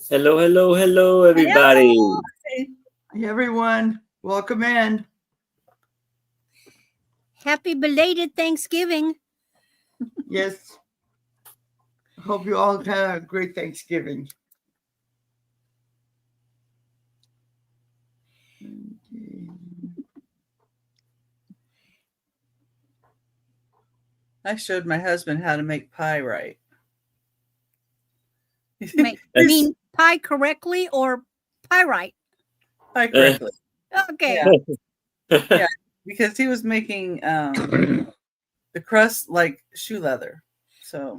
Hello, hello, hello, everybody. Hello. Hey everyone, welcome in. Happy belated Thanksgiving. Yes, hope you all had a great Thanksgiving. Okay. I showed my husband how to make pie right. Make mean pie correctly or pie right? Pie correctly. Okay. Yeah, because he was making the crust like shoe leather. So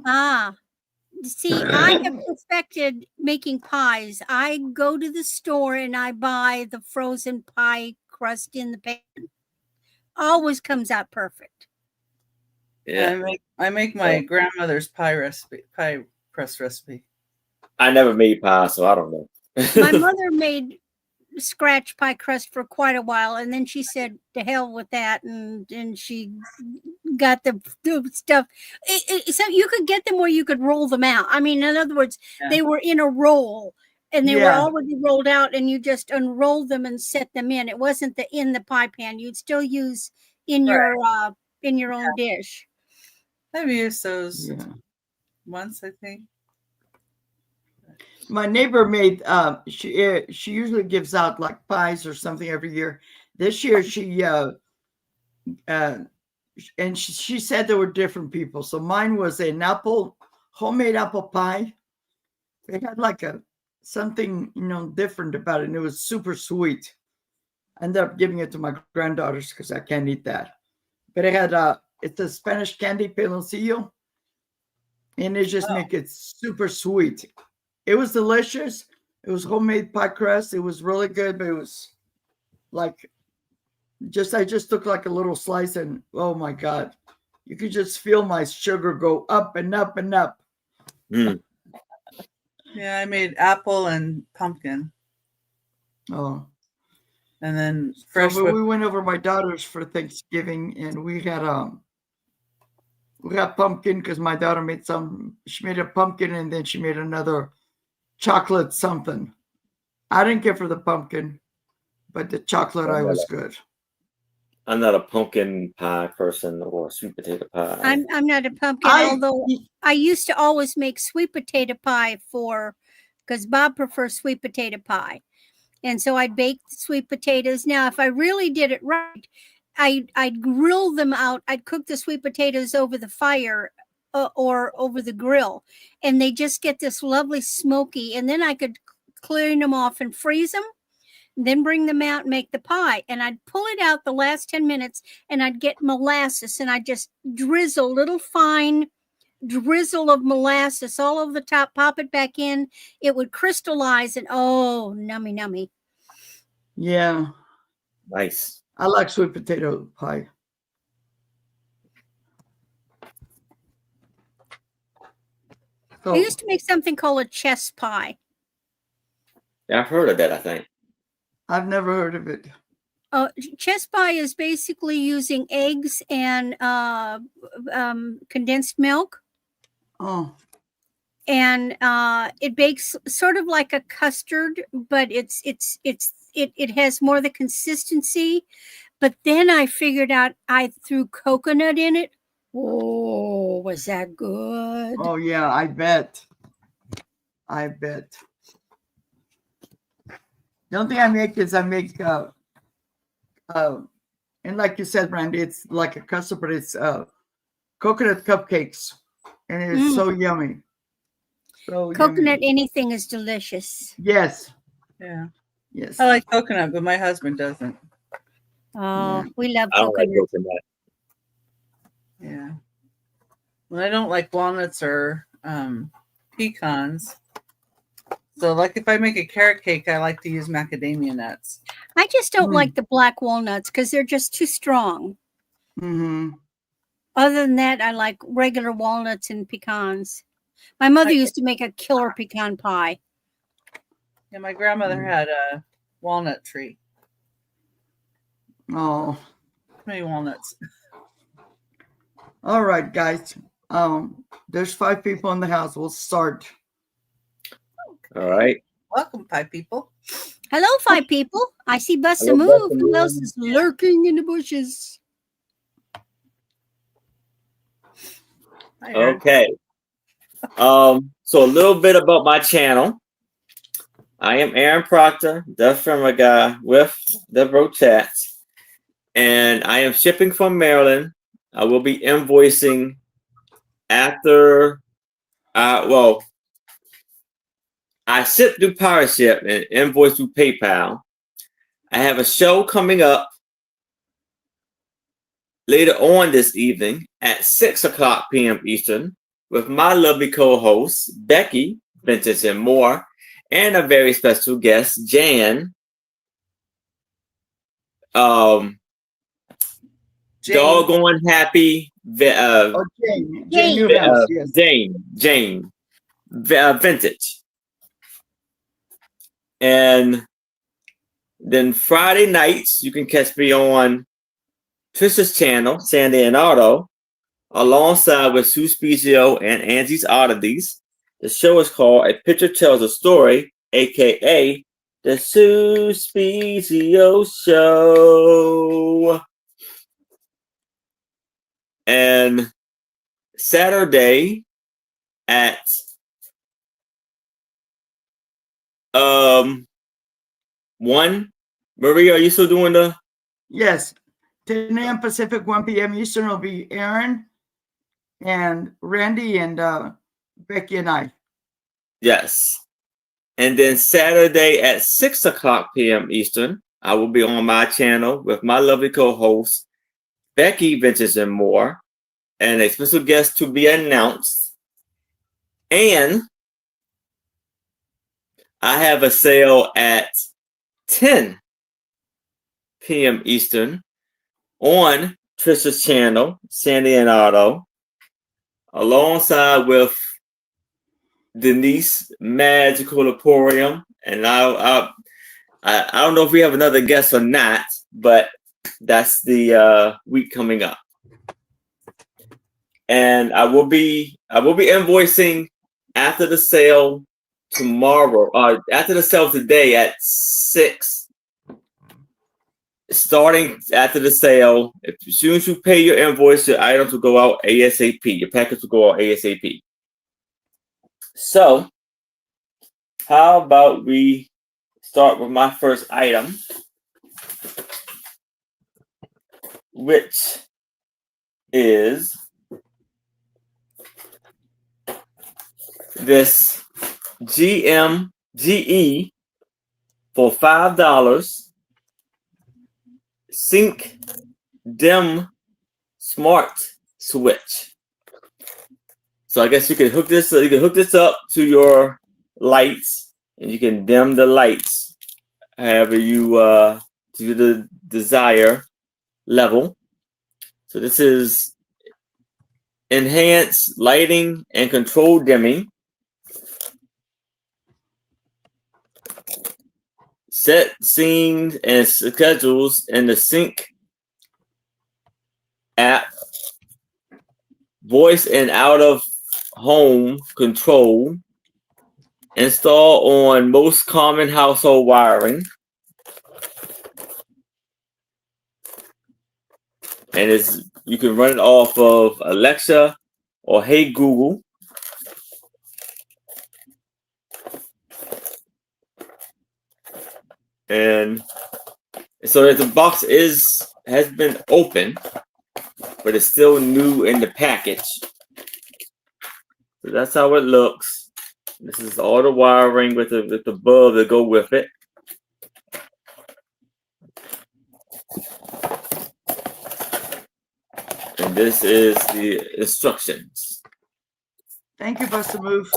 See, I have perfected making pies. I go to the store and I buy the frozen pie crust in the pan. Always comes out perfect. Yeah, I make my grandmother's pie crust recipe. I never made pie, so I don't know. My mother made scratch pie crust for quite a while, and then she said to hell with that, and she got the stuff. So you could get them where you could roll them out. I mean, in other words, they were in a roll and they were already rolled out, and you just unrolled them and set them in. It wasn't in the pie pan. You'd still use in your own dish. I've used those once, I think. My neighbor made she usually gives out like pies or something every year. This year she and she said there were different people. So mine was an homemade apple pie. It had like something different about it, and it was super sweet. I ended up giving it to my granddaughters because I can't eat that. But it had it's a Spanish candy piloncillo, and it just make it super sweet. It was delicious. It was homemade pie crust. It was really good, but it was like I just took like a little slice, and oh my god, you could just feel my sugar go up and up and up. Mm. Yeah, I made apple and pumpkin. Oh. And then fresh. So we went over my daughter's for Thanksgiving, and we got pumpkin because my daughter made she made a pumpkin, and then she made another chocolate something. I didn't care for the pumpkin, but the chocolate I was good. I'm not a pumpkin pie person or sweet potato pie. I'm not a pumpkin, although I used to always make sweet potato pie because Bob prefers sweet potato pie. And so I'd bake the sweet potatoes. Now, if I really did it right, I'd grill them out. I'd cook the sweet potatoes over the fire or over the grill, and they just get this lovely smoky. And then I could clean them off and freeze them, then bring them out and make the pie. And I'd pull it out the last 10 minutes, and I'd get molasses, and I'd just drizzle little fine drizzle of molasses all over the top, pop it back in. It would crystallize, and oh, nummy nummy. Yeah. Nice. I like sweet potato pie. I used to make something called a chess pie. Yeah, I've heard of that, I think. I've never heard of it. Chess pie is basically using eggs and condensed milk. Oh. And it bakes sort of like a custard, but it has more the consistency. But then I figured out I threw coconut in it. Oh, was that good? Oh yeah, I bet. The only thing I make is and like you said, Brandy, it's like a custard, but it's coconut cupcakes, and it's so yummy. So coconut yummy. Anything is delicious. Yes. Yeah. Yes. I like coconut, but my husband doesn't. Oh, we love I don't coconut. like coconut. Yeah. Well, I don't like walnuts or pecans. So, like if I make a carrot cake, I like to use macadamia nuts. I just don't like the black walnuts because they're just too strong. Mm-hmm. Other than that, I like regular walnuts and pecans. My mother used to make a killer pecan pie. Yeah, my grandmother had a walnut tree. Oh. How many walnuts? All right, guys. There's 5 people in the house. We'll start. All right. Welcome, pie people. Hello, five people. I see Busta Hello, Move. Busta Who else Move. is lurking in the bushes? Hi, Aaron. Okay. So a little bit about my channel. I am Aaron Proctor, the Firma Guy with the Bro Chats, and I am shipping from Maryland. I will be invoicing after. I ship through PowerShip and invoice through PayPal. I have a show coming up later on this evening at 6:00 p.m. Eastern with my lovely co-hosts Becky, Vintage and More, and a very special guest, Jan. Jane. Doggone happy. Oh, Jane Newhouse, yes. Jane, Vintage. And then Friday nights, you can catch me on Trisha's channel, Sandy and Auto, alongside with Sue Spezio and Angie's Oddities. The show is called A Picture Tells a Story, aka The Sue Spezio Show. And Saturday at 1. Maria, are you still doing the? Yes. 10 a.m. Pacific, 1 p.m. Eastern will be Aaron and Randy and Becky and I. Yes. And then Saturday at 6:00 p.m. Eastern, I will be on my channel with my lovely co-host, Becky, Vintage and More, and a special guest to be announced. And I have a sale at 10 p.m. Eastern on Trisha's channel, Sandy and Otto, alongside with Denise Magical Emporium. And I don't know if we have another guest or not, but that's the week coming up. And I will be invoicing after the sale tomorrow, after the sale today at 6. Starting after the sale, as soon as you pay your invoice, your items will go out ASAP. Your package will go out ASAP. So, how about we start with my first item, which is this GE for $5 Sync Dim Smart Switch. So I guess you can hook this. You can hook this up to your lights, and you can dim the lights however you to the desire level. So this is enhanced lighting and control dimming. Set scenes and schedules in the Sync app. Voice and out of home control. Install on most common household wiring. And you can run it off of Alexa or Hey Google. And so the box has been open, but it's still new in the package. So that's how it looks. This is all the wiring with the bulb that go with it. And this is the instructions. Thank you, Busta Move.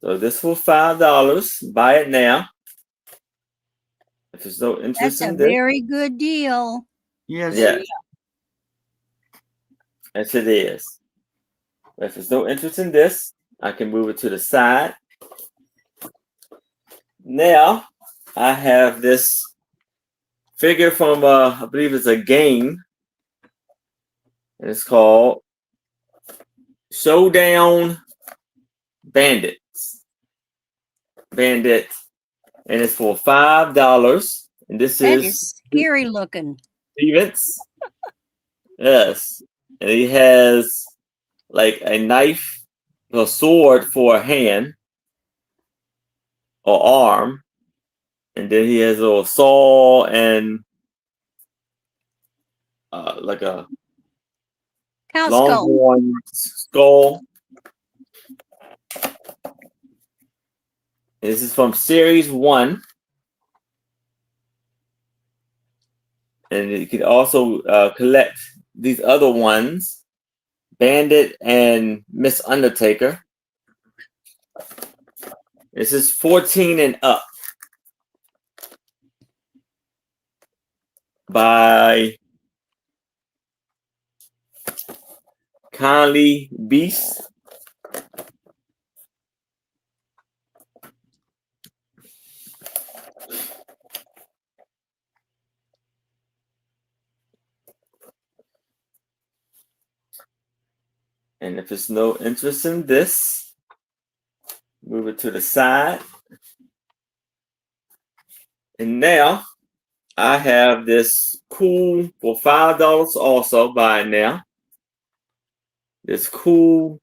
So this for $5. Buy it now. If there's no interest That's a in this, very good deal. Yes. yeah. Yes, it is. If there's no interest in this, I can move it to the side. Now I have this figure from I believe it's a game. And it's called Showdown Bandits. Bandit. And it's for $5. And this That is is scary looking. Stevens. Yes. And he has like a knife, a sword for a hand or arm. And then he has a little saw and like a Cow skull. longhorn skull. This is from Series 1. And you can also collect these other ones, Bandit and Miss Undertaker. This is 14 and up by Conley Beast. And if there's no interest in this, move it to the side. And now I have this cool for $5 also buy it now. This cool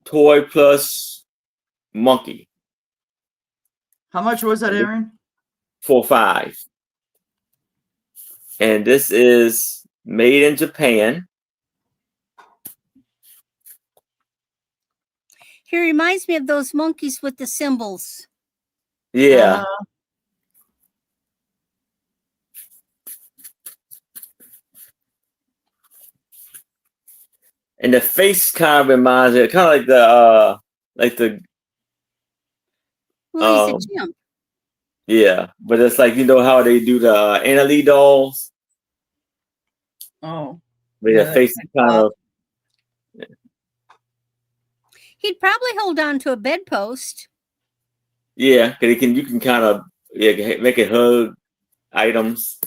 toy plush monkey How much was that, Aaron? for $5. And this is made in Japan. He reminds me of those monkeys with the symbols. Yeah. And the face kind of reminds me, kind of like the Well, he's a chimp. yeah, but it's like, you know how they do the Annalie dolls? Oh, Where Yeah, the face is that's kind of, He'd probably hold on to a bedpost. yeah, because you can kind of make it hug items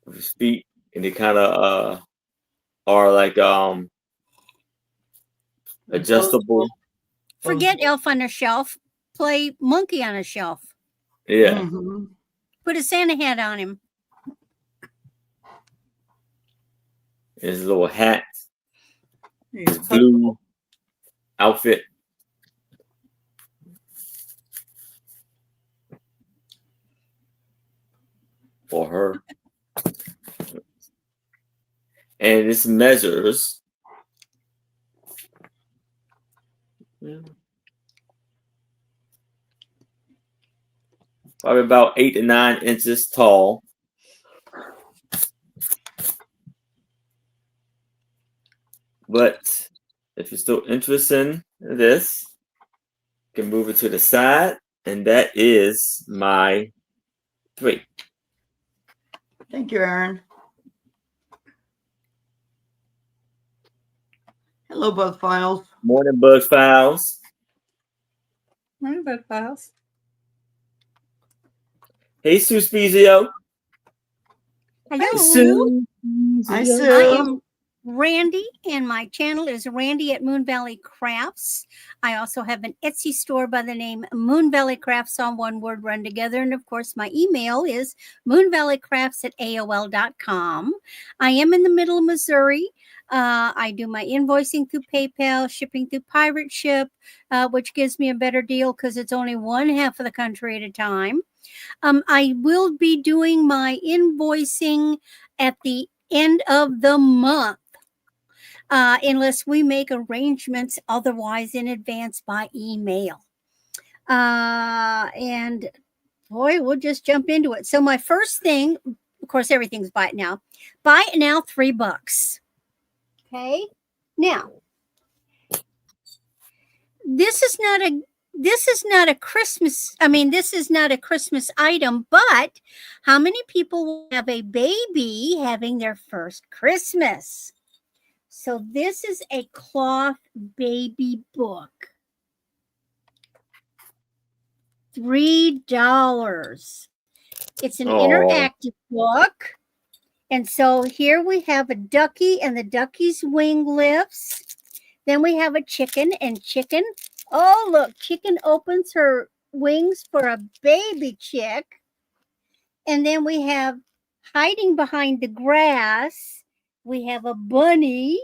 with his feet, and they kind of are like adjustable. Forget elf on a shelf. Play monkey on a shelf. Yeah. Mhm. Put a Santa hat on him. His little hat, He's his blue outfit. For her. And this measures probably about 8 to 9 inches tall. But if you're still interested in this, you can move it to the side, and that is my 3. Thank you, Aaron. Hello, Bug Files. Morning Bug Files. Morning, Bug Files. Hey, Sue Spezio. Hello. Sue. Hi, I Sue. am Randy, and my channel is Randy at Moon Valley Crafts. I also have an Etsy store by the name Moon Valley Crafts, all one word run together. And of course, my email is moonvalleycrafts@aol.com. I am in the middle of Missouri. I do my invoicing through PayPal, shipping through Pirate Ship, which gives me a better deal because it's only one half of the country at a time. I will be doing my invoicing at the end of the month. Unless we make arrangements otherwise in advance by email. And boy, we'll just jump into it. So my first thing, of course, everything's buy it now. Buy it now, $3. Okay. Now, this is not a Christmas. I mean, this is not a Christmas item, but how many people will have a baby having their first Christmas? So this is a cloth baby book. $3. It's an Oh. interactive book. And so here we have a ducky, and the ducky's wing lifts. Then we have a chicken, and chicken, oh, look, chicken opens her wings for a baby chick. And then we have hiding behind the grass, we have a bunny.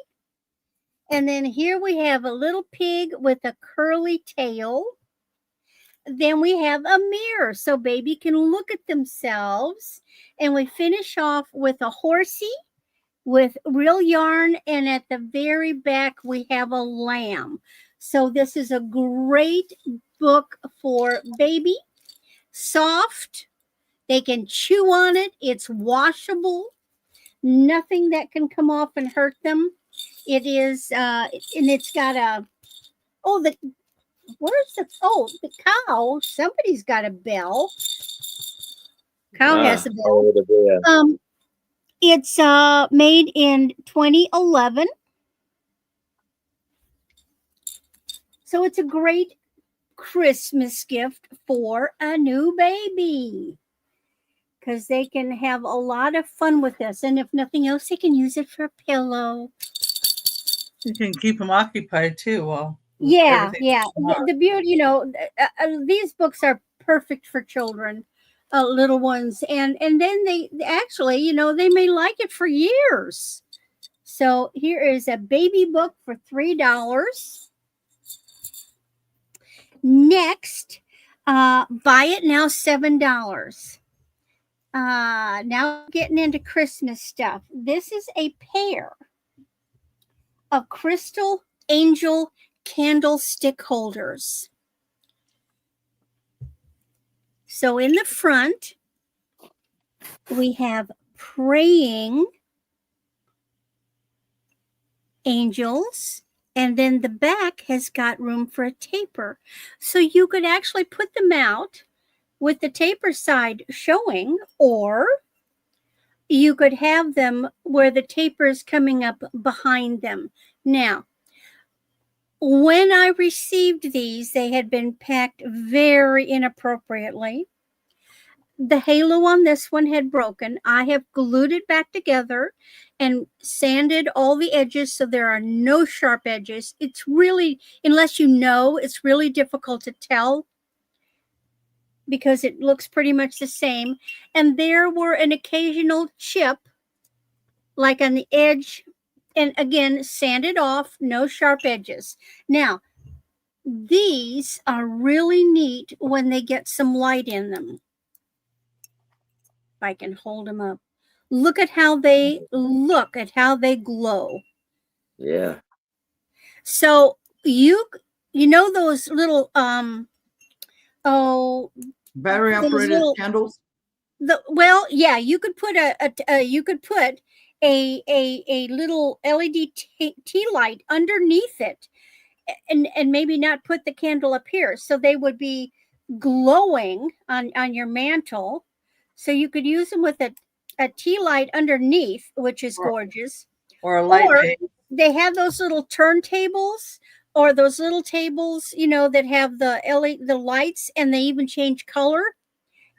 And then here we have a little pig with a curly tail. Then we have a mirror so baby can look at themselves. And we finish off with a horsey with real yarn. And at the very back, we have a lamb. So this is a great book for baby. Soft. They can chew on it. It's washable. Nothing that can come off and hurt them. It is, and it's got a, the cow. Somebody's got a bell. Cow has a bell. It's made in 2011. So it's a great Christmas gift for a new baby, because they can have a lot of fun with this. And if nothing else, they can use it for a pillow. You can keep them occupied too. Well, yeah. The beauty, these books are perfect for children, little ones, and then they actually, they may like it for years. So here is a baby book for $3. Next, Buy It Now, $7. Now getting into Christmas stuff. This is a pair of crystal angel candlestick holders. So in the front, we have praying angels, and then the back has got room for a taper. So you could actually put them out with the taper side showing, or you could have them where the taper is coming up behind them. Now, when I received these, they had been packed very inappropriately. The halo on this one had broken. I have glued it back together and sanded all the edges so there are no sharp edges. It's really, unless you know, it's really difficult to tell because it looks pretty much the same. And there were an occasional chip, like on the edge, and again, sanded off, no sharp edges. Now, these are really neat when they get some light in them. If I can hold them up. Look at how they glow. Yeah. So you know those little battery operated candles. You could put a little LED tea light underneath it, and maybe not put the candle up here, so they would be glowing on your mantle. So you could use them with a tea light underneath, which is gorgeous. Or a light bait. They have those little turntables, or those little tables, that have the lights, and they even change color.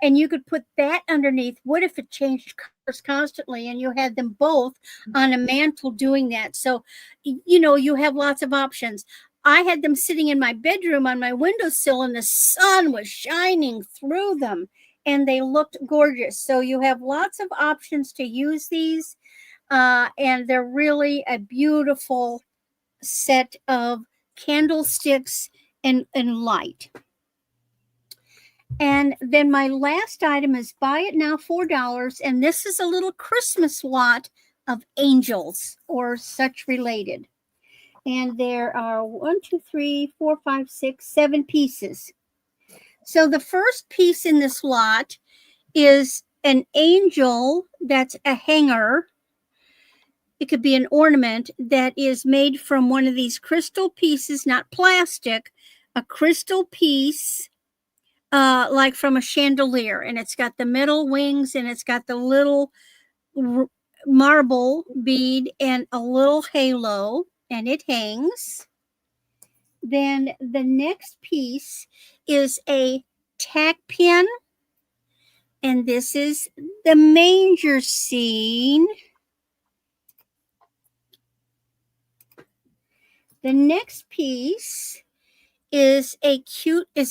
And you could put that underneath. What if it changed colors constantly and you had them both on a mantle doing that? So, you have lots of options. I had them sitting in my bedroom on my windowsill, and the sun was shining through them, and they looked gorgeous. So you have lots of options to use these, and they're really a beautiful set of candlesticks and light. And then my last item is Buy It Now, $4, and this is a little Christmas lot of angels or such related. And there are 7 pieces. So the first piece in this lot is an angel that's a hanger. It could be an ornament that is made from one of these crystal pieces, not plastic, a crystal piece, like from a chandelier. And it's got the metal wings, and it's got the little marble bead and a little halo, and it hangs. Then the next piece is a tack pin. And this is the manger scene. The next piece is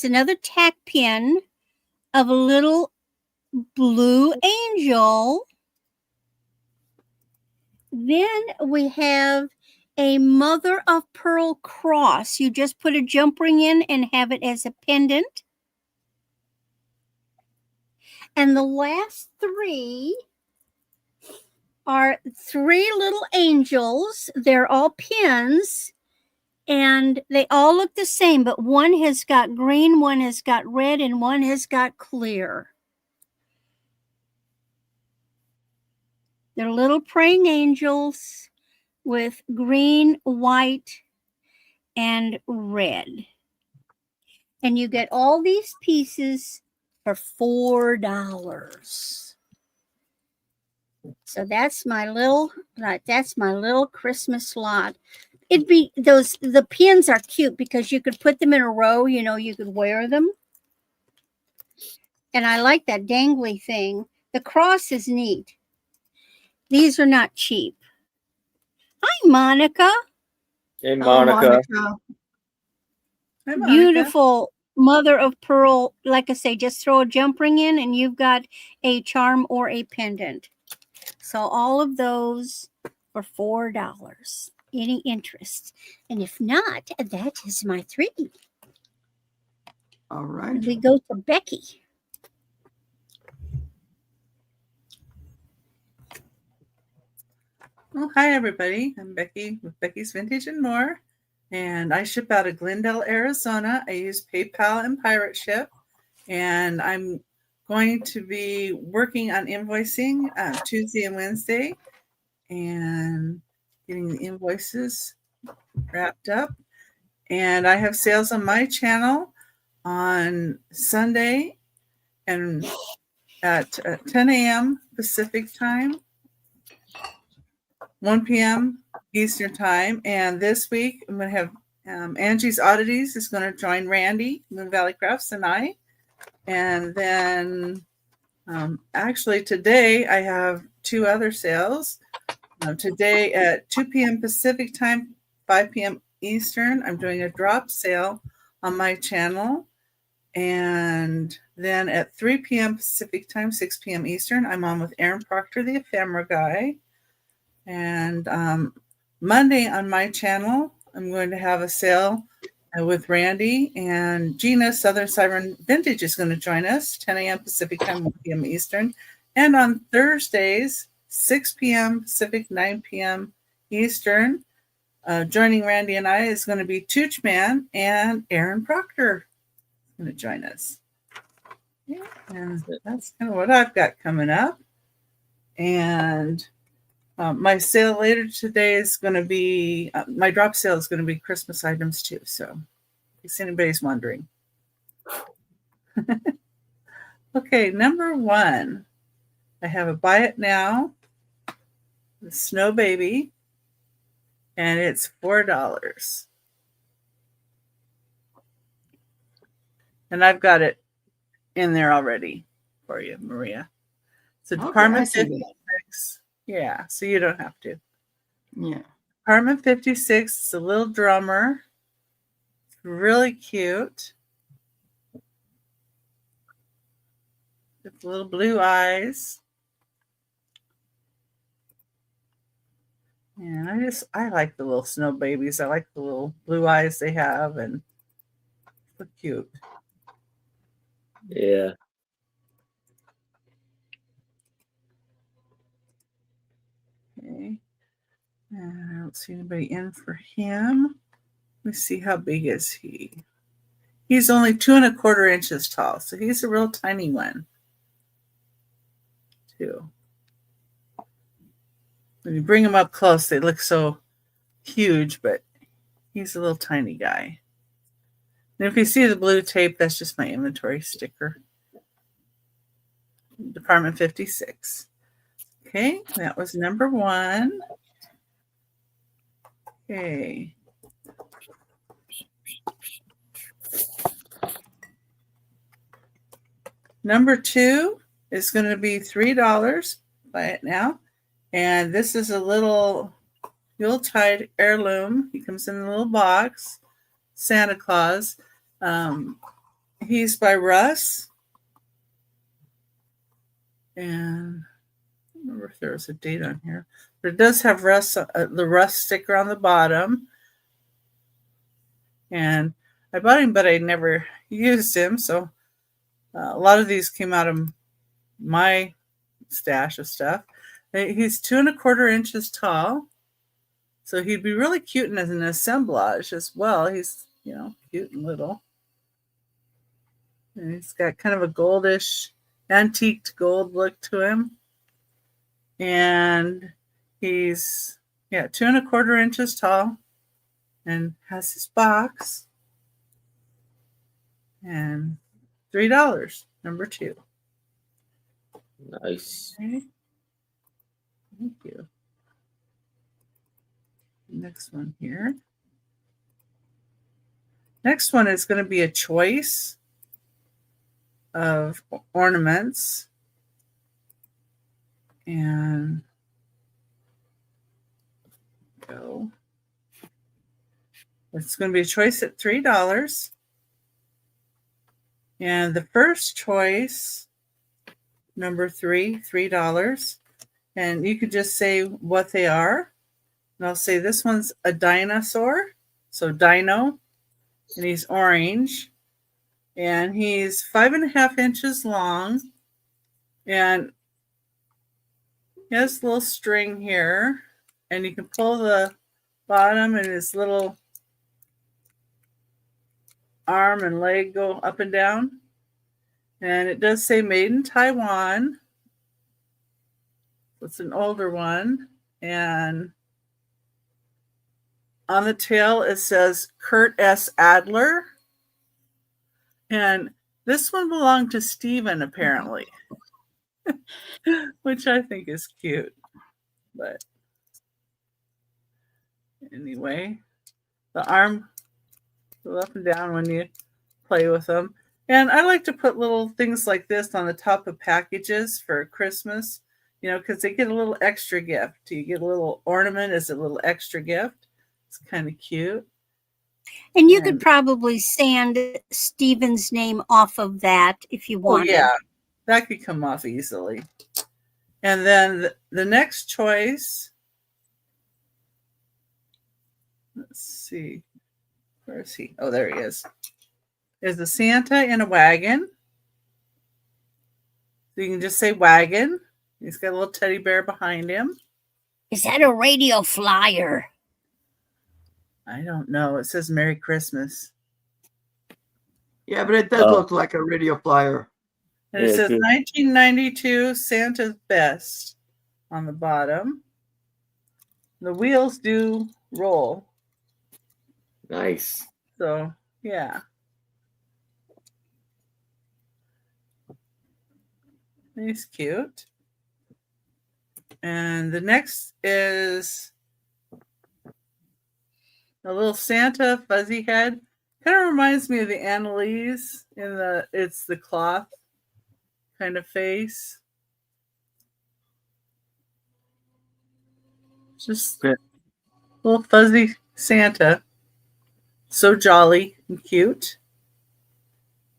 another tack pin of a little blue angel. Then we have a mother of pearl cross. You just put a jump ring in and have it as a pendant. And the last three are three little angels. They're all pins, and they all look the same, but one has got green, one has got red, and one has got clear. They're little praying angels with green, white, and red. And you get all these pieces for $4. So that's my little Christmas lot. The pins are cute because you could put them in a row, you could wear them. And I like that dangly thing. The cross is neat. These are not cheap. Hi, Monica. Hey, Monica. Hi, Monica. Beautiful mother of pearl. Like I say, just throw a jump ring in and you've got a charm or a pendant. So all of those for $4. Any interest? And if not, that is my 3. All right. We go to Becky. Well, hi, everybody. I'm Becky with Becky's Vintage and More, and I ship out of Glendale, Arizona. I use PayPal and Pirate Ship, and I'm going to be working on invoicing Tuesday and Wednesday and getting the invoices wrapped up. And I have sales on my channel on Sunday and at 10 a.m. Pacific time, 1 p.m. Eastern time. And this week I'm going to have Angie's Oddities is going to join Randy, Moon Valley Crafts, and I. And then actually today I have 2 other sales. Today at 2 p.m. Pacific time, 5 p.m. Eastern, I'm doing a drop sale on my channel. And then at 3 p.m. Pacific time, 6 p.m. Eastern, I'm on with Aaron Proctor, the ephemera guy. And Monday on my channel, I'm going to have a sale with Randy, and Gina, Southern Siren Vintage, is going to join us 10 a.m. Pacific time, 1 p.m. Eastern. And on Thursdays, 6 p.m. Pacific, 9 p.m. Eastern, joining Randy and I is going to be Tooch Man, and Aaron Proctor is going to join us. Yeah, and that's kind of what I've got coming up. And my sale later today is going to be, my drop sale is going to be Christmas items too. So in case anybody's wondering. Okay, number 1. I have a Buy It Now, the Snow Baby, and it's $4. And I've got it in there already for you, Maria. So Okay, Department I see that. 56. Yeah, so you don't have to. Yeah. Department 56 is a little drummer. It's really cute. With little blue eyes. And I like the little snow babies. I like the little blue eyes they have, and so cute. Yeah. Okay. And I don't see anybody in for him. Let's see, how big is he? He's only 2¼ inches tall, so he's a real tiny one, too. When you bring him up close, they look so huge, but he's a little tiny guy. And if you see the blue tape, that's just my inventory sticker. Department 56. Okay, that was number 1. Okay. Number 2 is going to be $3. Buy it now. And this is a little Yuletide heirloom. He comes in a little box. Santa Claus. He's by Russ. And I don't remember if there was a date on here. But it does have Russ, the Russ sticker on the bottom. And I bought him, but I never used him. So a lot of these came out of my stash of stuff. He's 2 1/4 inches tall. So he'd be really cute as an assemblage as well. He's, cute and little. And he's got kind of a goldish, antiqued gold look to him. And he's, 2 1/4 inches tall and has his box. And $3, number 2. Nice. Okay. Thank you. Next one here. Next one is going to be a choice of ornaments. And go. It's going to be a choice at $3. And the first choice, number 3, $3. And you could just say what they are. And I'll say this one's a dinosaur. So dino. And he's orange. And he's 5 1/2 inches long. And he has a little string here. And you can pull the bottom and his little arm and leg go up and down. And it does say made in Taiwan. It's an older one. And on the tail, it says Kurt S. Adler. And this one belonged to Steven, apparently, which I think is cute. But anyway, the arm go up and down when you play with them. And I like to put little things like this on the top of packages for Christmas, because they get a little extra gift. You get a little ornament as a little extra gift. It's kind of cute. And you could probably sand Steven's name off of that if you wanted. Yeah, that could come off easily. And then the next choice, let's see, where is he? Oh, there he is the Santa in a wagon. So you can just say wagon. He's got a little teddy bear behind him. Is that a radio flyer? I don't know. It says Merry Christmas. Yeah, but it does look like a radio flyer. And it says 1992 Santa's Best on the bottom. The wheels do roll. Nice. So, yeah. He's cute. And the next is a little Santa fuzzy head. Kind of reminds me of the Annalise it's the cloth kind of face. Just a little fuzzy Santa. So jolly and cute.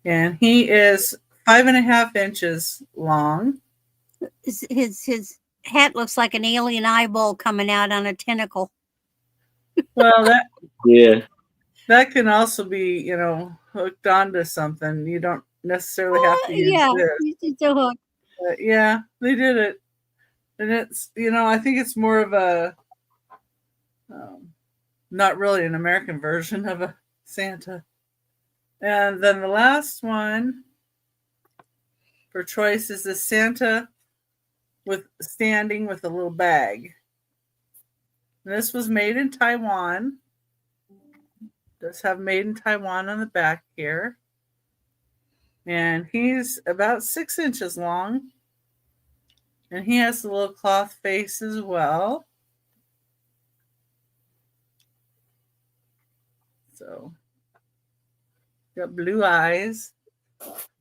And he is 5 1/2 inches long. His hat looks like an alien eyeball coming out on a tentacle. Well, that can also be, hooked onto something. You don't necessarily have to use this. It's a hook. But yeah, they did it. And it's, I think it's more of a, not really an American version of a Santa. And then the last one for choice is the Santa standing with a little bag. And this was made in Taiwan. Does have made in Taiwan on the back here. And he's about 6 inches long. And he has a little cloth face as well. So, got blue eyes.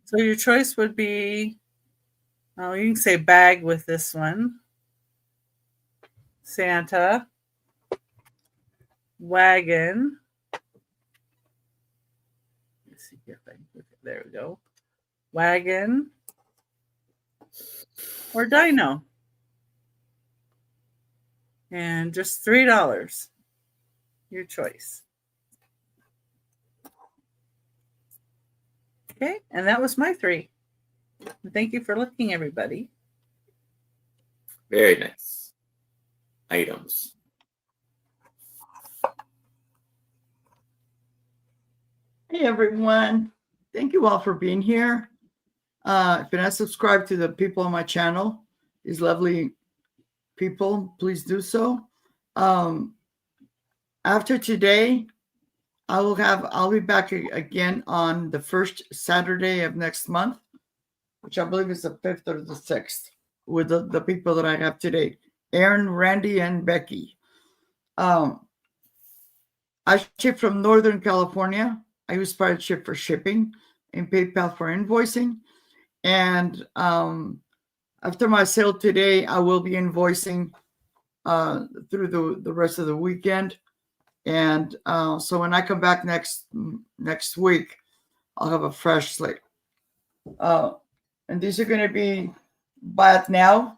So your choice would be, oh, you can say bag with this one. Santa. Wagon. Let's see if I can look at, there we go. Wagon. Or dino. And just $3. Your choice. Okay, and that was my 3. Thank you for looking, everybody. Very nice. Items. Hey everyone. Thank you all for being here. If you're not subscribed to the people on my channel, these lovely people, please do so. After today, I'll be back again on the first Saturday of next month, which I believe is the 5th or the 6th, with the people that I have today, Aaron, Randy, and Becky. I ship from Northern California. I use Pirate Ship for shipping and PayPal for invoicing. And after my sale today, I will be invoicing through the rest of the weekend. And so when I come back next week, I'll have a fresh slate. And these are going to be buy it now.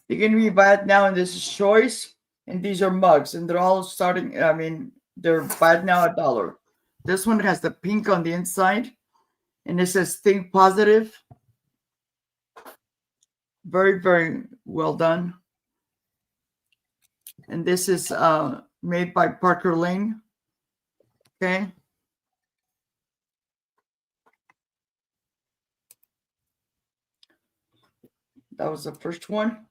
They're going to be buy it now, and this is choice. And these are mugs, and they're all starting. I mean, they're buy it now $1. This one has the pink on the inside, and it says "Think Positive." Very, very well done. And this is made by Parker Lane. Okay. That was the first one.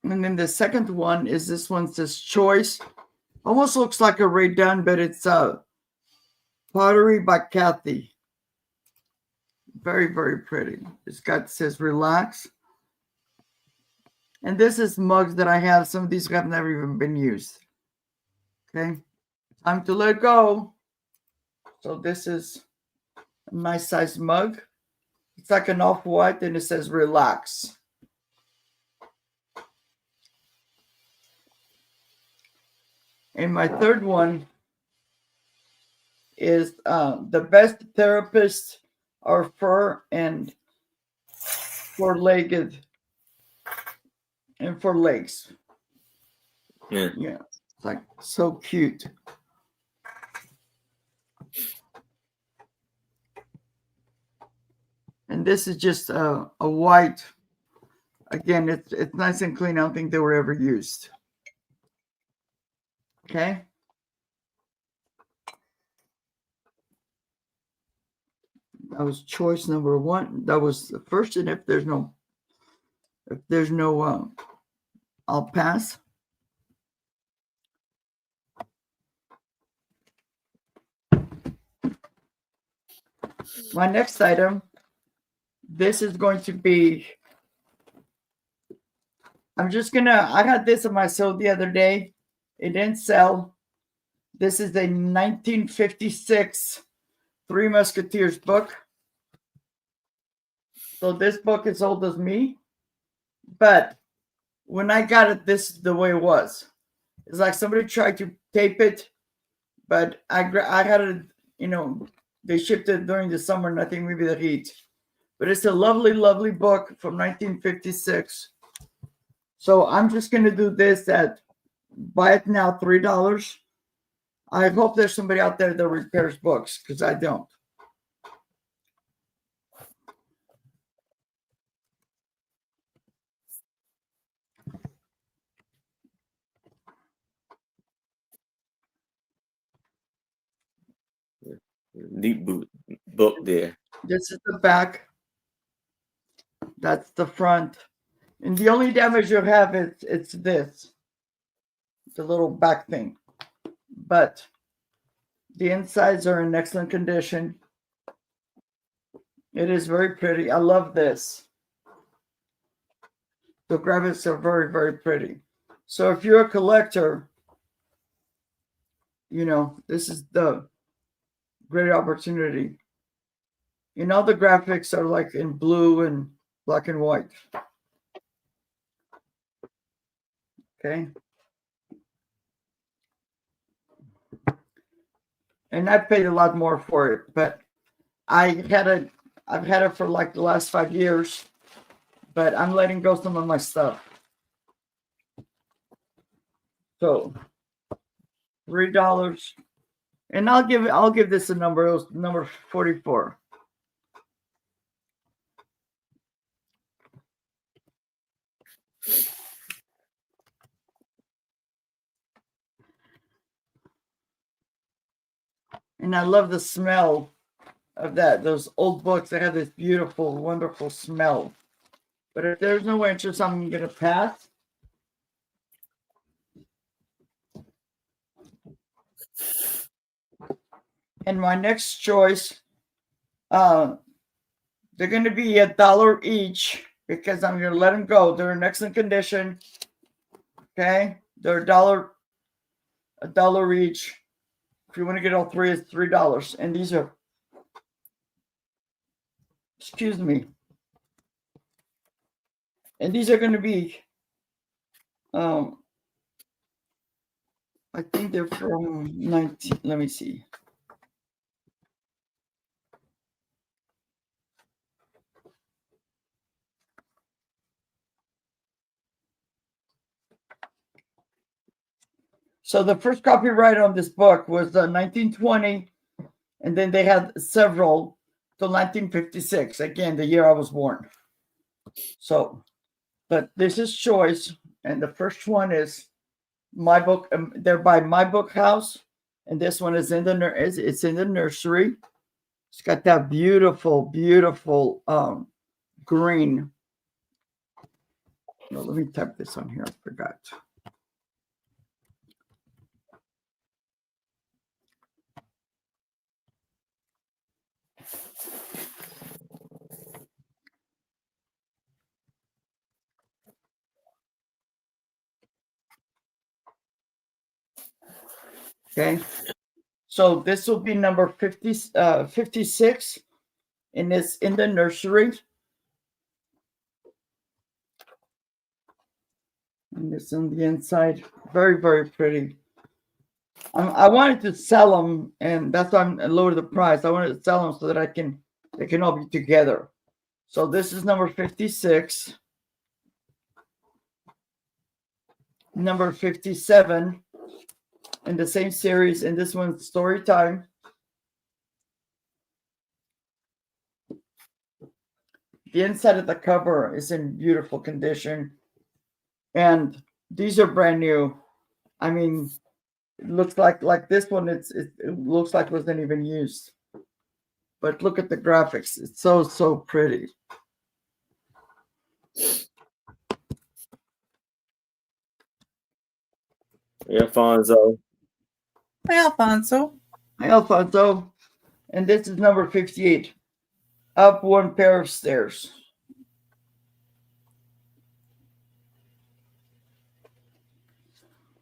And then the second one is this one says choice. Almost looks like a Ray Dunn, but it's pottery by Kathy. Very, very pretty. Says relax. And this is mugs that I have. Some of these have never even been used. Okay. Time to let go. So this is a nice size mug. It's like an off-white and it says relax. And my third one is the best therapist are fur and four-legged and for legs. Yeah. Yeah. It's like so cute. And this is just a white. Again, it's nice and clean. I don't think they were ever used. Okay. That was choice number one. That was the first. And if there's no, I'll pass. My next item. This is going to be. I got this on my sale the other day. It didn't sell. This is a 1956 Three Musketeers book. So this book is old as me. But when I got it, this is the way it was. It's like somebody tried to tape it, but I had it, they shipped it during the summer, and I think maybe the heat. But it's a lovely, lovely book from 1956. So I'm just going to do this at buy it now, $3. I hope there's somebody out there that repairs books, because I don't. Neat book there. This is the back. That's the front. And the only damage you have is it's this. The little back thing. But The insides are in excellent condition. It is very pretty. I love this. The graphics are very, very pretty. So if you're a collector, you know, this is the great opportunity. And all the graphics are like in blue and black and white. Okay. And I paid a lot more for it, but I've had it for like the last 5 years, but I'm letting go some of my stuff. So $3. And I'll give this a number. It was number 44. And I love the smell of that. Those old books, they have this beautiful, wonderful smell. But if there's no interest, I'm going to pass. And my next choice, they're going to be $1 each because I'm going to let them go. They're in excellent condition. Okay, they're $1 each. If you want to get all three, it's $3. And these are, excuse me. And these are going to be, I think they're from 19, let me see. So the first copyright on this book was 1920, and then they had several till 1956. Again, the year I was born. So, but this is choice, and the first one is my book. They're by My Book House, and this one is in the it's in the nursery. It's got that beautiful, beautiful green. No, let me type this on here. I forgot. Okay, so this will be number 56, and it's in the nursery. And it's on the inside. Very, very pretty. I wanted to sell them, and that's why I lowered the price. I wanted to sell them so that they can all be together. So this is number 56. Number 57 in the same series, and this one's Story Time. The inside of the cover is in beautiful condition, and these are brand new. I mean, it looks like this one. It looks like it wasn't even used. But look at the graphics; it's so pretty. Hey, Alfonso. Hi, Alfonso. Hi, Alfonso. And this is number 58. Up one pair of stairs.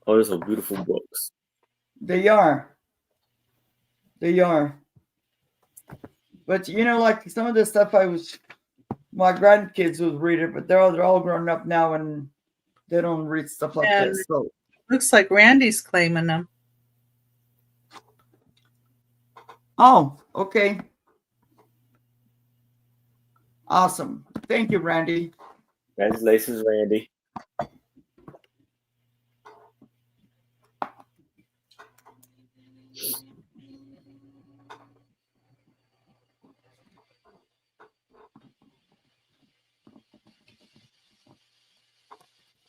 Oh, those are beautiful books. They are. They are. But you know, like some of the stuff my grandkids would read it, but they're all grown up now and they don't read stuff like this. So looks like Randy's claiming them. oh, okay. Awesome. Thank you, Randy. Congratulations, Randy.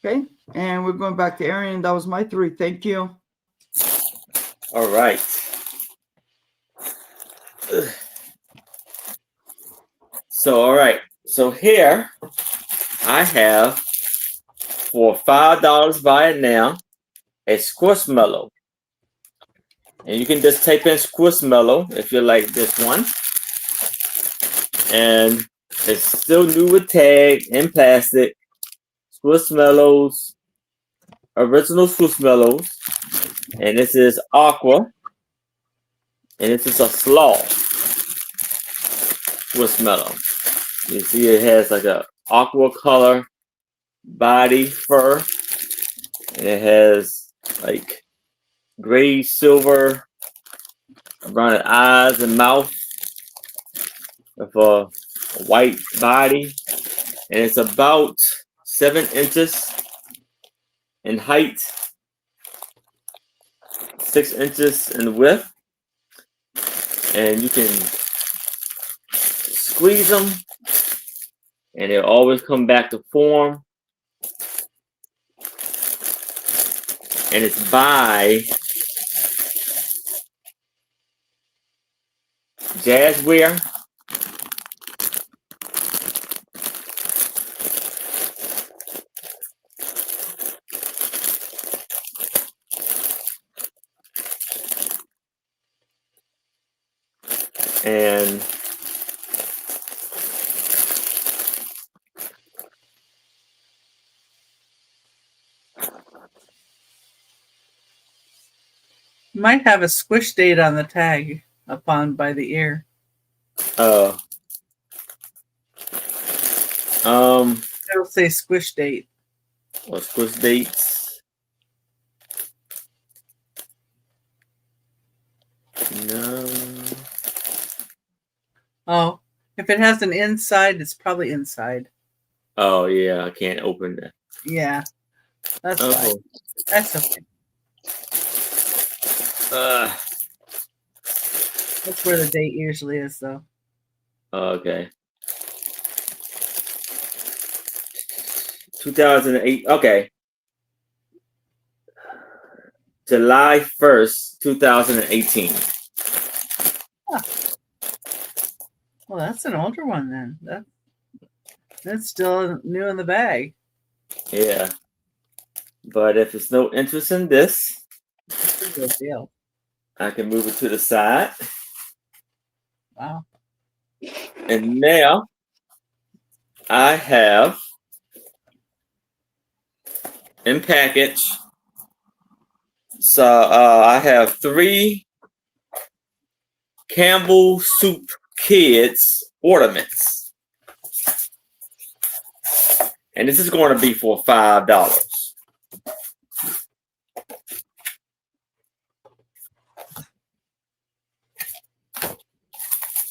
Okay, and we're going back to Arian. That was my 3. Thank you. All right. So, all right. So here I have for $5 buy it now a Squishmallow. And you can just type in Squishmallow if you like this one. And it's still new with tag and plastic. Squishmallows, original Squishmallows. And this is Aqua. And this is a sloth Squishmallow. You see it has like a aqua color body fur. And it has like gray silver around the eyes and mouth with a white body. And it's about 7 inches in height, 6 inches in width. And you can squeeze them and they'll always come back to form. And it's by Jazzware. And Might have a squish date on the tag up on by the ear. it'll It'll say squish date. or squish dates. No. Oh, if it has an inside, it's probably inside. Oh yeah, I can't open that. Yeah, that's why. Oh. That's okay. That's where the date usually is, though. Okay. 2008. Okay. July 1st, 2018. Well, that's an older one then. That's still new in the bag. Yeah. But if it's no interest in this, That's a good deal. I can move it to the side. Wow. And now I have in package. So I have 3 Campbell Soup Kids ornaments. And this is going to be for $5.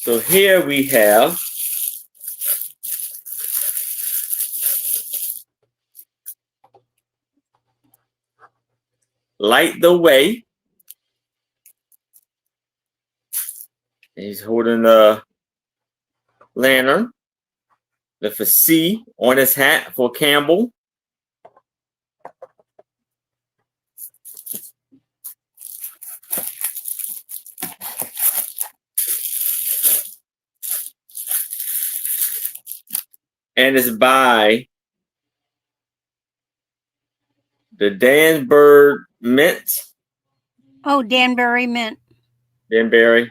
So here we have Light the Way. He's holding a lantern with a C on his hat for Campbell. And it's by the Danbury Mint. Oh, Danbury Mint. Danbury.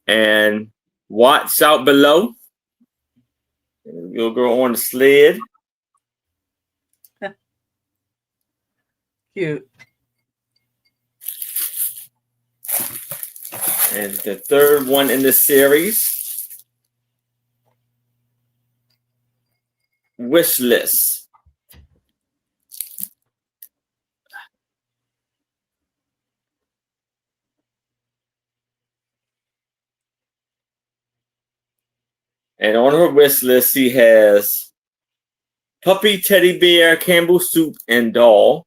And Watch Out Below. You'll go on the sled. Cute. And the third one in the series, Wish List. And on her wish list, she has puppy, teddy bear, Campbell Soup, and doll.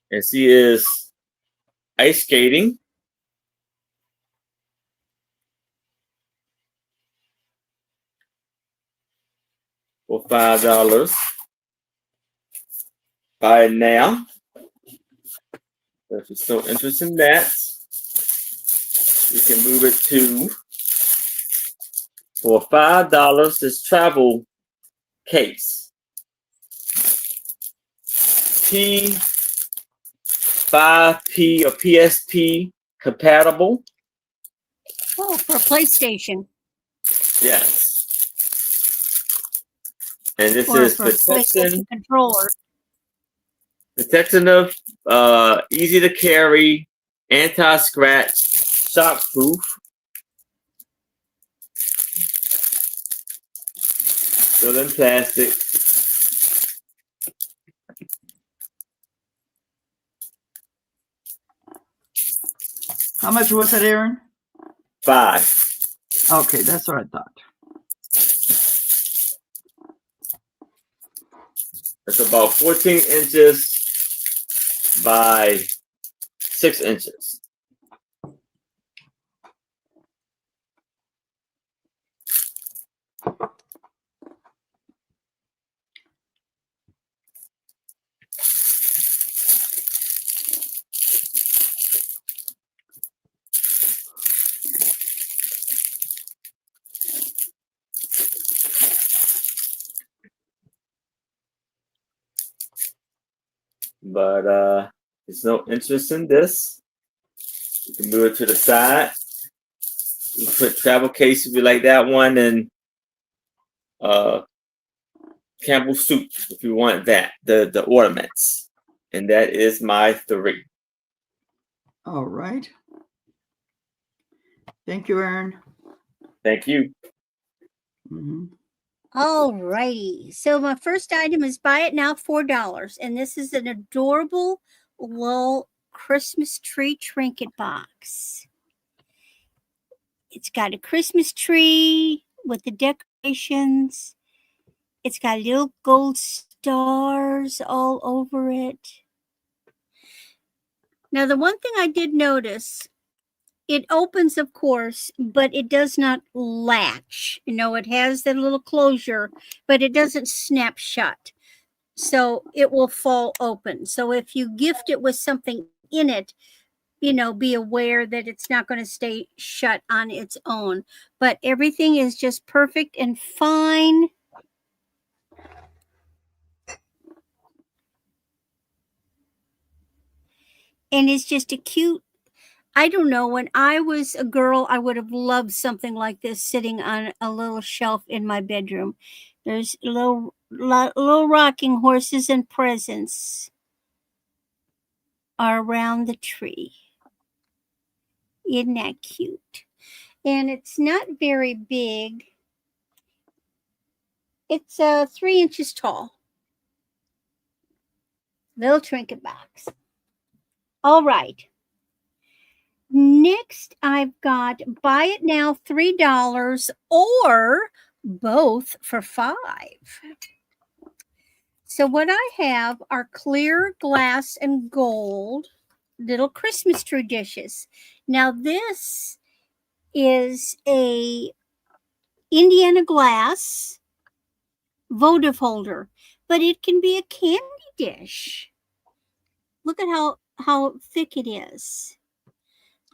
And she is ice skating. For $5. Buy it now. If you're still interested in that, you can move it to, for $5, this travel case. 5P or PSP compatible. Oh, for a PlayStation. Yes. And this Or is for a PlayStation controller. protection of easy to carry, anti-scratch, shockproof. Still in plastic. How much was it, Aaron? 5. Okay, that's what I thought. It's about 14 inches by 6 inches. But there's no interest in this. You can move it to the side. You put travel case if you like that one, and Campbell soup if you want that, the ornaments. And that is my 3. All right. Thank you, Aaron. Thank you. Mm-hmm. All righty. So my first item is buy it now, $4. And this is an adorable little Christmas tree trinket box. It's got a Christmas tree with the decorations. It's got little gold stars all over it. Now, the one thing I did notice, it opens, of course, but it does not latch. You know, it has that little closure, but it doesn't snap shut. So it will fall open. So if you gift it with something in it, you know, be aware that it's not going to stay shut on its own. But everything is just perfect and fine. And it's just a cute, I don't know, when I was a girl, I would have loved something like this sitting on a little shelf in my bedroom. There's little rocking horses and presents are around the tree. Isn't that cute? And it's not very big. It's 3 inches tall. Little trinket box. All right. Next, I've got buy it now, $3, or both for $5. So what I have are clear glass and gold little Christmas tree dishes. Now this is a Indiana glass votive holder, but it can be a candy dish. Look at how thick it is.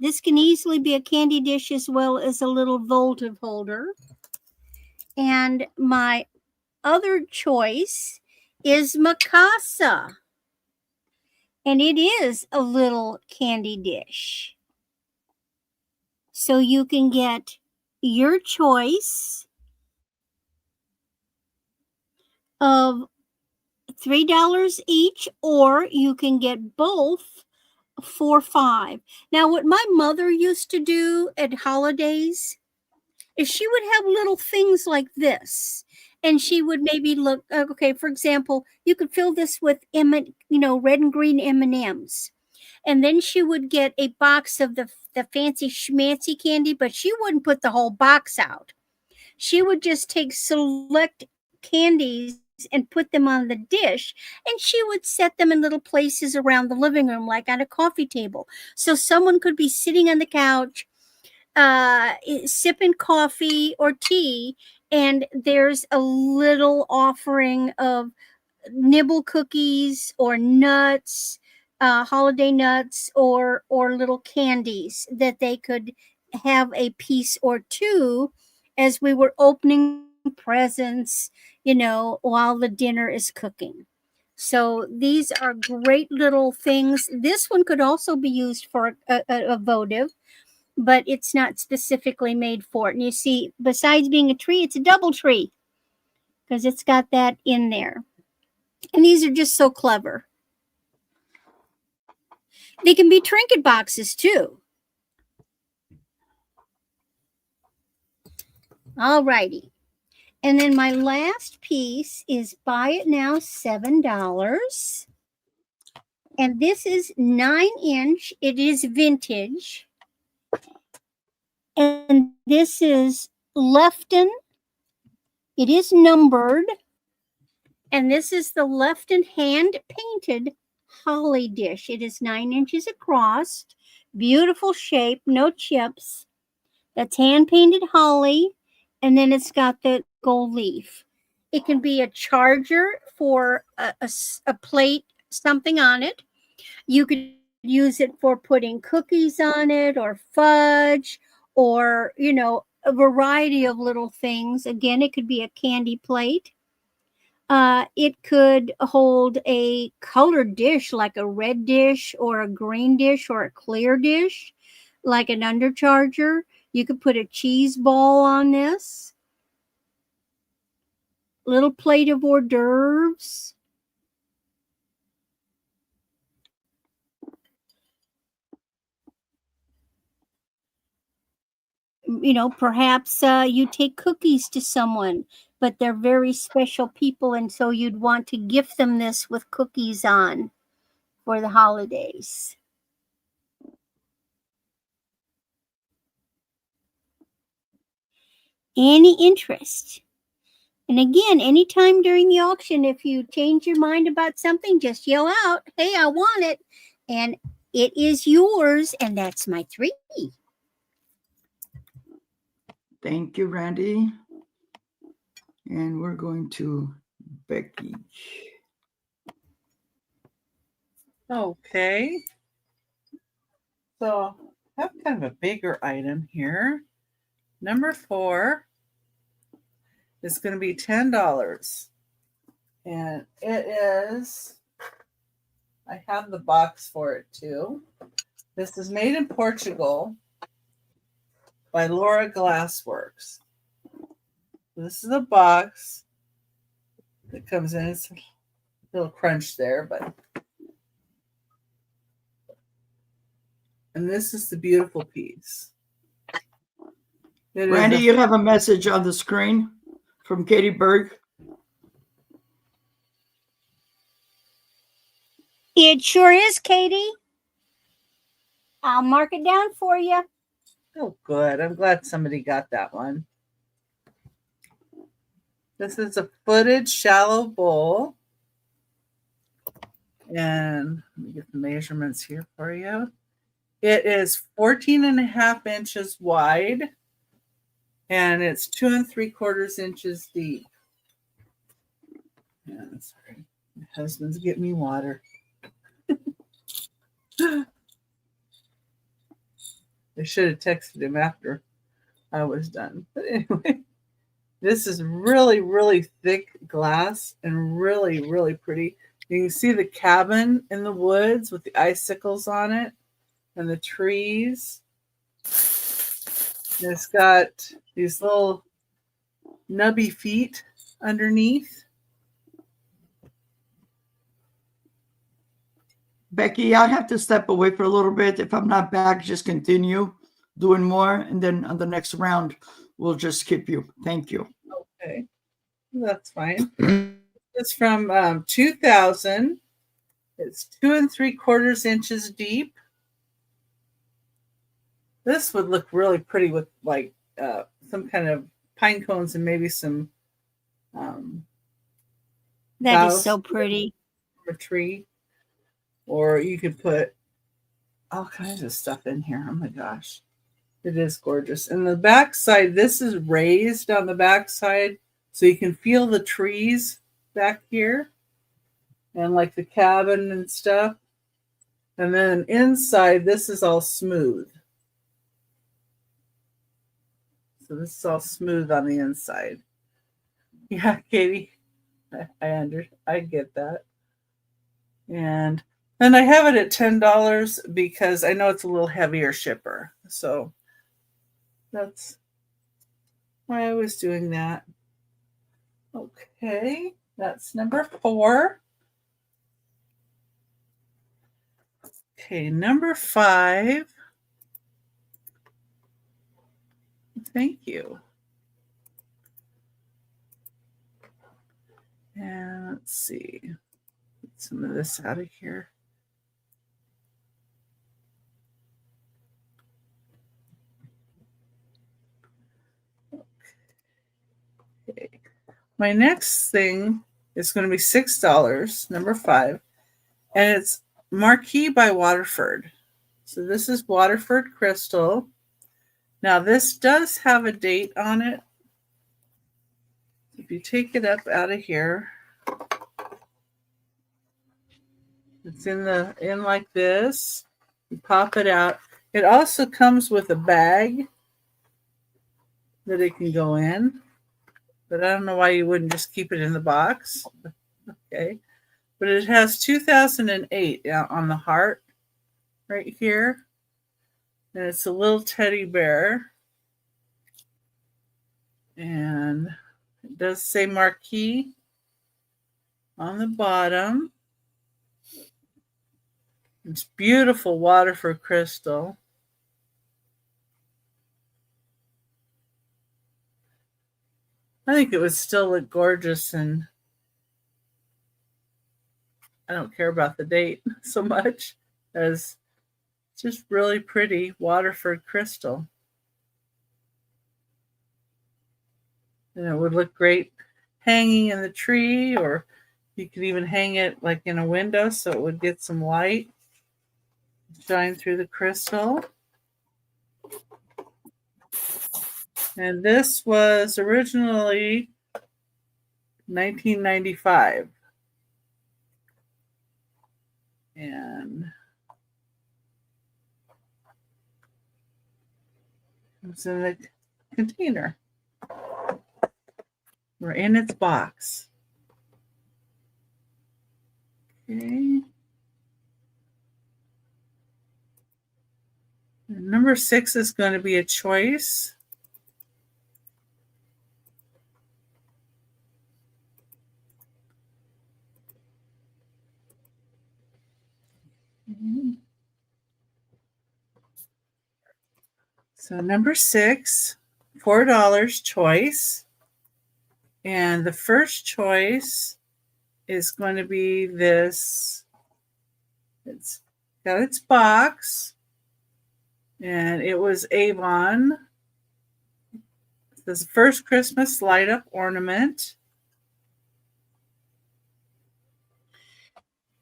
This can easily be a candy dish as well as a little votive holder. And my other choice is Mikasa. And it is a little candy dish. So you can get your choice of $3 each, or you can get both for $5. Now, what my mother used to do at holidays is she would have little things like this, and she would maybe look, okay, for example, you could fill this with red and green M&Ms, and then she would get a box of the fancy schmancy candy, but she wouldn't put the whole box out. She would just take select candies and put them on the dish, and she would set them in little places around the living room, like on a coffee table, so someone could be sitting on the couch sipping coffee or tea, and there's a little offering of nibble cookies or nuts, holiday nuts, or little candies that they could have a piece or two as we were opening presents, while the dinner is cooking. So these are great little things. This one could also be used for a votive, but it's not specifically made for it. And you see, besides being a tree, it's a double tree because it's got that in there. And these are just so clever. They can be trinket boxes too. All righty. And then my last piece is Buy It Now, $7. And this is 9-inch. It is vintage. And this is Lefton. It is numbered. And this is the Lefton hand-painted holly dish. It is 9 inches across. Beautiful shape, no chips. That's hand-painted holly. And then it's got the gold leaf. It can be a charger for a plate, something on it. You could use it for putting cookies on it or fudge or, you know, a variety of little things. Again, it could be a candy plate. It could hold a colored dish like a red dish or a green dish or a clear dish like an undercharger. You could put a cheese ball on this. Little plate of hors d'oeuvres. You know, perhaps you take cookies to someone, but they're very special people, and so you'd want to gift them this with cookies on for the holidays. Any interest? And again, anytime during the auction, if you change your mind about something, just yell out, "Hey, I want it." And it is yours. And that's my 3. Thank you, Randy. And we're going to Becky. Okay. So I have kind of a bigger item here. Number 4 is going to be $10. And it is, I have the box for it too. This is made in Portugal by Laura Glassworks. This is the box that comes in. It's a little crunch there, but. And this is the beautiful piece. Randy, you have a message on the screen from Katie Berg. It sure is, Katie. I'll mark it down for you. Oh, good. I'm glad somebody got that one. This is a footed shallow bowl. And let me get the measurements here for you. It is 14.5 inches wide. And it's 2 3/4 inches deep. Yeah, sorry. My husband's getting me water. I should have texted him after I was done. But anyway, this is really, really thick glass and really, really pretty. You can see the cabin in the woods with the icicles on it and the trees. And it's got these little nubby feet underneath. Becky, I'll have to step away for a little bit. If I'm not back, just continue doing more. And then on the next round, we'll just skip you. Thank you. Okay, that's fine. It's from 2000. It's 2 3/4 inches deep. This would look really pretty with like some kind of pine cones and maybe some. That is so pretty. A tree. Or you could put all kinds of stuff in here. Oh my gosh. It is gorgeous. And the back side, this is raised on the back side, so you can feel the trees back here and like the cabin and stuff. And then inside, this is all smooth. So this is all smooth on the inside. Yeah, Katie, I get that. And then I have it at $10 because I know it's a little heavier shipper. So that's why I was doing that. Okay, that's number 4. Okay, number 5. Thank you. And let's see. Get some of this out of here. Okay. My next thing is going to be $6, number 5. And it's Marquee by Waterford. So this is Waterford Crystal. Now this does have a date on it. If you take it up out of here, it's in like this. You pop it out. It also comes with a bag that it can go in. But I don't know why you wouldn't just keep it in the box. Okay. But it has 2008 on the heart right here. And it's a little teddy bear. And it does say Marquee on the bottom. It's beautiful Waterford crystal. I think it would still look gorgeous, and I don't care about the date so much as it's just really pretty Waterford crystal. And it would look great hanging in the tree, or you could even hang it like in a window so it would get some light shine through the crystal. And this was originally $19.95. And it's in the container. We're in its box. Okay. And number 6 is going to be a choice. So number 6, $4 choice. And the first choice is going to be this. It's got its box. And it was Avon. This first Christmas light up ornament.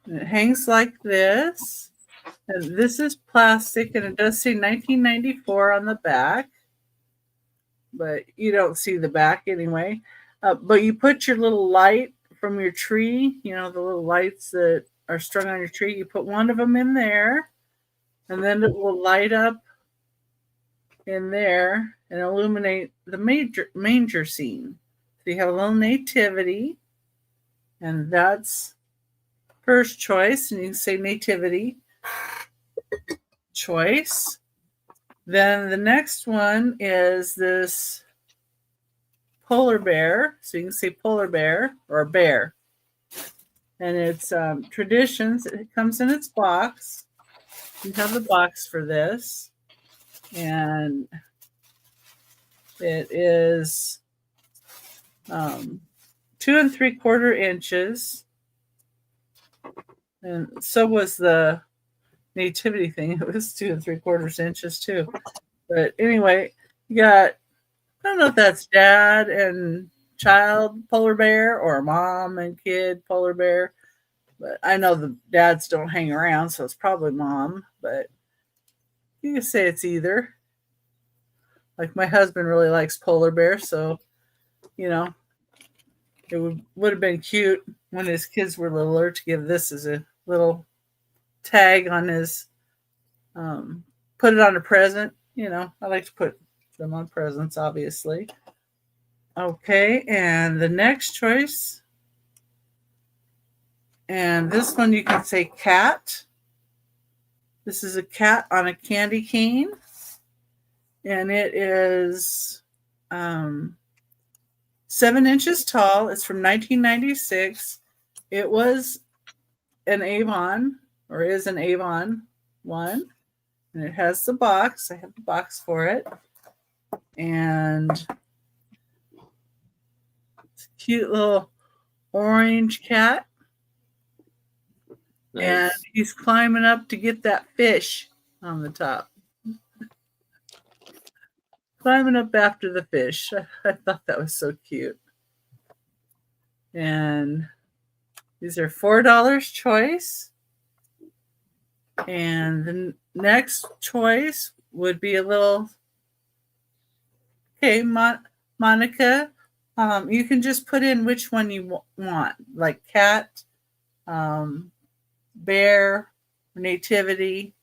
And it hangs like this. And this is plastic, and it does say 1994 on the back. But you don't see the back anyway. But you put your little light from your tree, you know, the little lights that are strung on your tree. You put one of them in there, and then it will light up in there and illuminate the manger scene. So you have a little nativity, and that's first choice, and you can say nativity choice. Then the next one is this polar bear. So you can say polar bear or bear. And it's traditions. It comes in its box. You have the box for this. And it is 2 3/4 inches. And so was the nativity thing. It was 2 3/4 inches too. But anyway, you got, I don't know if that's dad and child polar bear or mom and kid polar bear. But I know the dads don't hang around, so it's probably mom. But you can say it's either. Like my husband really likes polar bear, so you know it would have been cute when his kids were littler to give this as a little tag on his, put it on a present. You know, I like to put them on presents, obviously. Okay, and the next choice And this one you can say cat. This is a cat on a candy cane. And it is 7 inches tall. It's from 1996. It was an Avon, or is an Avon one. And it has the box. I have the box for it. And it's a cute little orange cat. Nice. And he's climbing up to get that fish on the top. Climbing up after the fish. I thought that was so cute. And these are $4 choice. And the next choice would be a little, okay, Monica, you can just put in which one you want, like cat, bear, nativity.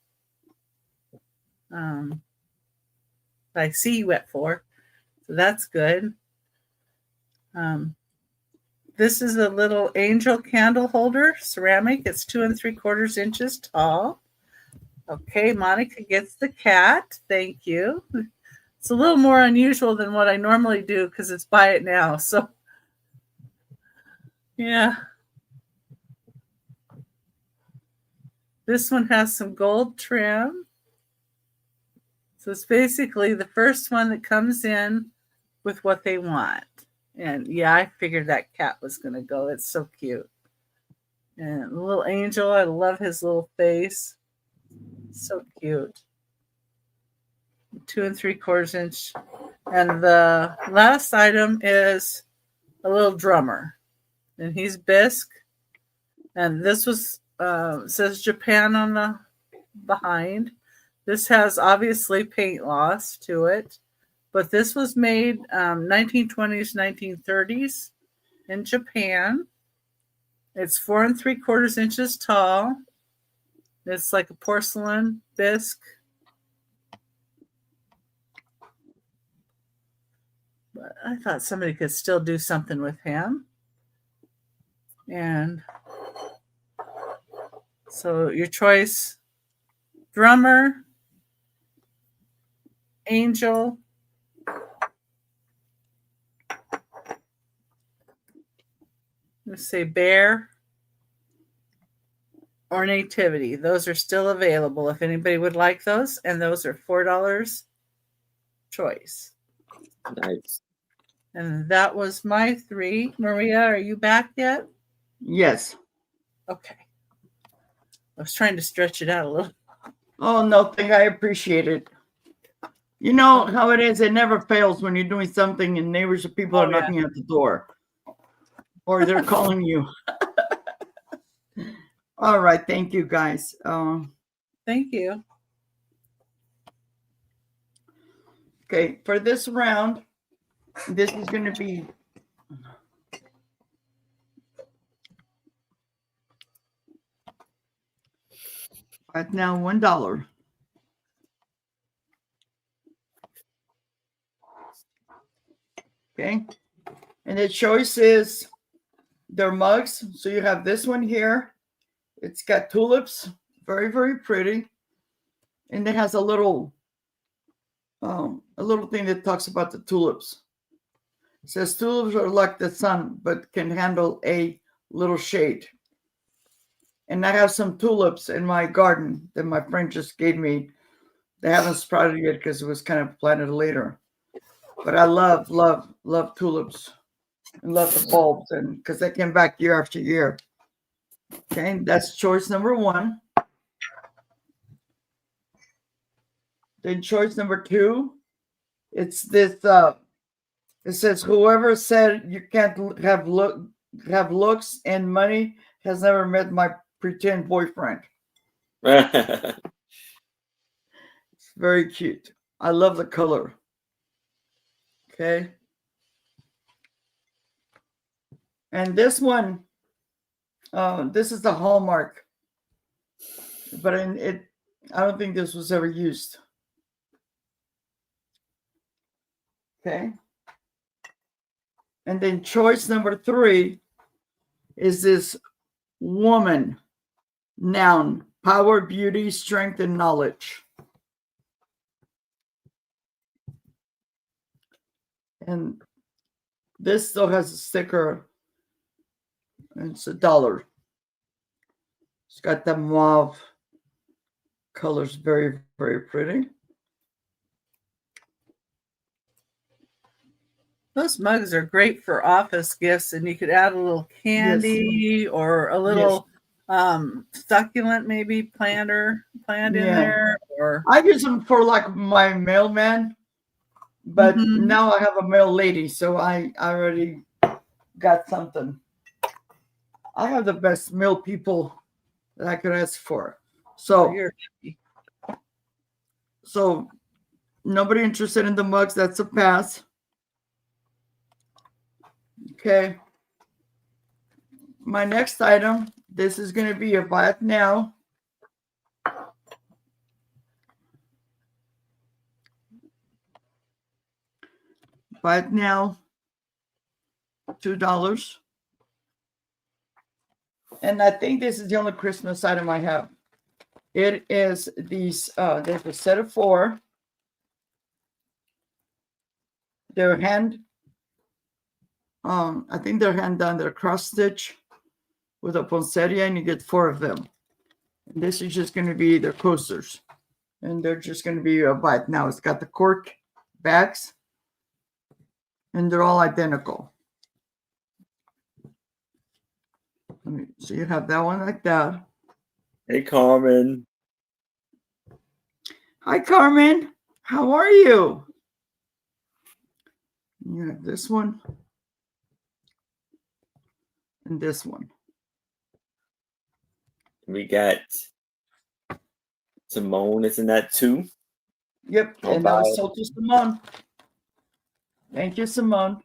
I see you at 4, so that's good. This is a little angel candle holder, ceramic. It's 2 3/4 inches tall. Okay, Monica gets the cat. Thank you. It's a little more unusual than what I normally do because it's buy it now. So, yeah. This one has some gold trim. So it's basically the first one that comes in with what they want. And yeah, I figured that cat was going to go. It's so cute. And the little angel, I love his little face. So cute. 2 3/4 inch. And the last item is a little drummer. And he's bisque. And this was, says Japan on the behind. This has obviously paint loss to it. But this was made 1920s, 1930s in Japan. It's 4 3/4 inches tall. It's like a porcelain bisque. But I thought somebody could still do something with him. And so your choice, drummer, angel, let's say bear, or nativity. Those are still available if anybody would like those. And those are $4 choice. Nice. And that was my 3. Maria, are you back yet? Yes. Okay. I was trying to stretch it out a little. Oh, no, I appreciate it. You know how it is. It never fails when you're doing something and neighbors or people are knocking at the door. Or they're calling you. All right. Thank you, guys. Thank you. Okay. For this round, this is going to be right now $1. Okay. And the choice is their mugs. So you have this one here. It's got tulips, very, very pretty. And it has a little thing that talks about the tulips. It says tulips are like the sun, but can handle a little shade. And I have some tulips in my garden that my friend just gave me. They haven't sprouted yet because it was kind of planted later. But I love tulips and love the bulbs, and because they came back year after year. Okay, that's choice number 1. Then choice number 2, it's this. It says, "Whoever said you can't have looks and money has never met my pretend boyfriend." It's very cute. I love the color. Okay. And this one, this is the Hallmark, but I don't think this was ever used. Okay. And then choice number 3 is this woman. Noun, power, beauty, strength, and knowledge. And this still has a sticker. And it's $1. It's got the mauve colors, very, very pretty. Those mugs are great for office gifts, and you could add a little candy or a little succulent, maybe planned in there. Or I use them for like my mailman, but now I have a mail lady, so I already got something. I have the best mail people that I could ask for. So nobody interested in the mugs, that's a pass. Okay. My next item, this is going to be a buy it now. Buy it now, $2. And I think this is the only Christmas item I have. It is these, there's a set of 4. They're I think they're hand done. They're cross stitch with a poinsettia, and you get 4 of them. And this is just going to be their coasters, and they're just going to be a bite. Now it's got the cork backs, and they're all identical. So you have that one like that. Hey, Carmen. Hi, Carmen. How are you? You have this one. And this one. We got Simone is in that too. Yep. And that was sold to Simone. Thank you, Simone.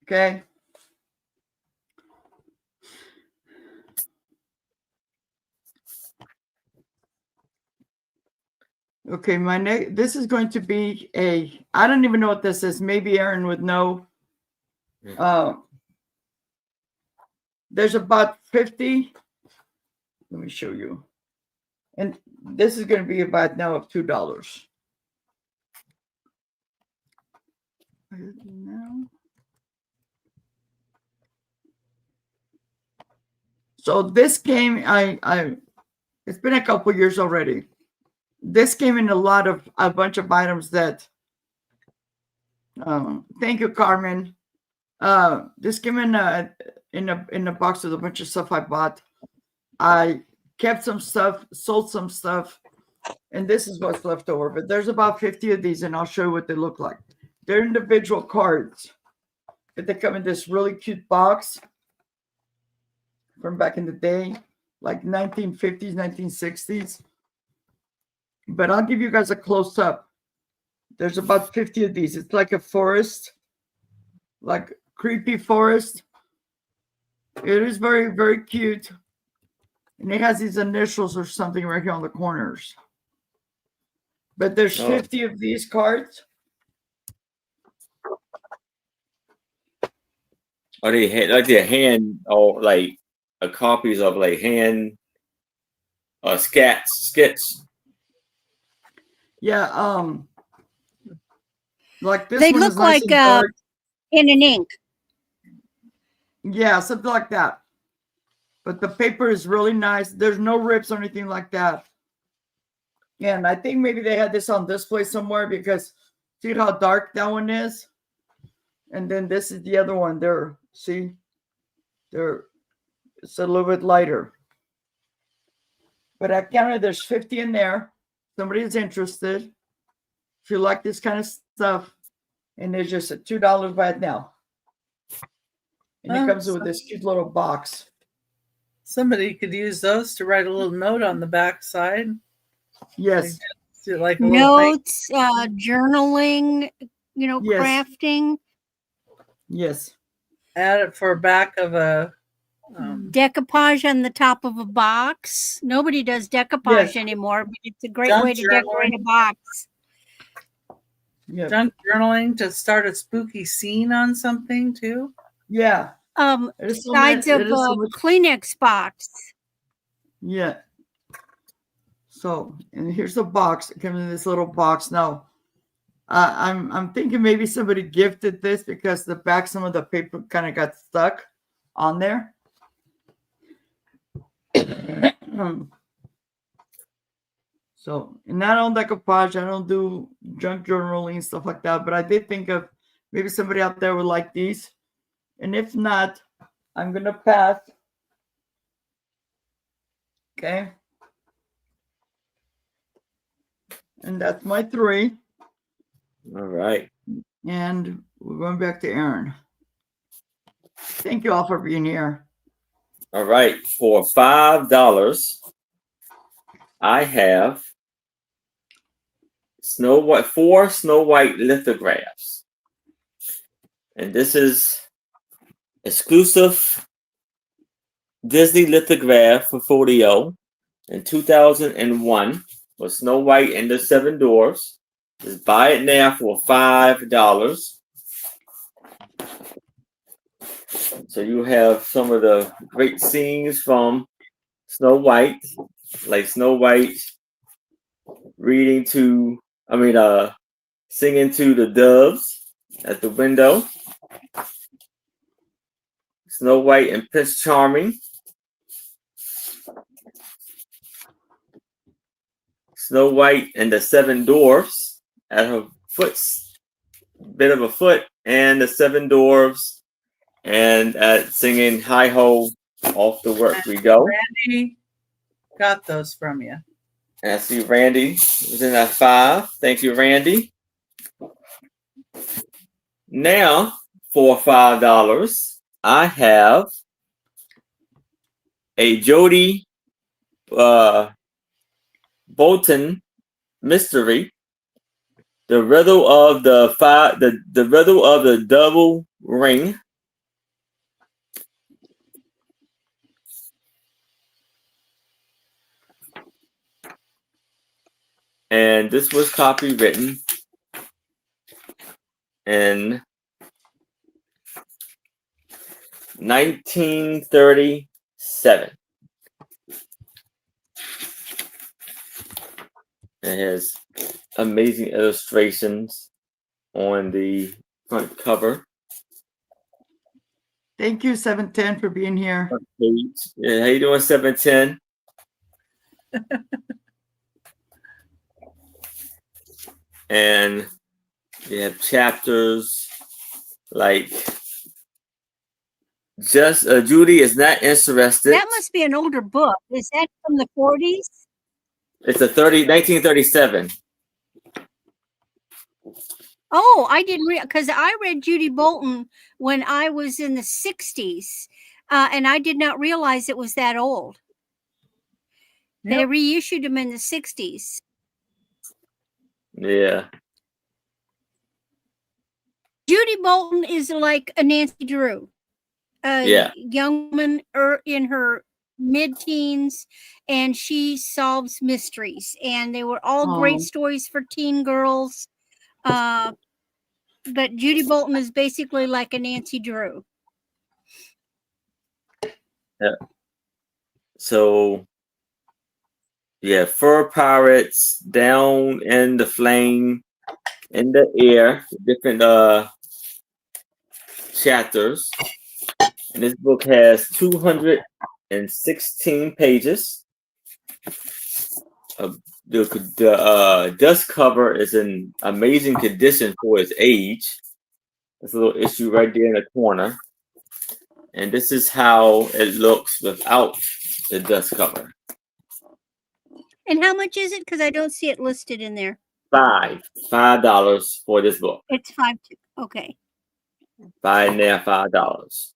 Okay. Okay, this is going to be I don't even know what this is. Maybe Aaron would know. There's about 50. Let me show you. And this is going to be about now of $2. So this came, it's been a couple years already. This came in a bunch of items that, thank you, Carmen. This came in a box with a bunch of stuff I bought. I kept some stuff, sold some stuff, and this is what's left over. But there's about 50 of these, and I'll show you what they look like. They're individual cards, but they come in this really cute box from back in the day, like 1950s, 1960s. But I'll give you guys a close-up. There's about 50 of these. It's like a forest, like creepy forest. It is very, very cute. And it has these initials or something right here on the corners. But there's 50 of these cards. Are they like they're hand or like copies of like hand skits? Yeah, like this They one look is nice like and dark. in an ink. Yeah, something like that. But the paper is really nice. There's no rips or anything like that. And I think maybe they had this on display somewhere because see how dark that one is? And then this is the other one there. See? It's a little bit lighter. But I counted there's 50 in there. Somebody is interested. If you like this kind of stuff, and there's just a $2 buy it now. And it comes with this cute little box. Somebody could use those to write a little note on the back side. Yes. Like notes, journaling, Yes. crafting. Yes. Add it for back of a Decoupage on the top of a box. Nobody does decoupage Yes. anymore, but it's a great Junk way to decorate a journaling. box. Yeah. Junk journaling to start a spooky scene on something too. Yeah. It is so Sides much- of it is so a much- Kleenex box. Yeah. So, and here's the box. It comes in this little box. Now, I'm thinking maybe somebody gifted this because the back, some of the paper kind of got stuck on there. So, and I don't decoupage. I don't do junk journaling and stuff like that. But I did think of maybe somebody out there would like these. And if not, I'm gonna pass. Okay. And that's my 3. All right. And we're going back to Aaron. Thank you all for being here. All right. For $5, I have 4 Snow White lithographs. And this is exclusive Disney lithograph for folio in 2001 for Snow White and the 7 Dwarfs. Just buy it now for $5. So you have some of the great scenes from Snow White, like Snow White singing to the doves at the window. Snow White and Prince Charming. Snow White and the 7 Dwarfs at her bit of a foot, and the 7 Dwarfs and singing Hi Ho, off to work we go. Randy got those from you. And I see Randy was in that 5. Thank you, Randy. Now, for $5, I have a Jody Bolton mystery. The riddle of the riddle of the double ring. And this was copywritten in 1937. It has amazing illustrations on the front cover. Thank you, 710, for being here. Front page. Yeah, how you doing, 710? And you have chapters like just Judy is not interested. That must be an older book. Is that from the 40s? It's 1937. Oh, I didn't read because I read Judy Bolton when I was in the 60s, and I did not realize it was that old. They Yep. reissued them in the 60s. Yeah. Judy Bolton is like a Nancy Drew, a Yeah. young woman in her mid-teens, and she solves mysteries, and they were all great Oh. stories for teen girls. But Judy Bolton is basically like a Nancy Drew. Yeah. So yeah, fur pirates down in the flame, in the air, different chapters. And this book has 216 pages. The dust cover is in amazing condition for its age. There's a little issue right there in the corner. And this is how it looks without the dust cover. And how much is it? Because I don't see it listed in there. $5 for this book. It's $5. Okay. Buy it now, $5.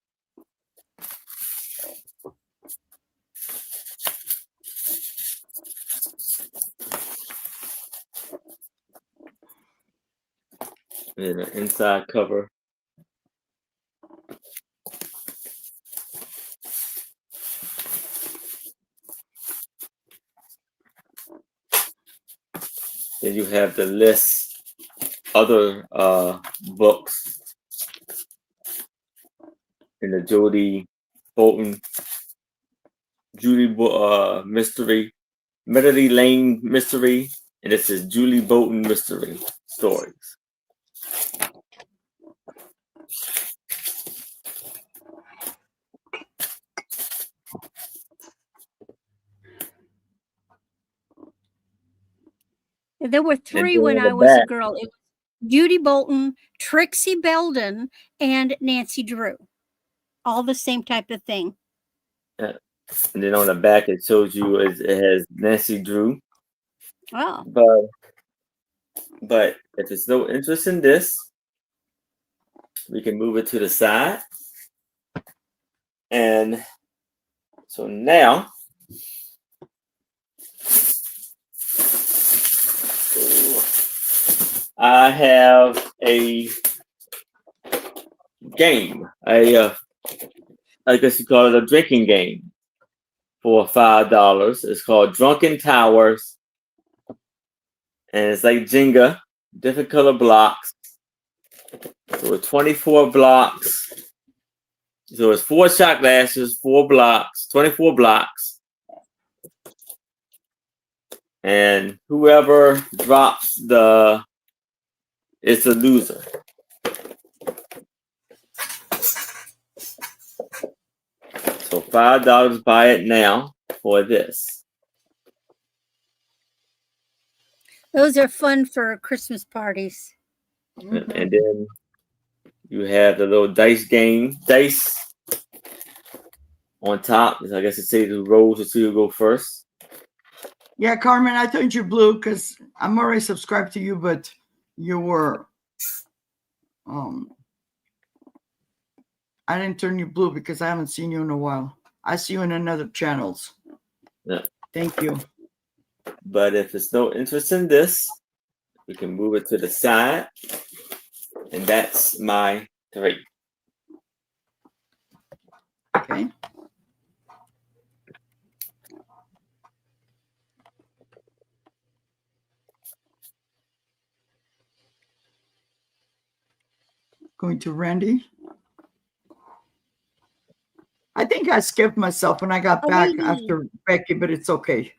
And the inside cover. Then you have the list other books in the Judy Bolton mystery, Melody Lane mystery, and this is Julie Bolton mystery stories. There were And three then when in the I was a back, girl. It was Judy Bolton, Trixie Belden, and Nancy Drew. All the same type of thing. and then on the back it shows you it has Nancy Drew. Oh. But if there's no interest in this, we can move it to the side. And so now, I have a game, I guess you call it a drinking game for $5. It's called Drunken Towers, and it's like Jenga, different color blocks. So it's 24 blocks. So it's 4 shot glasses, 4 blocks, 24 blocks. And whoever drops it's a loser. So $5, buy it now for this. Those are fun for Christmas parties. Mhm. And then you have the little dice on top. I guess it says the rolls to see who go first. Yeah, Carmen, I thought you blue because I'm already subscribed to you, but you were I didn't turn you blue because I haven't seen you in a while. I see you in another channels. Yeah. Thank you. But if there's no interest in this, we can move it to the side. And that's my 3. Okay. Going to Randy. I think I skipped myself when I got back Alrighty. after Becky, but it's okay.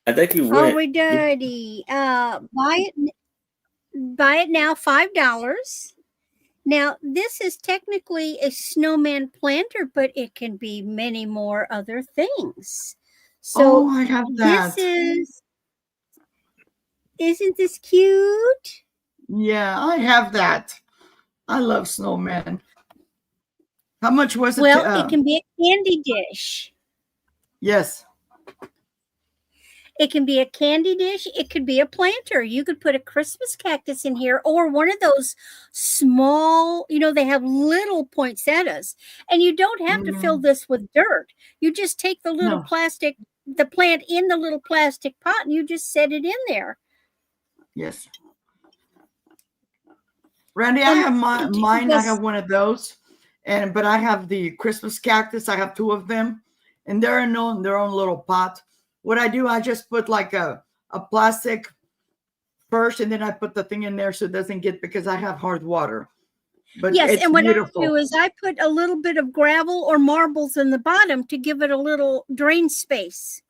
I think you went. Alrighty. Buy it now, $5. Now, this is technically a snowman planter, but it can be many more other things. So I have that. isn't this cute? Yeah, I have that. I love snowman. How much was it? Well, it can be a candy dish. Yes. It can be a candy dish. It could be a planter. You could put a Christmas cactus in here or one of those small, they have little poinsettias. And you don't have to fill this with dirt. You just take the little the plant in the little plastic pot and you just set it in there. Yes. Randy, I have mine. I have one of those. But I have the Christmas cactus. I have 2 of them. And they're in their own little pot. What I do, I just put like a plastic first, and then I put the thing in there so it doesn't get, because I have hard water. But yes, it's and what beautiful. I do is I put a little bit of gravel or marbles in the bottom to give it a little drain space.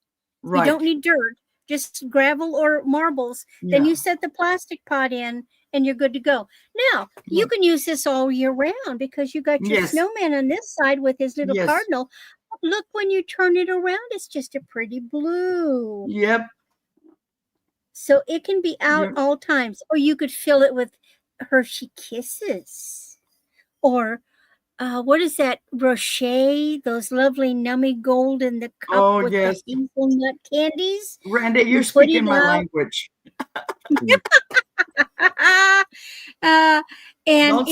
Right. You don't need dirt, just gravel or marbles. Yeah. Then you set the plastic pot in and you're good to go. Now, you can use this all year round because you got your snowman on this side with his little cardinal. Look, when you turn it around, it's just a pretty blue. Yep. So it can be out all times. Or you could fill it with Hershey Kisses. Or what is that? Rocher, those lovely nummy gold in the cup with the hazelnut candies. Randy, you're speaking my language. And don't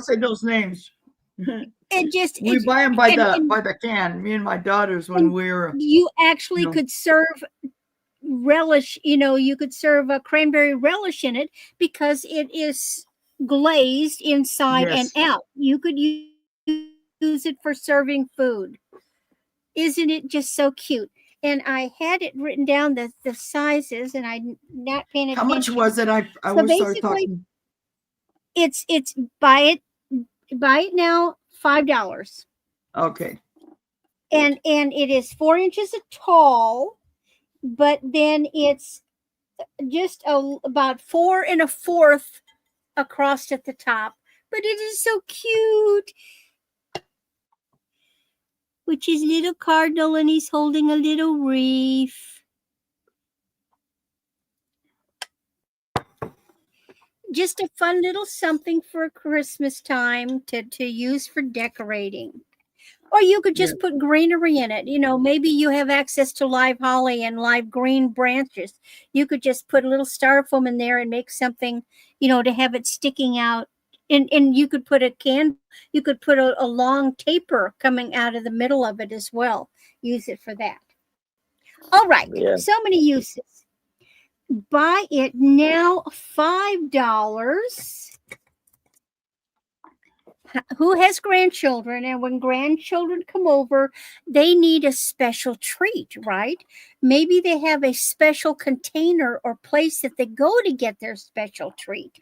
say those names. We buy them by the can. Me and my daughters when we're. You actually could serve relish. You could serve a cranberry relish in it because it is glazed inside and out. You could use it for serving food. Isn't it just so cute? and I had it written down the sizes, and I'm not paying How attention. much was it? I So will start basically, talking. it's buy it now, $5. Okay. And it is 4 inches tall, but then it's just about 4 1/4 across at the top. But it is so cute. Which is little cardinal, and he's holding a little wreath. Just a fun little something for Christmas time to use for decorating. Or you could just put greenery in it. Maybe you have access to live holly and live green branches. You could just put a little styrofoam in there and make something, to have it sticking out. And you could put you could put a long taper coming out of the middle of it as well. Use it for that. All right. Yeah. So many uses. Buy it now, $5. Who has grandchildren? And when grandchildren come over, they need a special treat, right? Maybe they have a special container or place that they go to get their special treat.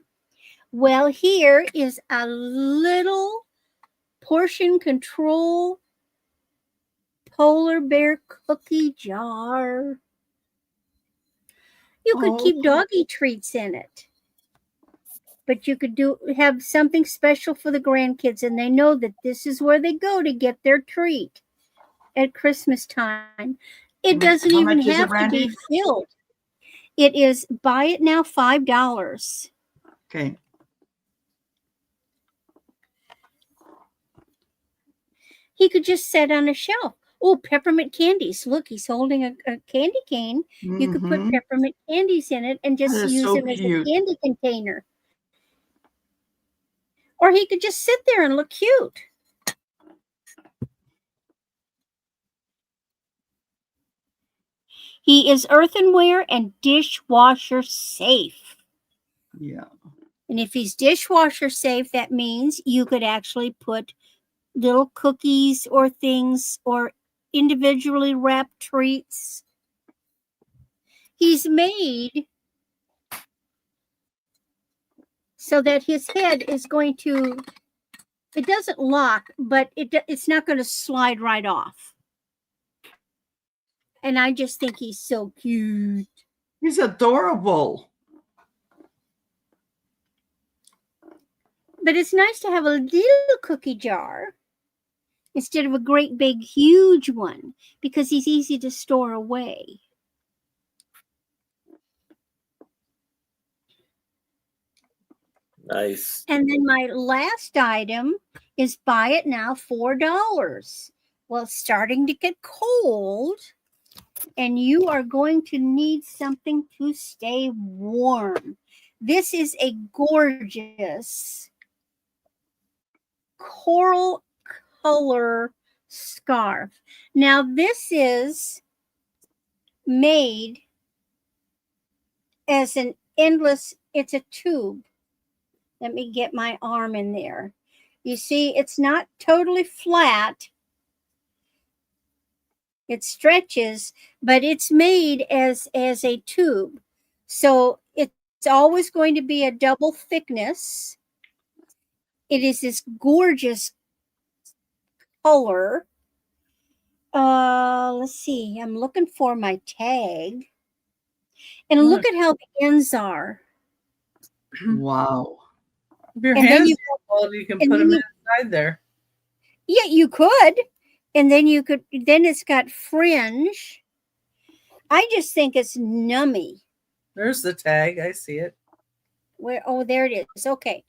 Well, here is a little portion control polar bear cookie jar. You could keep doggy treats in it. But you could have something special for the grandkids, and they know that this is where they go to get their treat at Christmas time. It doesn't even have to be filled. It is buy it now, $5. Okay. He could just set on a shelf. Oh, peppermint candies. Look, he's holding a candy cane. You could put peppermint candies in it and just use them as a candy container. Or he could just sit there and look cute. He is earthenware and dishwasher safe. Yeah. And if he's dishwasher safe, that means you could actually put little cookies or things or individually wrapped treats. He's made so that his head is going to, it doesn't lock, but it's not going to slide right off. And I just think he's so cute. He's adorable. But it's nice to have a little cookie jar instead of a great big huge one, because he's easy to store away. Nice. And then my last item is buy it now, $4. Well, it's starting to get cold, and you are going to need something to stay warm. This is a gorgeous coral color scarf. Now, this is made as an endless, it's a tube. Let me get my arm in there. You see, it's not totally flat. It stretches, but it's made as a tube. So it's always going to be a double thickness. It is this gorgeous color. Let's see. I'm looking for my tag. And look at how the ends are. Wow. If your hands are cold, you can put them inside there. Yeah, you could. And then then it's got fringe. I just think it's nummy. There's the tag. I see it. Oh, there it is. Okay.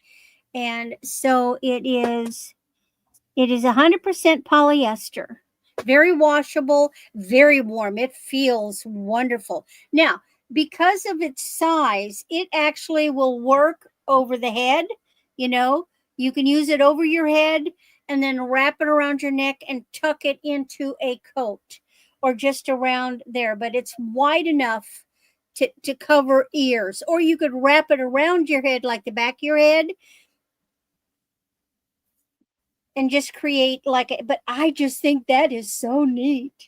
And so it is 100% polyester. Very washable, very warm. It feels wonderful. Now, because of its size, it actually will work over the head. You can use it over your head and then wrap it around your neck and tuck it into a coat or just around there. But it's wide enough to cover ears. Or you could wrap it around your head like the back of your head and just create but I just think that is so neat.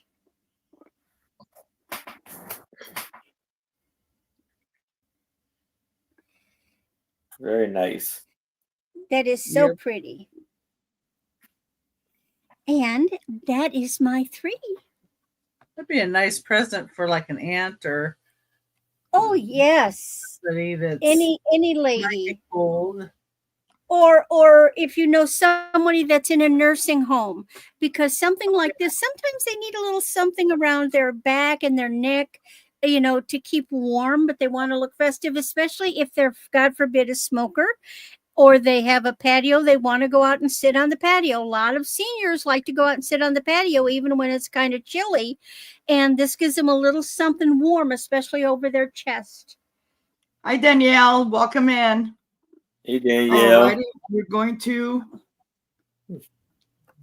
Very nice. That is so Yep. pretty. And that is my 3. That'd be a nice present for like an aunt or Oh yes. somebody that's Any might lady. be old. Or if you know somebody that's in a nursing home, because something like this, sometimes they need a little something around their back and their neck, to keep warm, but they want to look festive, especially if they're, God forbid, a smoker, or they have a patio. They want to go out and sit on the patio. A lot of seniors like to go out and sit on the patio, even when it's kind of chilly. And this gives them a little something warm, especially over their chest. Hi, Danielle. Welcome in. Hey, Danielle. Alrighty, we're going to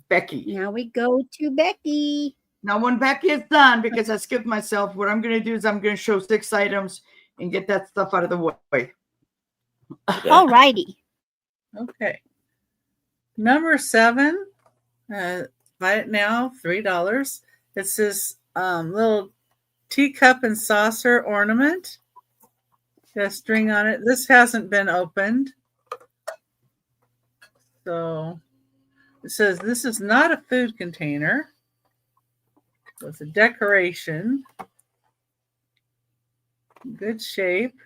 Becky. Now we go to Becky. Now, when Becky is done, because I skipped myself, what I'm going to do is I'm going to show 6 items and get that stuff out of the way. All righty. Okay. Number 7, buy it now, $3. It's this little teacup and saucer ornament. Got a string on it. This hasn't been opened. So it says this is not a food container. It's a decoration. Good shape.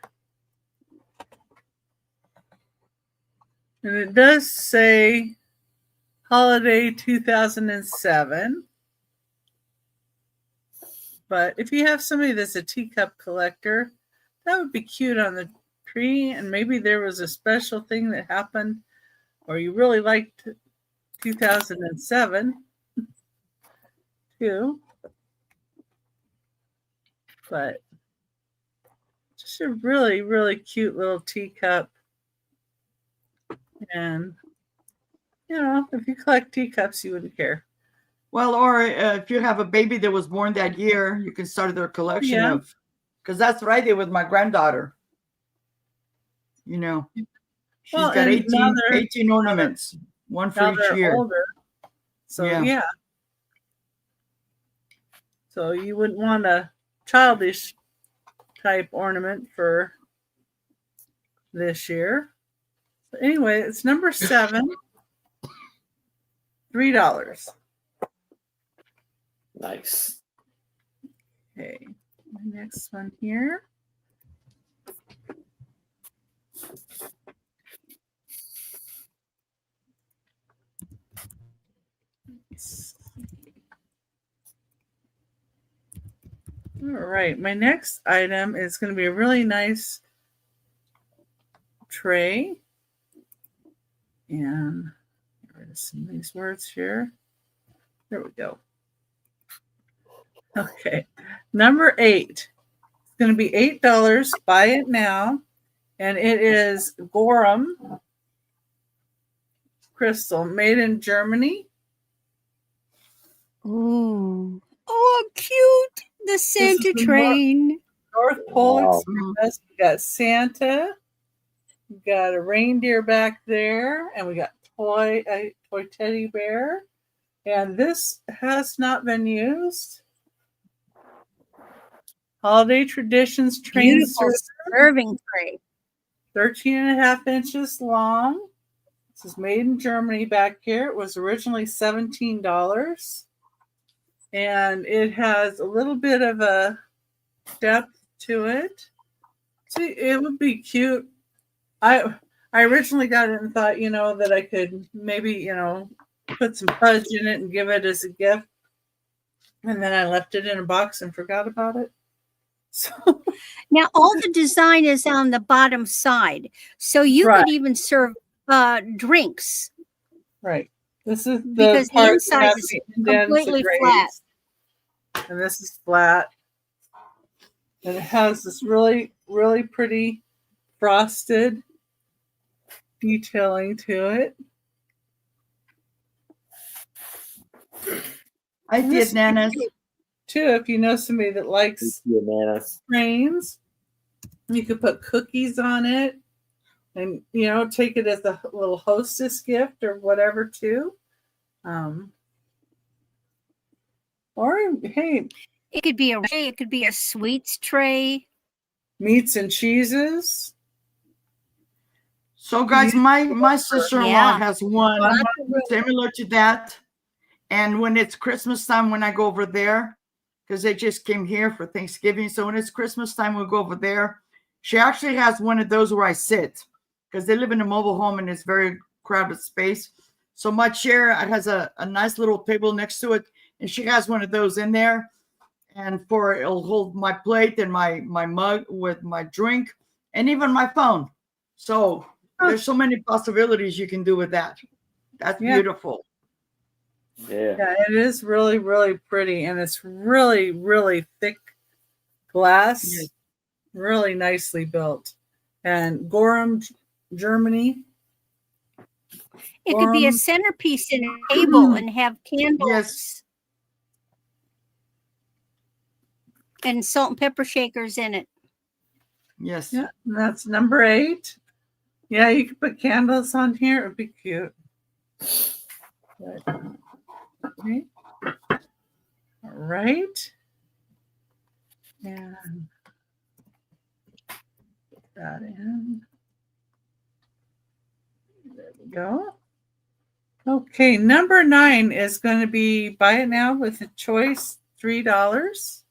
And it does say holiday 2007. But if you have somebody that's a teacup collector, that would be cute on the tree. And maybe there was a special thing that happened or you really liked 2007 too. But just a really, really cute little teacup. And, if you collect teacups, you wouldn't care. Well, or if you have a baby that was born that year, you can start their collection of, because that's what I did with my granddaughter. She's got 18 ornaments, one for each year. Older. So, yeah. So you wouldn't want a childish type ornament for this year. But anyway, it's number 7, $3. Nice. Okay, the next one here. All right, my next item is going to be a really nice tray. And get rid of some of these words here. There we go. Okay, number 8. It's going to be $8. Buy it now. And it is Gorham crystal, made in Germany. Ooh. Oh, cute. The Santa train. North Pole Wow. Express. We got Santa. We got a reindeer back there. And we got a toy teddy bear. And this has not been used. Holiday Traditions train Beautiful serving tray. 13.5 inches long. This is made in Germany back here. It was originally $17. And it has a little bit of a depth to it. See, it would be cute. I originally got it and thought, that I could maybe, put some fudge in it and give it as a gift. And then I left it in a box and forgot about it. So Now, all the design is on the bottom side. So you Right. could even serve drinks. right. This is the Because the part that inside has is the indents completely raised. flat. And this is flat. And it has this really, really pretty frosted detailing to it. I This did, Nanas. Too, if you know somebody that likes Bananas. trains, you could put cookies on it and, take it as a little hostess gift or whatever too. Or, hey, It could be a sweets tray. meats and cheeses. So, guys, my sister-in-law Yeah. has one Lots of room. similar to that. And when it's Christmas time, when I go over there, because they just came here for Thanksgiving. So when it's Christmas time, we'll go over there. She actually has one of those where I sit, because they live in a mobile home and it's very crowded space. So my chair has a nice little table next to it, and she has one of those in there. And it'll hold my plate and my mug with my drink and even my phone. So there's so many possibilities you can do with that. That's beautiful. Yeah. Yeah, it is really, really pretty, and it's really, really thick glass, Yes. really nicely built. And Gorham, Germany. It could be a centerpiece in a table and have candles Yes. and salt and pepper shakers in it. Yes. Yeah, and that's number 8. Yeah, you could put candles on here. It would be cute. But, okay. All right. And put that in. There we go. Okay, number 9 is going to be buy it now with a choice, $3.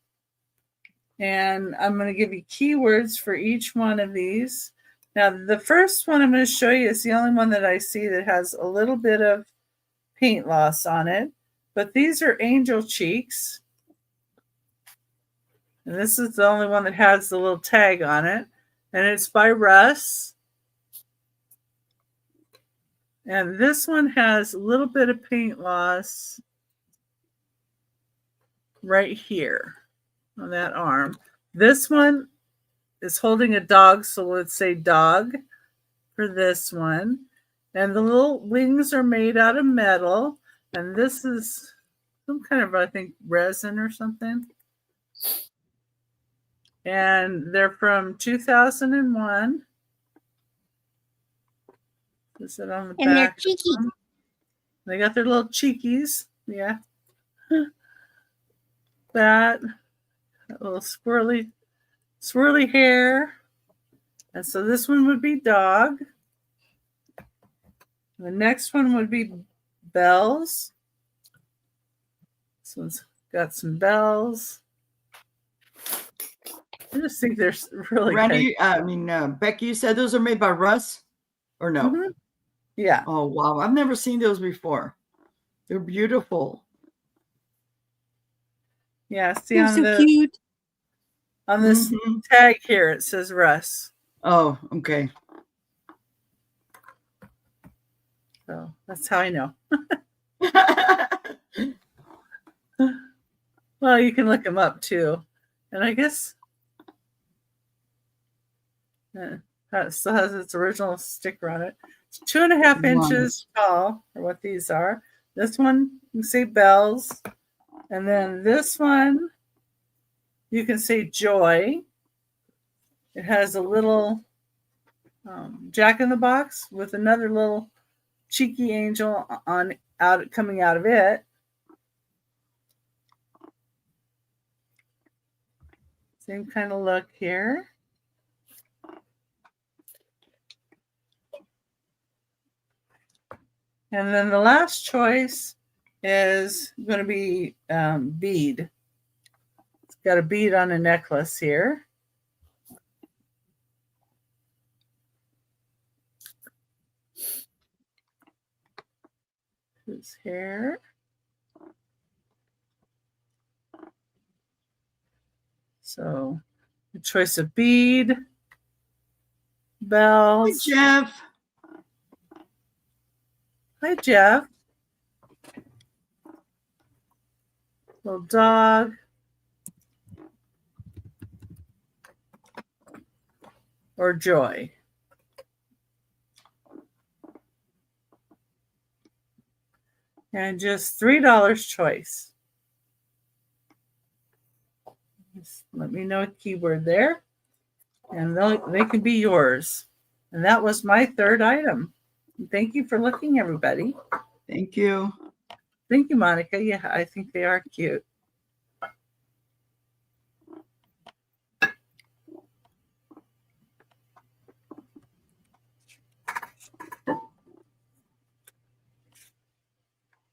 And I'm going to give you keywords for each one of these. Now, the first one I'm going to show you is the only one that I see that has a little bit of paint loss on it. But these are angel cheeks. And this is the only one that has the little tag on it. And it's by Russ. And this one has a little bit of paint loss right here on that arm. This one is holding a dog, so let's say dog for this one. And the little wings are made out of metal. And this is some kind of, I think, resin or something. And they're from 2001. Is it on the And they're back? cheeky. They got their little cheekies. Yeah. That little swirly hair. And so this one would be dog. The next one would be bells. This one's got some bells. I just think they're really Randy, good. Becky, you said those are made by Russ, or no? Mm-hmm. Yeah. Oh, wow. I've never seen those before. They're beautiful. Yeah. See They're on so cute. On this tag here, it says Russ. Oh, okay. So that's how I know. Well, you can look them up too. And I guess that still has its original sticker on it. It's 2.5 inches tall, or what these are. This one, you can say bells. And then this one, you can say joy. It has a little Jack in the Box with another little cheeky angel coming out of it. Same kind of look here. And then the last choice is going to be bead. It's got a bead on a necklace here. His hair. So the choice of bead, bells. Hi, Jeff. Hi, Jeff. Little dog. Or joy. And just $3 choice. Just let me know a keyword there. And they can be yours. And that was my third item. Thank you for looking, everybody. Thank you. Thank you, Monica. Yeah, I think they are cute.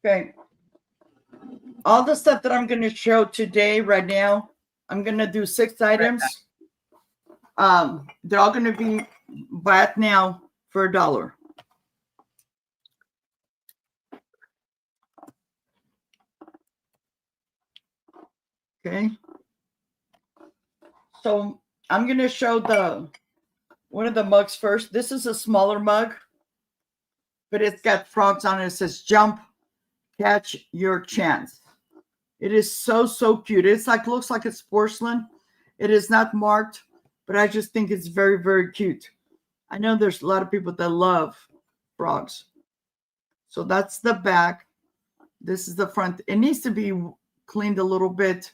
Okay. All the stuff that I'm going to show today, right now, I'm going to do 6 items. They're all going to be bought now for $1. Okay. So I'm going to show one of the mugs first. This is a smaller mug, but it's got frogs on it. It says jump, catch your chance. It is so, so cute. It's like, looks like it's porcelain. It is not marked, but I just think it's very, very cute. I know there's a lot of people that love frogs. So that's the back. This is the front. It needs to be cleaned a little bit.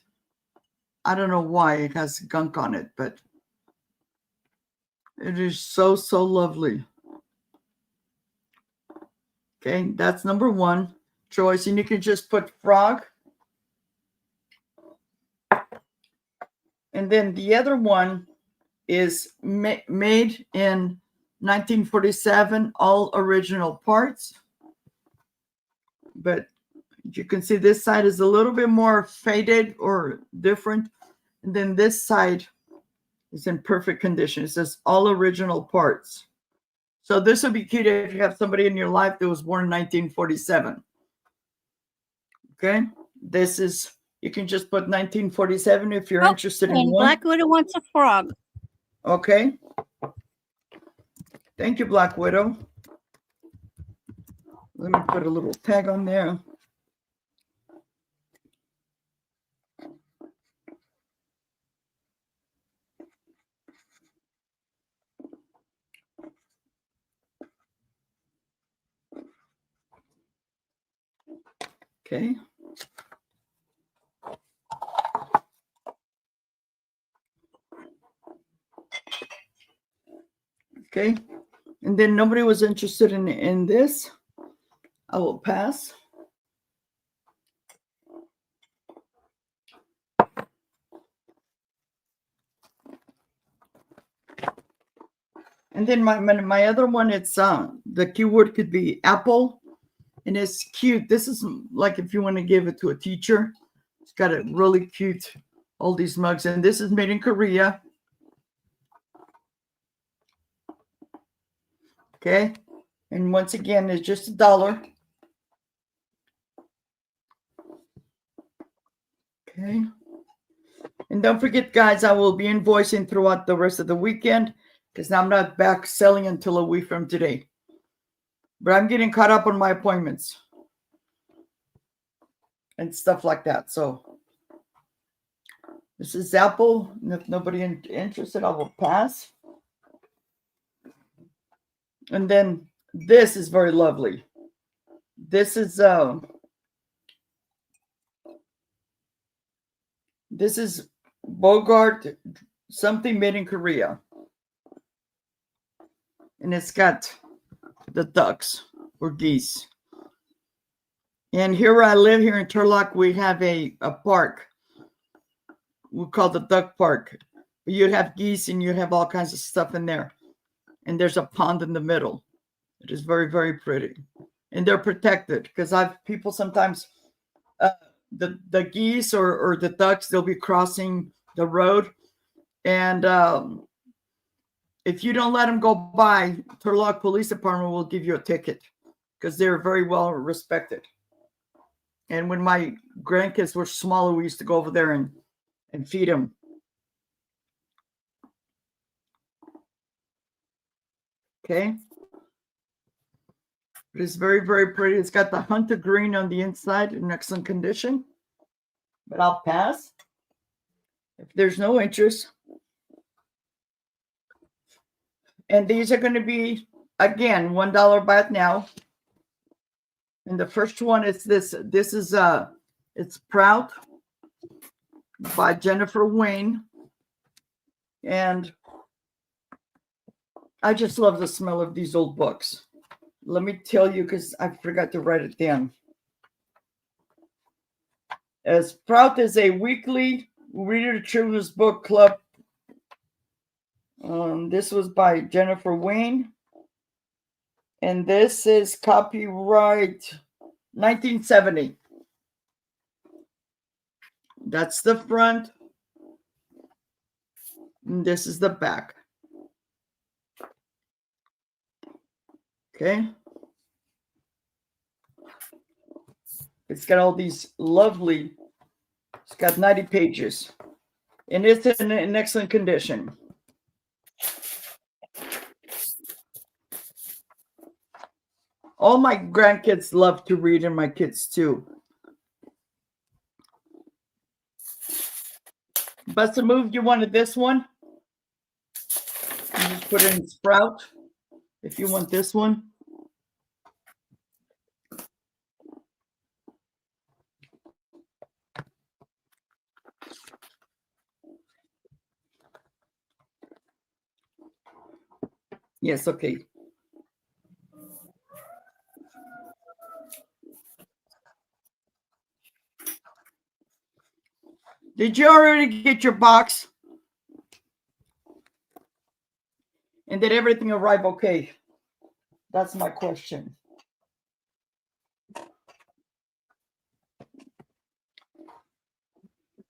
I don't know why it has gunk on it, but it is so, so lovely. Okay, that's number 1 choice. And you can just put frog. And then the other one is made in 1947, all original parts. But you can see this side is a little bit more faded or different. And then this side is in perfect condition. It says all original parts. So this would be cute if you have somebody in your life that was born in 1947. Okay. This is, you can just put 1947 if you're interested in and one. Black Widow wants a frog. Okay. Thank you, Black Widow. Let me put a little tag on there. Okay. Okay. And then nobody was interested in this. I will pass. And then my other one, it's the keyword could be apple, and it's cute. This is like if you want to give it to a teacher. It's got a really cute, all these mugs, and this is made in Korea. Okay, and once again, it's just $1. Okay, and don't forget, guys, I will be invoicing throughout the rest of the weekend, because I'm not back selling until a week from today. But I'm getting caught up on my appointments and stuff like that. So this is Apple. And if nobody interested, I will pass. And then this is very lovely. This is Bogart, something made in Korea. And it's got the ducks or geese. And here where I live here in Turlock, we have a park. We call the duck park. You'd have geese and you'd have all kinds of stuff in there. And there's a pond in the middle. It is very, very pretty. And they're protected because people sometimes, the geese or the ducks, they'll be crossing the road. And if you don't let them go by, Turlock Police Department will give you a ticket because they're very well respected. And when my grandkids were smaller, we used to go over there and feed them. Okay. It is very, very pretty. It's got the hunter green on the inside in excellent condition. But I'll pass. If there's no interest. And these are going to be, again, $1 baht now. And the first one is this. This is it's Proud by Jennifer Wayne. And I just love the smell of these old books. Let me tell you, because I forgot to write it down. As Proud is a weekly reader children's book club. This was by Jennifer Wayne. And this is copyright 1970. That's the front. And this is the back. Okay. It's got all these lovely, it's got 90 pages. And it's in excellent condition. All my grandkids love to read, and my kids too. Bust a move, you wanted this one? You just put it in Sprout if you want this one. Yes, okay. Did you already get your box? And did everything arrive okay? That's my question.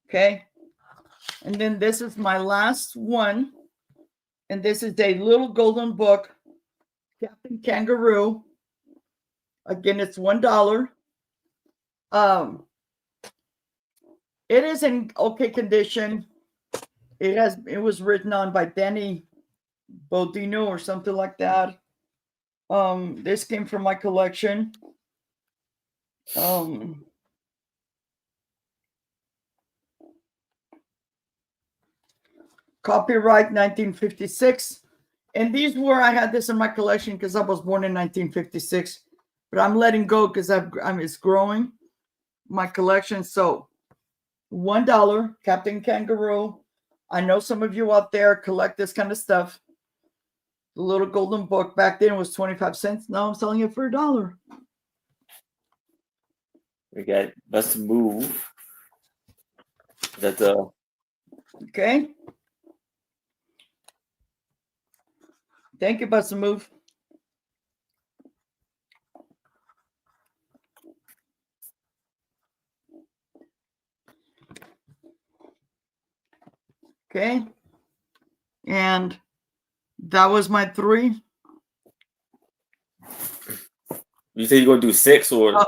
Okay. And then this is my last one. And this is a little golden book, Captain Kangaroo. Again, it's $1. It is in okay condition. It was written on by Danny Bodino or something like that. This came from my collection. Copyright 1956. And these were, I had this in my collection because I was born in 1956. But I'm letting go because it's growing, my collection. So $1, Captain Kangaroo. I know some of you out there collect this kind of stuff. The little golden book back then was 25 cents. Now I'm selling it for $1. We got Bust a Move. That's okay. Thank you, Bust a Move. Okay. And that was my 3. You said you're gonna do 6 or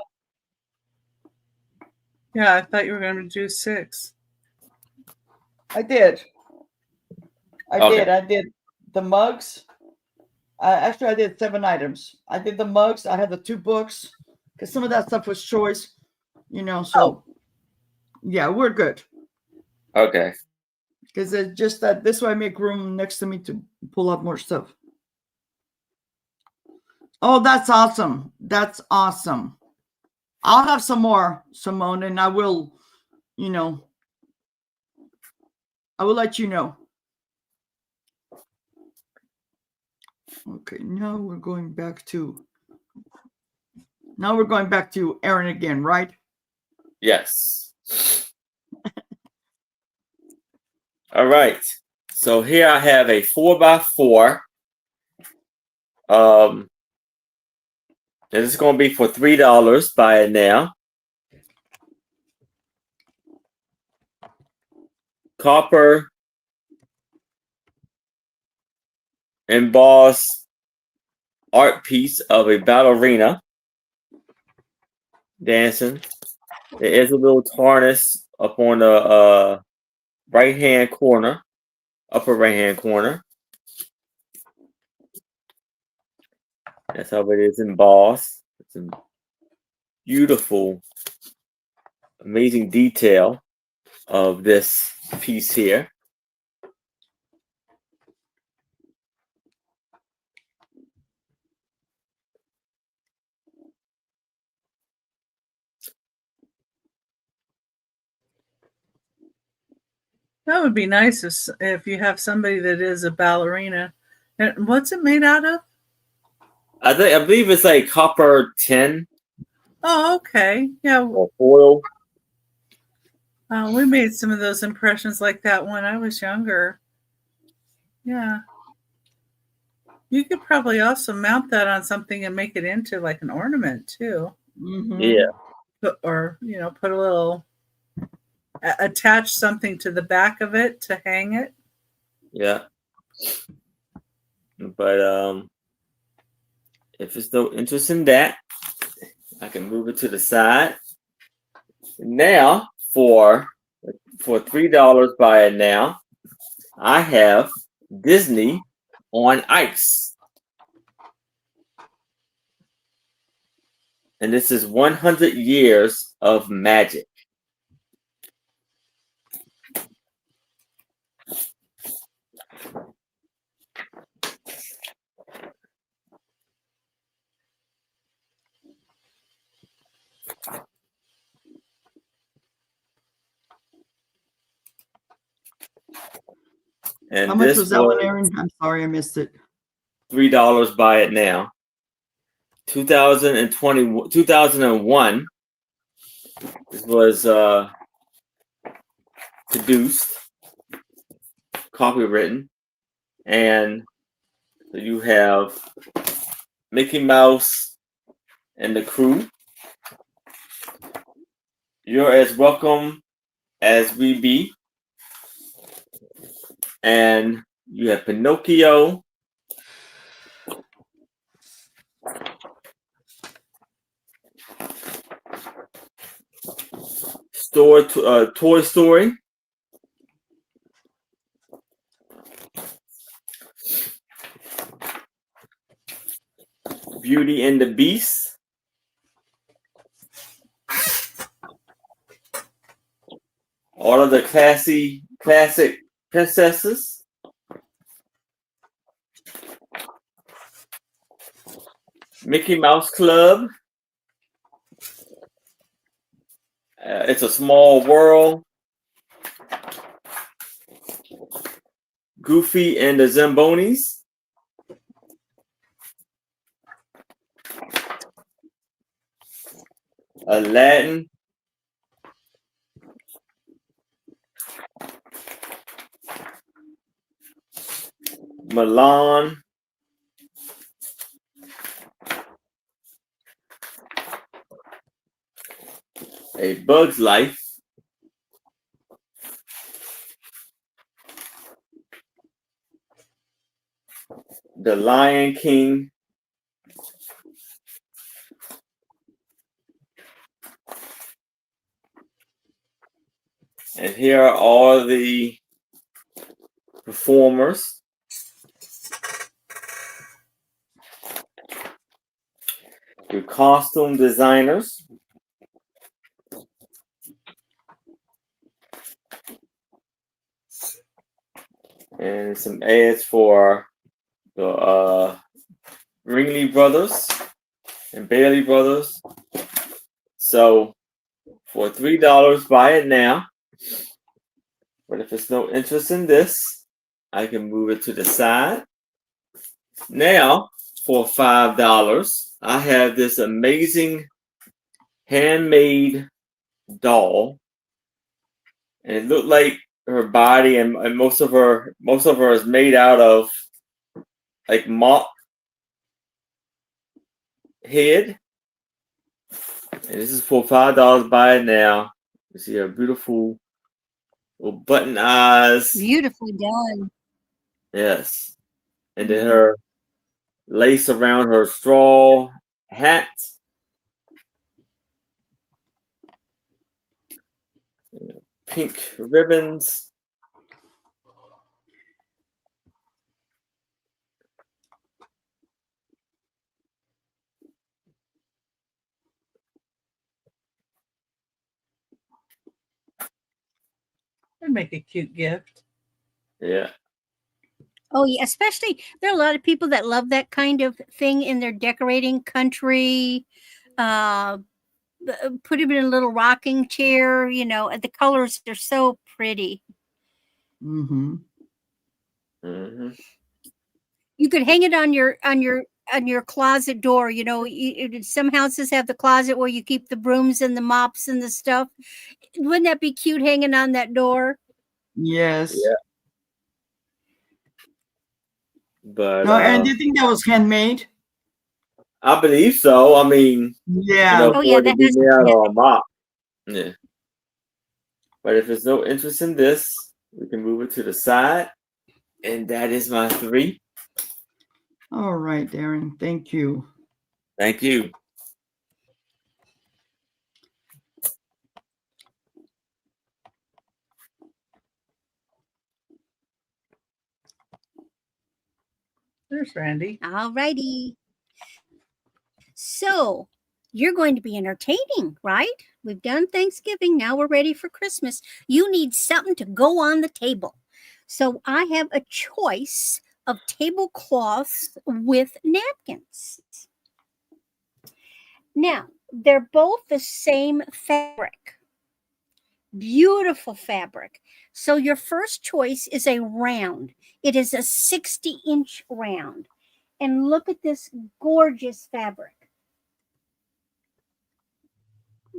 Yeah, I thought you were going to do 6. I did. Okay. I did the mugs. Actually, I did 7 items. I did the mugs. I had the 2 books because some of that stuff was choice, So, yeah, we're good. Okay. Because it's just that this way I make room next to me to pull out more stuff. Oh, that's awesome. That's awesome. I'll have some more, Simone, and I will, I will let you know. Okay, now we're going back to Aaron again, right? Yes. All right. So here I have a 4x4. And this is going to be for $3. Buy it now. Copper embossed art piece of a ballerina dancing. There is a little tarnish up on the right-hand corner, upper right-hand corner. That's how it is embossed. It's a beautiful, amazing detail of this piece here. That would be nice if you have somebody that is a ballerina. And what's it made out of? I believe it's like copper tin. Oh, okay. Yeah. Or foil. We made some of those impressions like that when I was younger. Yeah. You could probably also mount that on something and make it into like an ornament too. Mhm. Yeah. Or put a little attach something to the back of it to hang it. Yeah. But if there's no interest in that, I can move it to the side. Now for $3 buy it now, I have Disney on Ice. And this is 100 years of magic. And How much this was that one, Aaron? I'm sorry, I missed it. $3 buy it now. 2001. This was produced, copywritten, and you have Mickey Mouse and the crew. You're as welcome as we be. And you have Pinocchio. Toy Story. Beauty and the Beast. All of the classic princesses. Mickey Mouse Club. It's a Small World. Goofy and the Zambonis. Aladdin. Milan. A Bug's Life. The Lion King. And here are all the performers. Your costume designers. And some ads for the Ringling Brothers and Bailey Brothers. So for $3, buy it now. But if there's no interest in this, I can move it to the side. Now for $5, I have this amazing handmade doll, and it looked like her body and most of her is made out of like mop head. And this is for $5. Buy it now. You see her beautiful little button eyes. Beautifully done. Yes. And then her lace around her straw hat. Pink ribbons. That'd make a cute gift. Yeah. Oh yeah, especially there are a lot of people that love that kind of thing in their decorating country. Put him in a little rocking chair, and the colors are so pretty. Mm-hmm. Mm-hmm. You could hang it on your closet door. Some houses have the closet where you keep the brooms and the mops and the stuff. Wouldn't that be cute hanging on that door? Yes. Yeah. But no, and do you think that was handmade? I believe so. I mean, Yeah. Oh, yeah, for it to that be has to nailed be or a mop. Yeah. But if there's no interest in this, we can move it to the side. And that is my 3. All right, Darren. Thank you. Thank you. There's Randy. All righty. So you're going to be entertaining, right? We've done Thanksgiving. Now we're ready for Christmas. You need something to go on the table. So I have a choice of tablecloths with napkins. Now, they're both the same fabric. Beautiful fabric. So your first choice is a round. It is a 60-inch round. And look at this gorgeous fabric.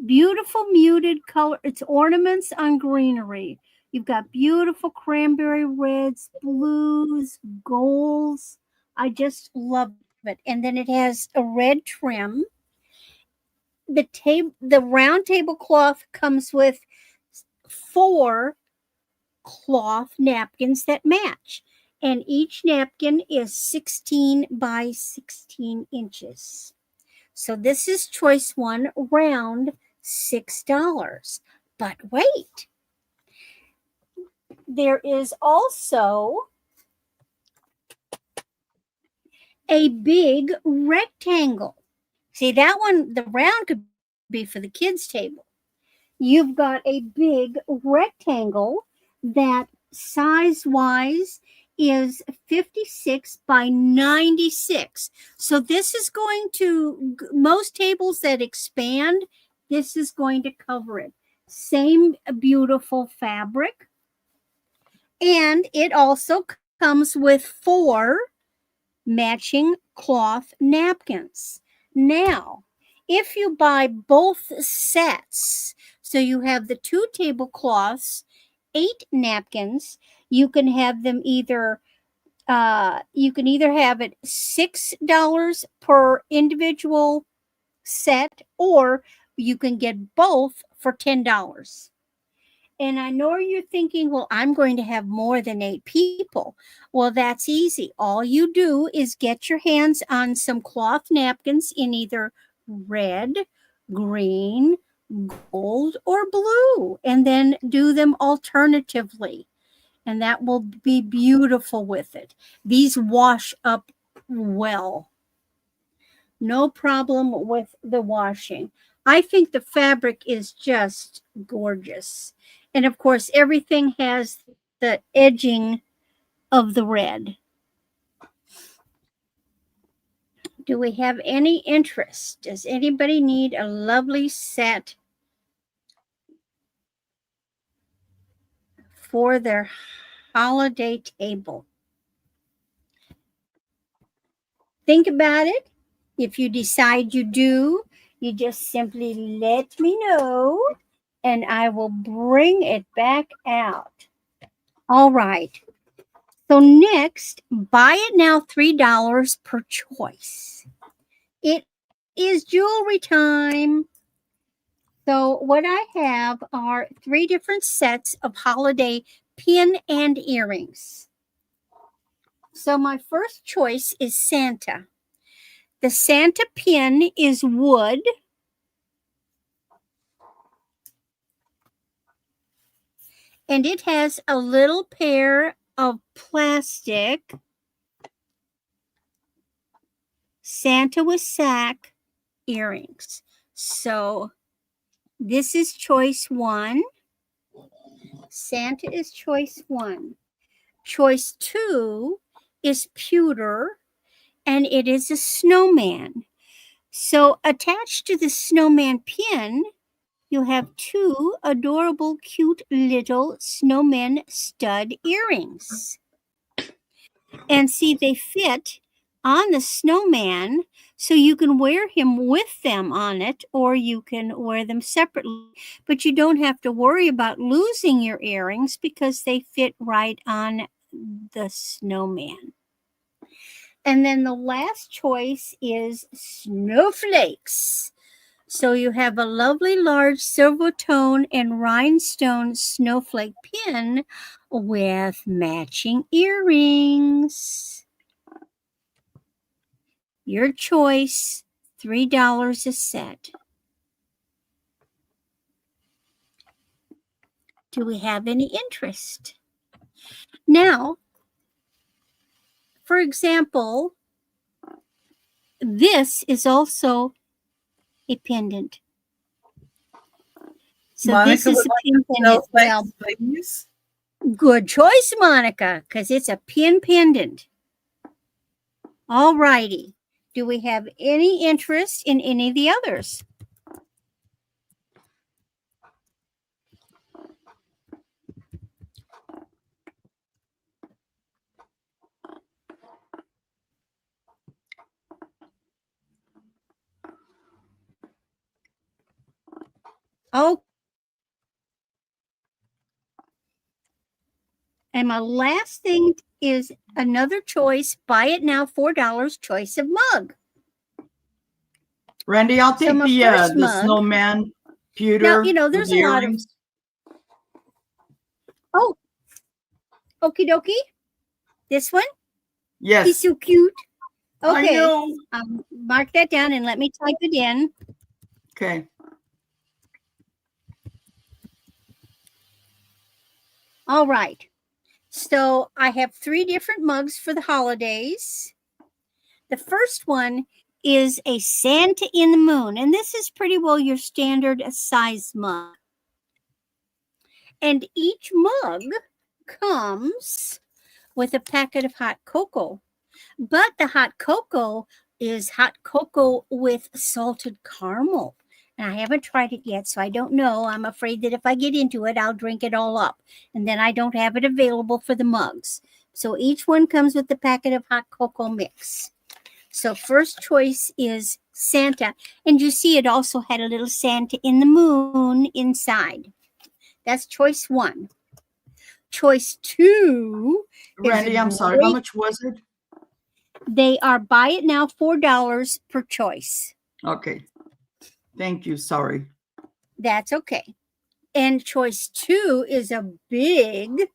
Beautiful muted color. It's ornaments on greenery. You've got beautiful cranberry reds, blues, golds. I just love it. And then it has a red trim. The round tablecloth comes with 4 cloth napkins that match. And each napkin is 16 by 16 inches. So this is choice 1, round, $6. But wait, there is also a big rectangle. See, that one, the round could be for the kids' table. You've got a big rectangle that size-wise is 56 by 96. So this is going to, most tables that expand, this is going to cover it. Same beautiful fabric. And it also comes with 4 matching cloth napkins. Now, if you buy both sets, so you have the 2 tablecloths, 8 napkins, you can have them either have it $6 per individual set, or you can get both for $10. And I know you're thinking, well, I'm going to have more than 8 people. Well, that's easy. All you do is get your hands on some cloth napkins in either red, green, gold, or blue, and then do them alternatively. And that will be beautiful with it. These wash up well. No problem with the washing. I think the fabric is just gorgeous. And of course, everything has the edging of the red. Do we have any interest? Does anybody need a lovely set for their holiday table? Think about it. If you decide you do, you just simply let me know and I will bring it back out. All right. So next, buy it now, $3 per choice. It is jewelry time. So what I have are 3 different sets of holiday pin and earrings. So my first choice is Santa. The Santa pin is wood. And it has a little pair of plastic Santa with sack earrings. So this is choice 1. Santa is choice 1. Choice 2 is pewter, and it is a snowman. So attached to the snowman pin, you have 2 adorable, cute little snowman stud earrings. And see, they fit on the snowman, so you can wear him with them on it, or you can wear them separately. But you don't have to worry about losing your earrings because they fit right on the snowman. And then the last choice is snowflakes. So you have a lovely large silver tone and rhinestone snowflake pin with matching earrings. Your choice, $3 a set. Do we have any interest? Now, for example, this is also a pendant. So Monica this is would a like pin pendant. Well, snowflakes, please. good choice, Monica, because it's a pin pendant. All righty. Do we have any interest in any of the others? Oh. And my last thing is another choice. Buy it now, $4, choice of mug. Randy, I'll So take my the first the mug- snowman pewter. Now, you know, with there's the a lot of- earrings. Oh, okie dokie. This one? He's Yes. so cute. I Okay. know. Mark that down and let me type it in. Okay. All right. So I have 3 different mugs for the holidays. The first one is a Santa in the Moon, and this is pretty well your standard size mug. And each mug comes with a packet of hot cocoa, but the hot cocoa is hot cocoa with salted caramel. And I haven't tried it yet, so I don't know. I'm afraid that if I get into it, I'll drink it all up. And then I don't have it available for the mugs. So each one comes with a packet of hot cocoa mix. So first choice is Santa. And you see it also had a little Santa in the moon inside. That's choice 1. Choice 2 is Randy, I'm sorry. How great- much was it? They are buy it now, $4 per choice. Okay. Thank you. Sorry. That's okay. And choice 2 is a big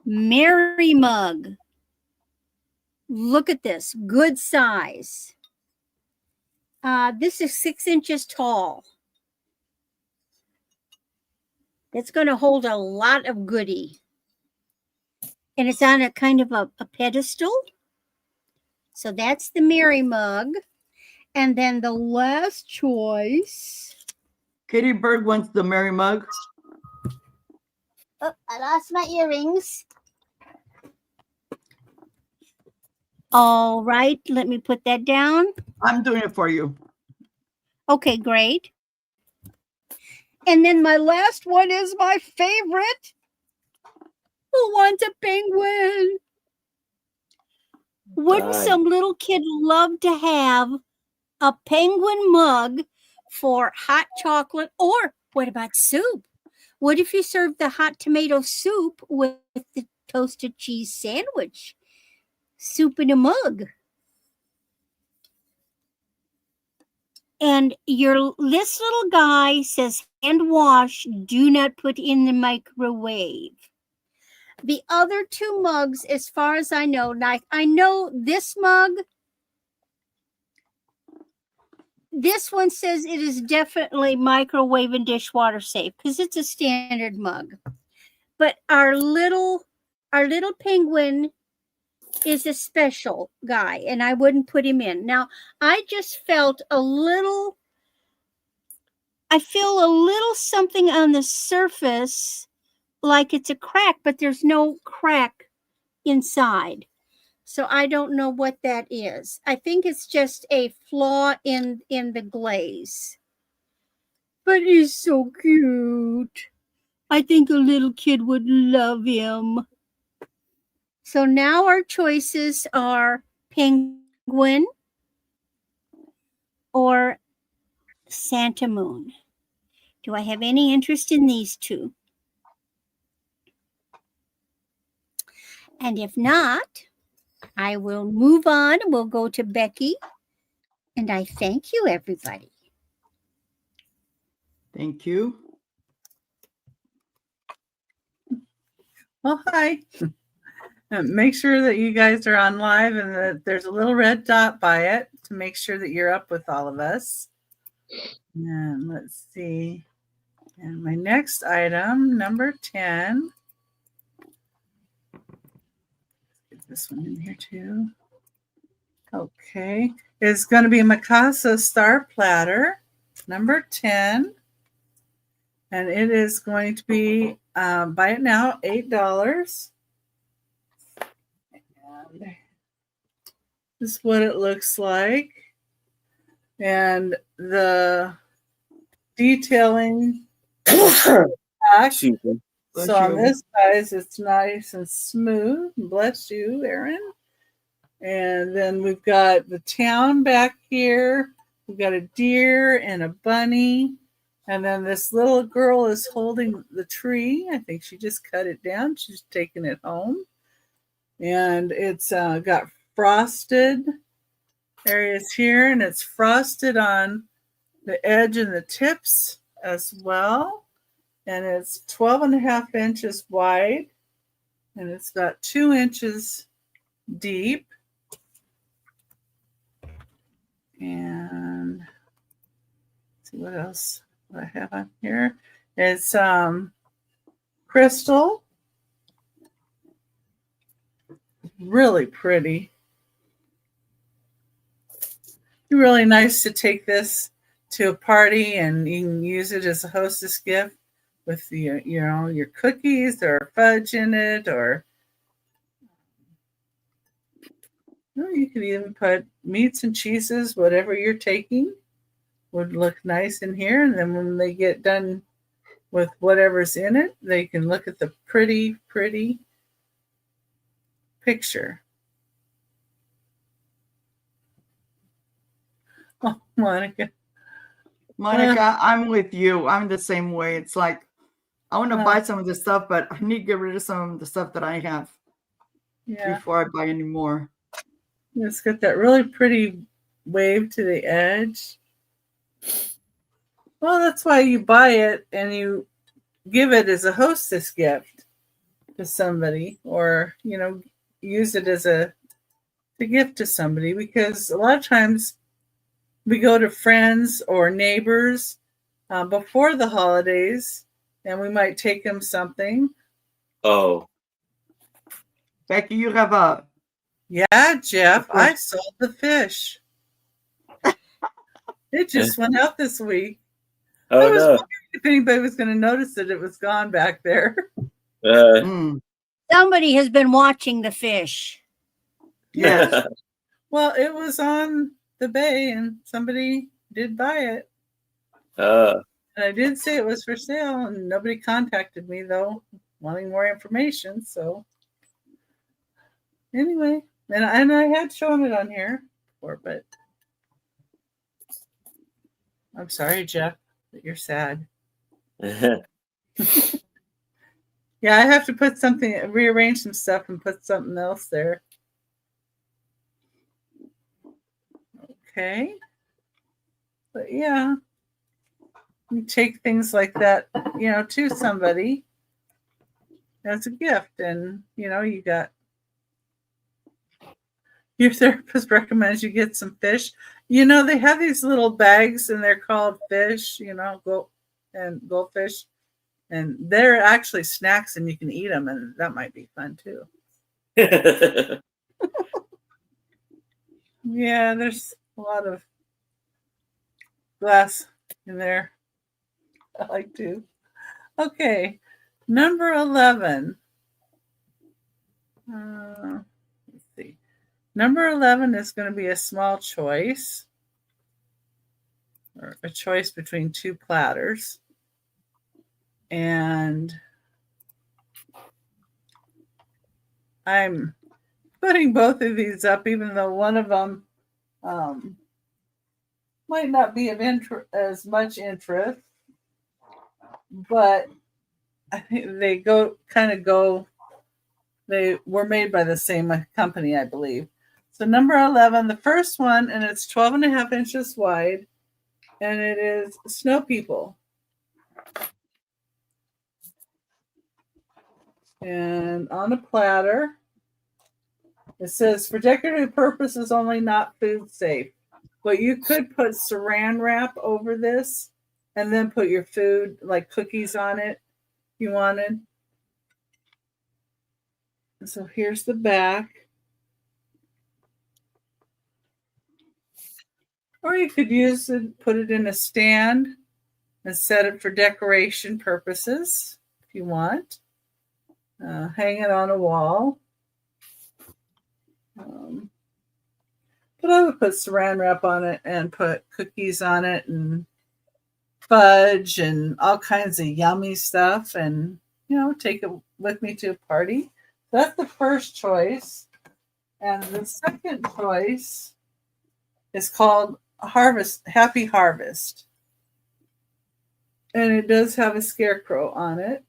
Mary mug. Look at this, good size. This is 6 inches tall. It's going to hold a lot of goodie. And it's on a kind of a pedestal. So that's the Mary mug. And then the last choice. Katie Berg wants the Mary mug. Oh, I lost my earrings. All right, let me put that down. I'm doing it for you. Okay, great. And then my last one is my favorite. Who wants a penguin? Wouldn't Right. some little kid love to have a penguin mug for hot chocolate? Or what about soup? What if you serve the hot tomato soup with the toasted cheese sandwich? Soup in a mug. And this little guy says hand wash, do not put in the microwave. The other 2 mugs, as far as I know, like I know this mug, this one says it is definitely microwave and dishwater safe because it's a standard mug. But our little penguin is a special guy, and I wouldn't put him in. Now, I just felt I feel a little something on the surface like it's a crack, but there's no crack inside. So I don't know what that is. I think it's just a flaw in the glaze. But he's so cute. I think a little kid would love him. So now our choices are penguin or Santa Moon. Do I have any interest in these 2? And if not, I will move on. We'll go to Becky. And I thank you, everybody. Thank you. Well, hi. Make sure that you guys are on live and that there's a little red dot by it to make sure that you're up with all of us. And let's see. And my next item, number 10. Get this one in here too. Okay. It's going to be Mikasa Star Platter, number 10. And it is going to be, buy it now, $8. And this is what it looks like. And the detailing back. Excuse me. So on this size, it's nice and smooth. Bless you, Aaron. And then we've got the town back here. We've got a deer and a bunny. And then this little girl is holding the tree. I think she just cut it down. She's taking it home. And it's got frosted areas here. And it's frosted on the edge and the tips as well. And it's 12.5 inches wide. And it's about 2 inches deep. And let's see what else I have on here. It's crystal. Really pretty. Really nice to take this to a party and you can use it as a hostess gift with the, your cookies or fudge in it, or you could even put meats and cheeses, whatever you're taking would look nice in here. And then when they get done with whatever's in it, they can look at the pretty, pretty picture. Oh, Monica. Monica, I'm with you. I'm the same way. It's like, I want to buy some of the stuff, but I need to get rid of some of the stuff that I have before I buy any more. It's got that really pretty wave to the edge. Well, that's why you buy it and you give it as a hostess gift to somebody, or, use it as a gift to somebody, because a lot of times we go to friends or neighbors before the holidays and we might take them something. Oh. Becky, you have a... Yeah, Jeff, I sold the fish. It just went out this week. Oh, I was no. wondering if anybody was going to notice that it was gone back there. Somebody has been watching the fish. Yes. Well, it was on the bay and somebody did buy it. And I did say it was for sale, and nobody contacted me, though, wanting more information. So anyway, and I had shown it on here before, but I'm sorry, Jeff, that you're sad. Yeah, I have to put something, rearrange some stuff and put something else there. Okay. But yeah, you take things like that, to somebody as a gift. And, you got your therapist recommends you get some fish. They have these little bags and they're called fish, goldfish. And they're actually snacks and you can eat them, and that might be fun too. Yeah, there's a lot of glass in there. I like to. Okay, number 11. Let's see. Number 11 is going to be a small choice, or a choice between two platters. And I'm putting both of these up, even though one of them might not be of as much interest, but I think they go They were made by the same company, I believe. So number 11, the first one, and it's 12 and a half inches wide, and it is Snow People. And on a platter, it says, for decorative purposes only, not food safe. But you could put saran wrap over this and then put your food, like cookies on it, if you wanted. So here's the back. Or you could use it, put it in a stand and set it for decoration purposes if you want. Hang it on a wall. But I would put saran wrap on it and put cookies on it and fudge and all kinds of yummy stuff and, take it with me to a party. That's the first choice. And the second choice is called Happy Harvest. And it does have a scarecrow on it.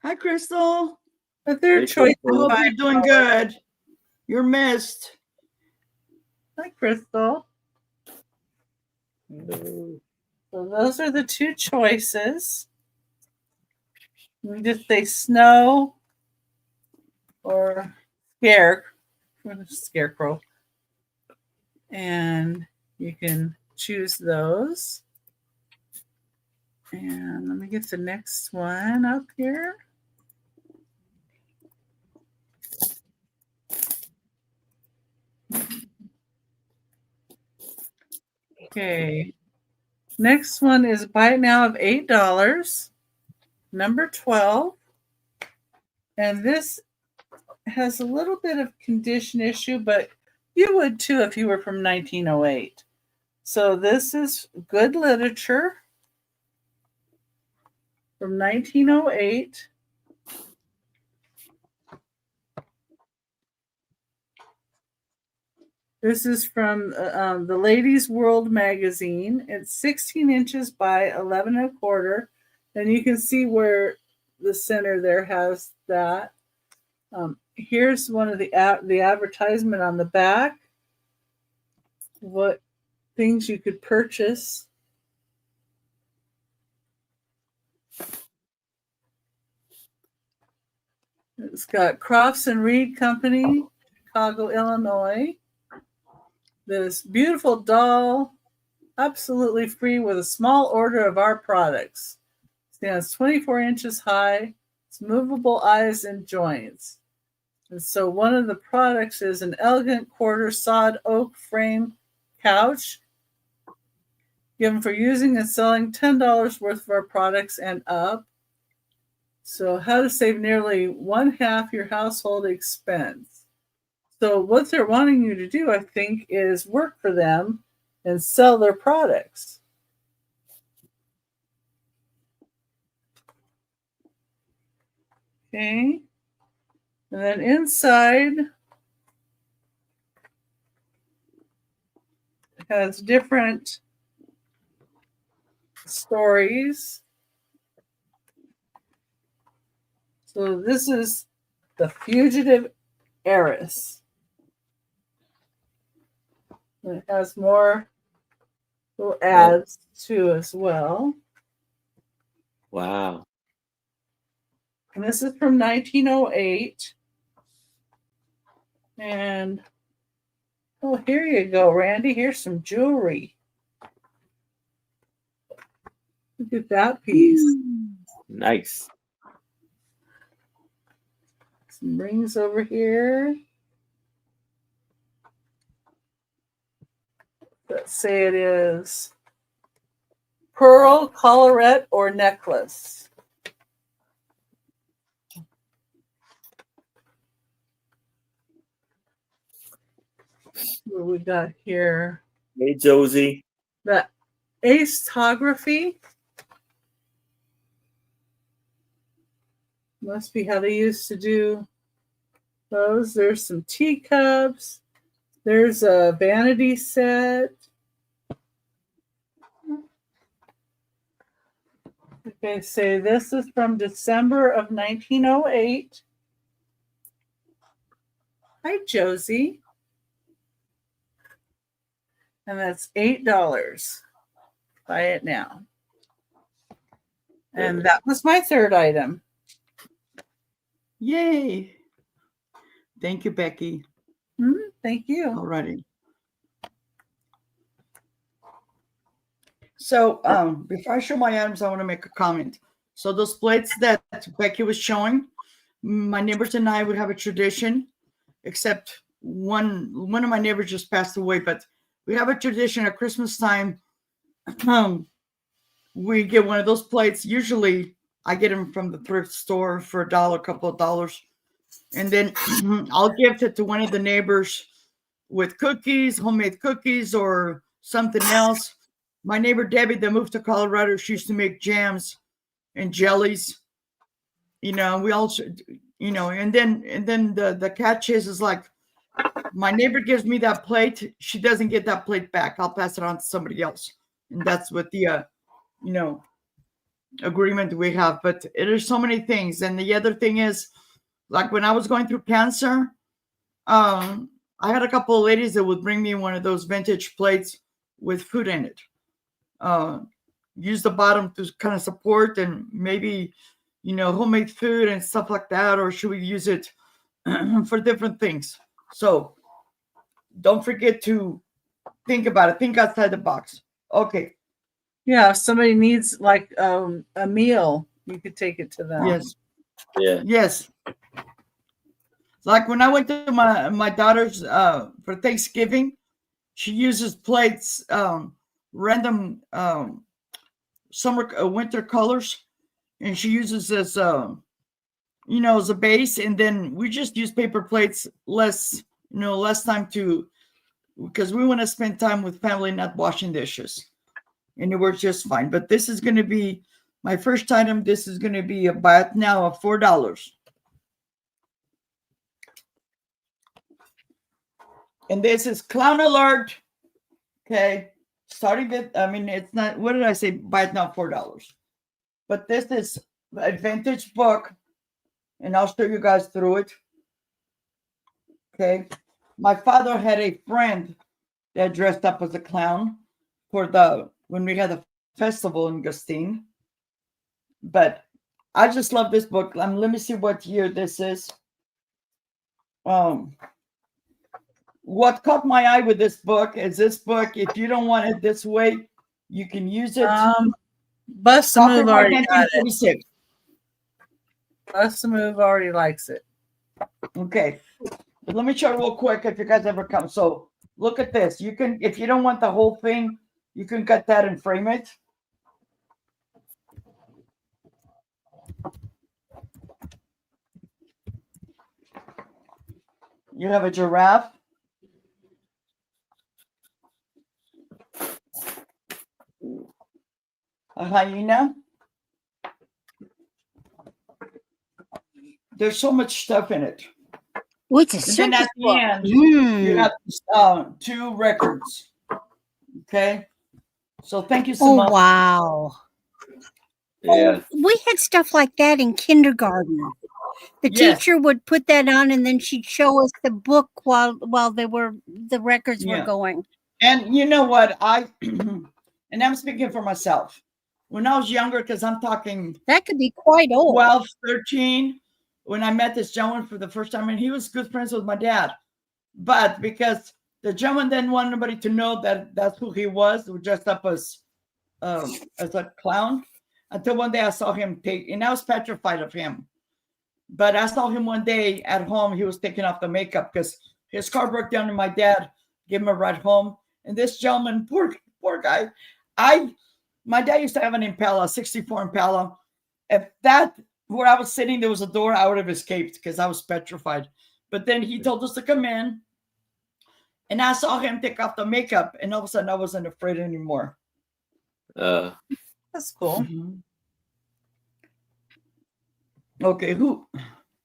Hi, Crystal. But their choice. I hope you're doing good. You're missed. Hi, Crystal. So those are the two choices. You just say snow or scarecrow. And you can choose those. And let me get the next one up here. Okay. Next one is buy it now of $8. Number 12. And this has a little bit of condition issue, but you would too if you were from 1908. So this is good literature from 1908. This is from the Ladies' World magazine. It's 16 inches by 11 and a quarter. And you can see where the center there has that. Here's one of the advertisement on the back. What things you could purchase. It's got Crofts and Reed Company, Chicago, Illinois. This beautiful doll, absolutely free with a small order of our products. Stands 24 inches high. It's movable eyes and joints. And so one of the products is an elegant quarter sawed oak frame couch, given for using and selling $10 worth of our products and up. So how to save nearly 1/2 your household expense. So what they're wanting you to do, I think, is work for them and sell their products. Okay. And then inside it has different stories. So this is The Fugitive Heiress. It has more little ads too as well. Wow. And this is from 1908. And oh, here you go, Randy. Here's some jewelry. Look at that piece. Nice. Some rings over here. Let's say it is pearl, collarette, or necklace. What we got here? Hey, Josie. The acetography. Must be how they used to do those. There's some teacups. There's a vanity set. Okay, so this is from December of 1908. Hi, Josie. And that's $8. Buy it now. And that was my third item. Yay. Thank you, Becky. Thank you. Alrighty. So before I show my items, I want to make a comment. So those plates that Becky was showing, my neighbors and I would have a tradition, except one of my neighbors just passed away, but we have a tradition at Christmas time. We get one of those plates. Usually I get them from the thrift store for $1, a couple of dollars. And then I'll gift it to one of the neighbors with cookies, homemade cookies, or something else. My neighbor Debbie that moved to Colorado, she used to make jams and jellies. We also, and then the catch is like, my neighbor gives me that plate. She doesn't get that plate back. I'll pass it on to somebody else. And that's what the, agreement we have. But there's so many things. And the other thing is, like when I was going through cancer, I had a couple of ladies that would bring me one of those vintage plates with food in it. Use the bottom to kind of support and maybe, homemade food and stuff like that. Or should we use it for different things? So don't forget to think about it. Think outside the box. Okay. Yeah, if somebody needs like a meal, you could take it to them. Yes. Yeah. Yes. Like when I went to my daughter's for Thanksgiving, she uses plates, random summer winter colors, and she uses as as a base, and then we just use paper plates less time because we want to spend time with family, not washing dishes, and it works just fine. But this is going to be my first item. This is going to be a buy it now of $4. And this is Clown Alert. Okay. Starting with, it's not, what did I say? Buy it now, $4. But this is a vintage book. And I'll show you guys through it. Okay. My father had a friend that dressed up as a clown when we had a festival in Gustine. But I just love this book. Let me see what year this is. What caught my eye with this book is this book. If you don't want it this way, you can use it. Bust a Move already got it. Bust a Move already likes it. Okay. But let me show you real quick if you guys ever come. So look at this. You can, if you don't want the whole thing, you can cut that and frame it. You have a giraffe. A hyena. There's so much stuff in it. What's a And then at the end, you have 2 records. Okay. So thank you so much. Oh, wow. Yeah. Oh, we had stuff like that in kindergarten. The teacher would put that on, and then she'd show us the book while the records were going. And you know what? And I'm speaking for myself. When I was younger, because I'm talking that could be quite old. 12, 13, when I met this gentleman for the first time, and he was good friends with my dad. But because the gentleman didn't want anybody to know that that's who he was dressed up as a clown, until one day I saw him and I was petrified of him. But I saw him one day at home. He was taking off the makeup because his car broke down, and my dad gave him a ride home. And this gentleman, poor guy, my dad used to have an Impala, 64 Impala. If that where I was sitting, there was a door, I would have escaped because I was petrified. But then he told us to come in, and I saw him take off the makeup, and all of a sudden I wasn't afraid anymore. That's cool. Mm-hmm. Okay, who?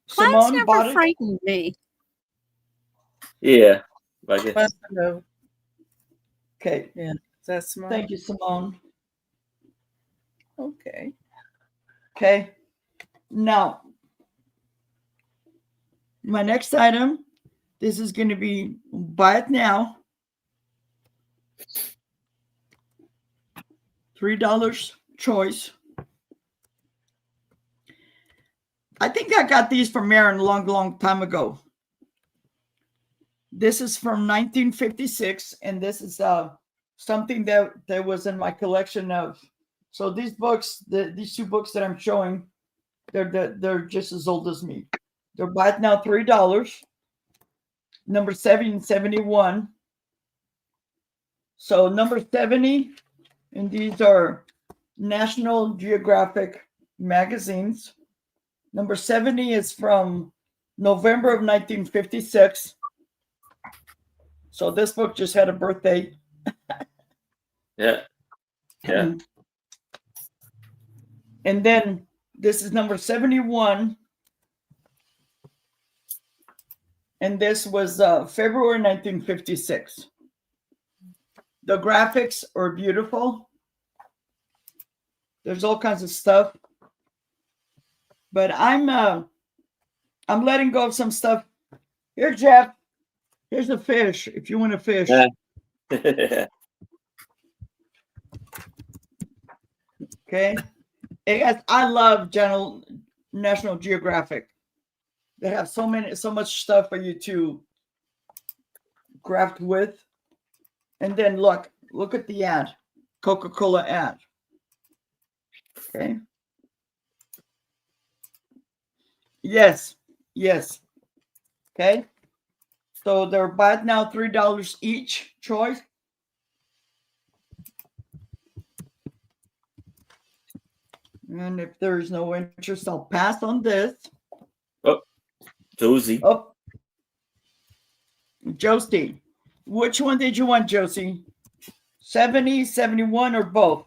Clowns Simone never frightened me. Yeah. Okay. Yeah. That's Simone. Thank you, Simone. Okay. Okay. Now, my next item, this is going to be buy it now. $3 choice. I think I got these from Aaron a long time ago. This is from 1956, and this is something that was in my collection of. So these books, these two books that I'm showing, they're just as old as me. They're buy it now $3. Number 71. So number 70, and these are National Geographic magazines. Number 70 is from November of 1956. So this book just had a birthday. Yeah. Yeah. And then this is number 71. And this was February 1956. The graphics are beautiful. There's all kinds of stuff. But I'm letting go of some stuff. Here, Jeff. Here's a fish if you want to fish. Okay. Hey guys, I love National Geographic. They have so much stuff for you to craft with. And then look at the ad. Coca-Cola ad. Okay. Yes. Okay. So they're buy it now $3 each choice. And if there's no interest, I'll pass on this. Oh, Josie. Oh, Josie. Which one did you want, Josie? 70, 71, or both?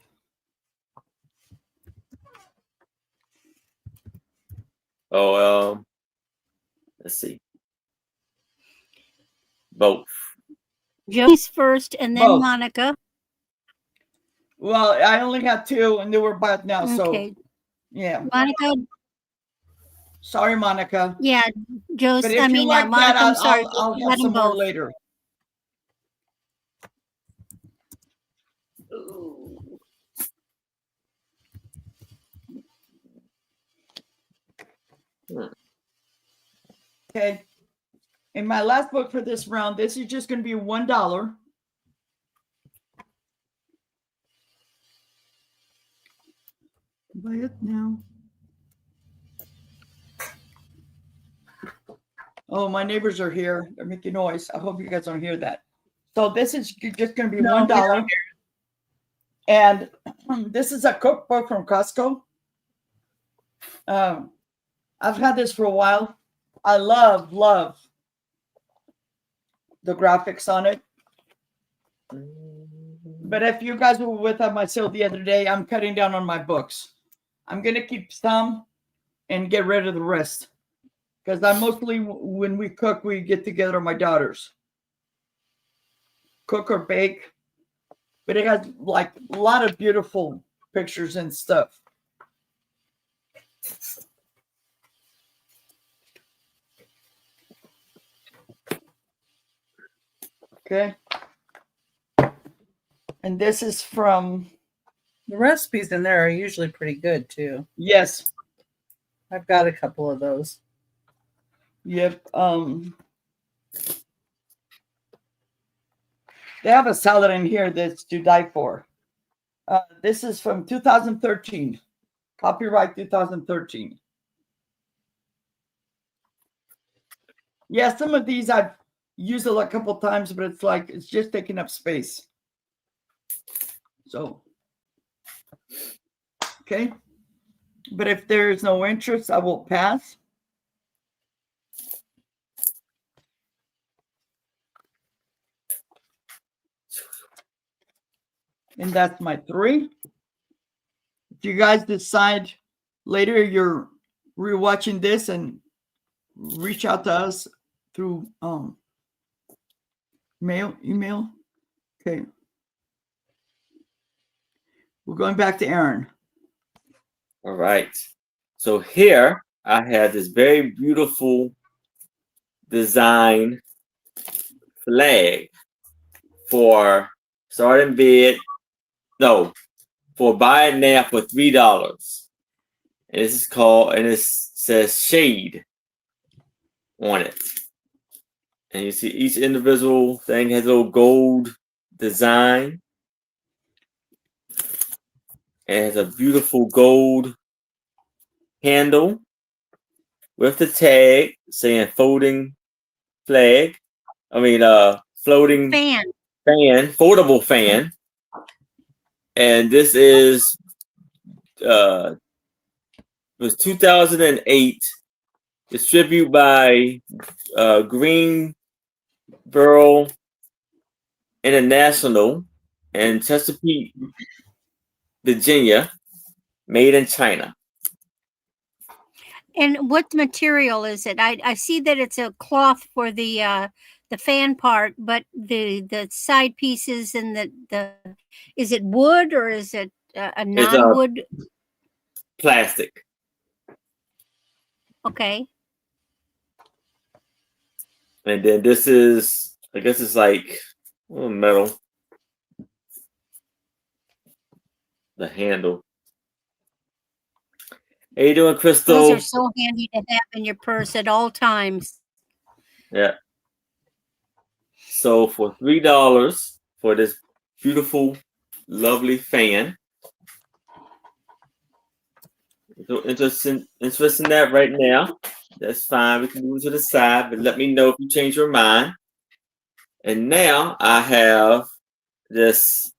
Oh, let's see. Both. Josie's first, and then Both. Monica. Well, I only got two, and they were bought now. Okay. So, yeah. Monica. Sorry, Monica. Yeah, Josie. But if I you mean, like Monica. that, I'm sorry. I'll let have them some more both. later. Okay. And my last book for this round, this is just going to be $1. Buy it now. Oh, my neighbors are here. They're making noise. I hope you guys don't hear that. So this is just going to be $1. And this is a cookbook from Costco. I've had this for a while. I love the graphics on it. But if you guys were with at my sale the other day, I'm cutting down on my books. I'm going to keep some and get rid of the rest. Because I mostly, when we cook, we get together with my daughters. Cook or bake. But it has like a lot of beautiful pictures and stuff. Okay. And this is from... The recipes in there are usually pretty good too. Yes. I've got a couple of those. Yep. They have a salad in here that's to die for. This is from 2013. Copyright 2013. Yeah, some of these I've used it a couple times, but it's just taking up space. So, okay. But if there is no interest, I will pass. And that's my 3. If you guys decide later you're rewatching this and reach out to us through email. Okay. We're going back to Aaron. All right. So here I have this very beautiful design flag for starting bid. No, for buy it now for $3. And this is called, and it says shade on it. And you see each individual thing has a little gold design. It has a beautiful gold handle with the tag saying folding flag. Floating Fan. fan, foldable fan. And this is was 2008, distributed by Greenboro International in Chesapeake, Virginia, made in China. And what material is it? I see that it's a cloth for the fan part, but the side pieces and the is it wood or is it a non-wood? Plastic. Okay. And then this is, I guess it's like metal. The handle. How you doing, Crystal? Those are so handy to have in your purse at all times. Yeah. So for $3 for this beautiful, lovely fan. So interested in that right now. That's fine. We can move to the side, but let me know if you change your mind. And now I have this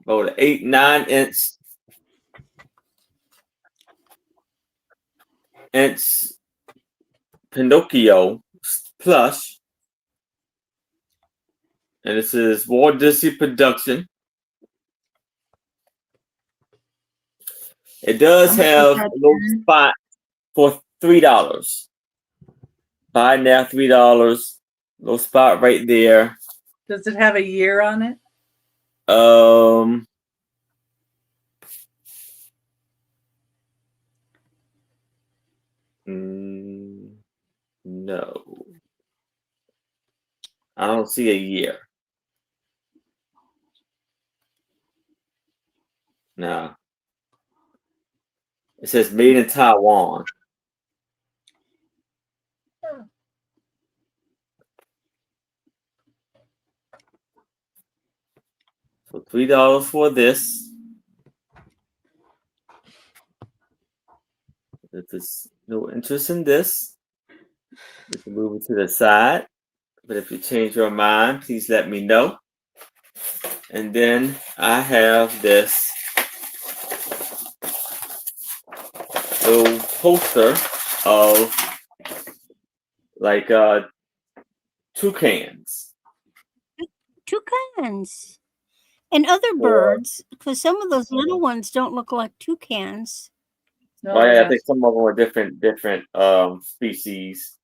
about 9 inch Pinocchio plush. And this is Walt Disney production. It does have a little spot for $3. Buy now, $3. Little spot right there. Does it have a year on it? No. I don't see a year. No. It says made in Taiwan. So $3 for this. If there's no interest in this, we can move it to the side. But if you change your mind, please let me know. And then I have this little poster of like toucans. Toucans. And other birds, because some of those little ones don't look like toucans. Oh yeah, I think some of them are different species.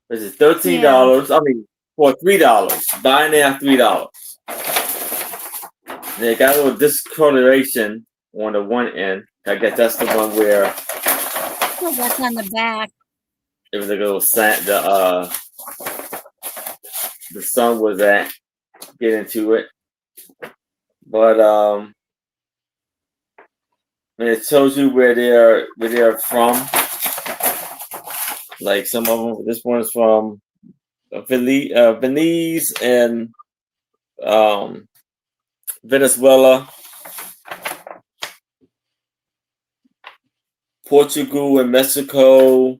This is $13. Yeah. I mean, for $3. Buy now, $3. They got a little discoloration on the one end. I guess that's the one where. Oh, that's on the back. It was like a little the sun was at. Get into it, but and it shows you where they're from. Like some of them, this one is from Venice and Venezuela, Portugal and Mexico,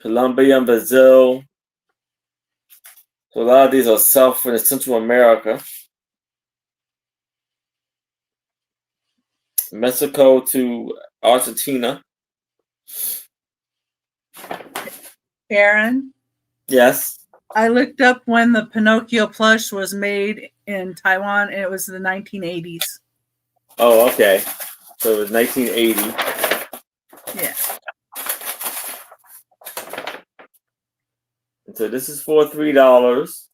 Colombia and Brazil. So a lot of these are South and Central America. Mexico to Argentina. Aaron? Yes. I looked up when the Pinocchio plush was made in Taiwan, and it was the 1980s. Oh, okay. So it was 1980. Yeah. And so this is for $3.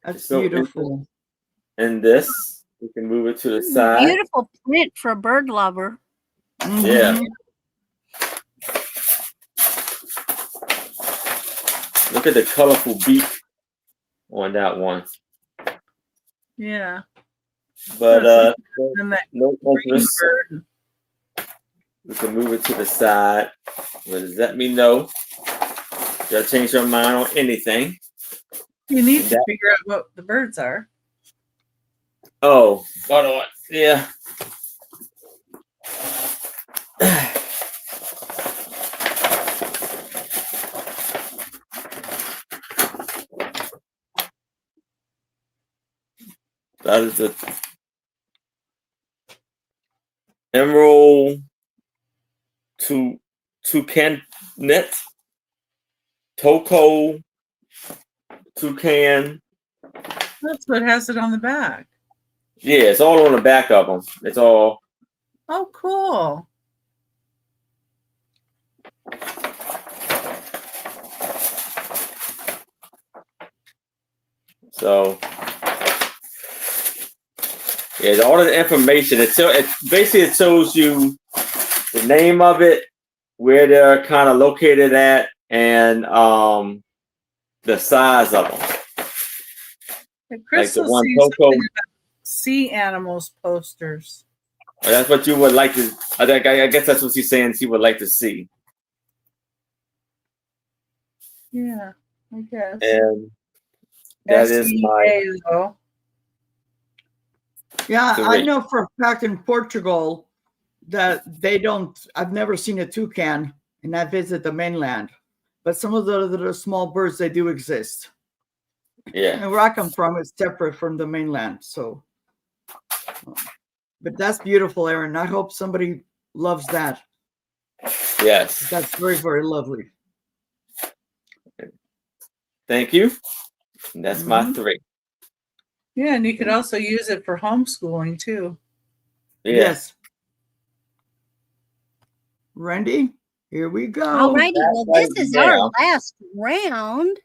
That's beautiful. And this We can move it to the side. Beautiful print for a bird lover. Yeah. Look at the colorful beak on that one. Yeah. But And that no green interest. bird. We can move it to the side. Just let me know. Y'all change your mind on anything. You need to figure out what the birds are. Oh, hold on. Yeah. That is the emerald toucan net, Toko toucan. That's what has it on the back. Yeah, it's all on the back of them. It's all. Oh, cool. So, yeah, all of the information. It shows you the name of it, where they're kind of located at, and the size of them. Crystal like the one sees Coco. something about sea animals posters. That's what you would like to. I guess that's what she's saying. She would like to see. Yeah, I guess. And that is my. though. Yeah, I 3. know for a fact in Portugal that they don't. I've never seen a toucan, and I visit the mainland. But some of the little small birds, they do exist. Yeah. And where I come from is separate from the mainland. So, but that's beautiful, Aaron. I hope somebody loves that. Yes. That's very, very lovely. Thank you. And that's my 3. Yeah, and you could also use it for homeschooling too. Yeah. Yes. Randy, here we go. Alrighty, well, this is down. our last round.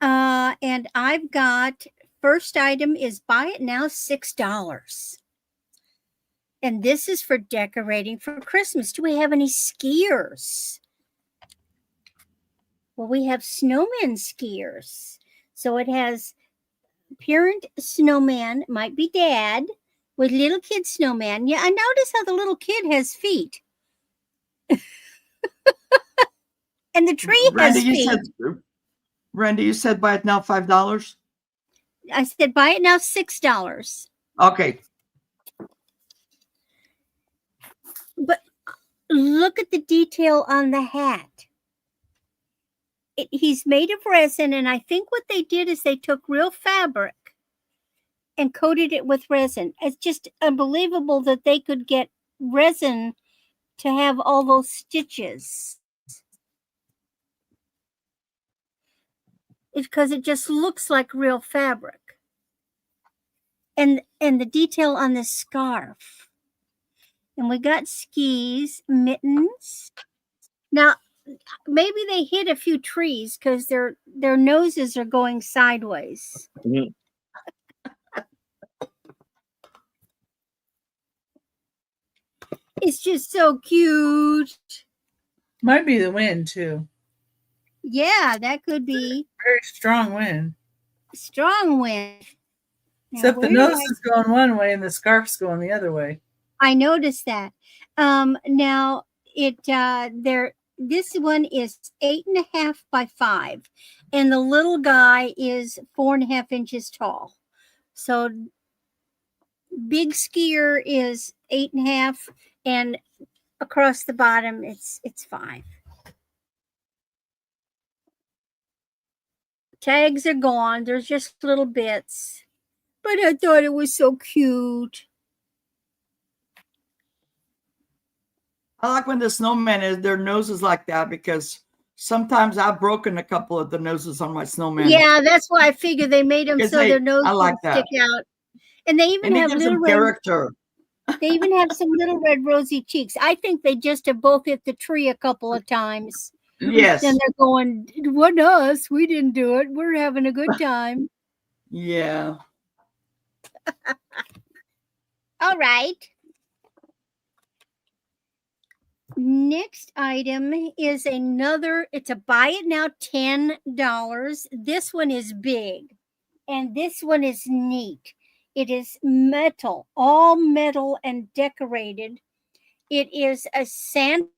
And I've got first item is buy it now $6. And this is for decorating for Christmas. Do we have any skiers? Well, we have snowman skiers. So it has parent snowman, might be dad, with little kid snowman. Yeah, I notice how the little kid has feet. And the tree has feet. Randy, you said buy it now $5? I said buy it now $6. Okay. But look at the detail on the hat. He's made of resin, and I think what they did is they took real fabric and coated it with resin. It's just unbelievable that they could get resin to have all those stitches. It's because it just looks like real fabric. And the detail on this scarf. And we got skis, mittens. Now, maybe they hit a few trees because their noses are going sideways. Mm-hmm. It's just so cute. Might be the wind too. Yeah, that could be. Very strong wind. Strong wind. Now, Except the where nose do is going one way and the scarf's going the other way. I noticed that. Now this one is 8.5 by 5, and the little guy is 4.5 inches tall. So big skier is 8.5, and across the bottom it's 5. Tags are gone. There's just little bits, but I thought it was so cute. I like when the snowman is their nose is like that because sometimes I've broken a couple of the noses on my snowman. Yeah, that's why I figured they made them so their nose like would stick out. And they even have little red character. They even have some little red rosy cheeks. I think they just have both hit the tree a couple of times. Yes. And they're going, what us? We didn't do it. We're having a good time. Yeah. All right. Next item is another, it's a buy it now $10. This one is big and this one is neat. It is metal, all metal and decorated. It is a Santa's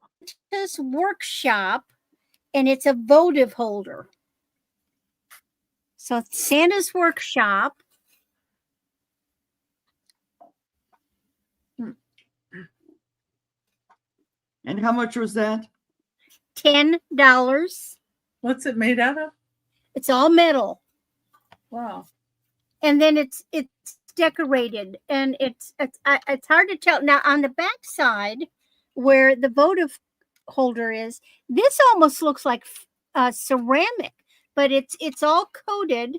Workshop and it's a votive holder. So Santa's Workshop. And how much was that? $10. What's it made out of? It's all metal. Wow. And then it's decorated and it's hard to tell. Now on the back side where the votive holder is, this almost looks like ceramic, but it's all coated.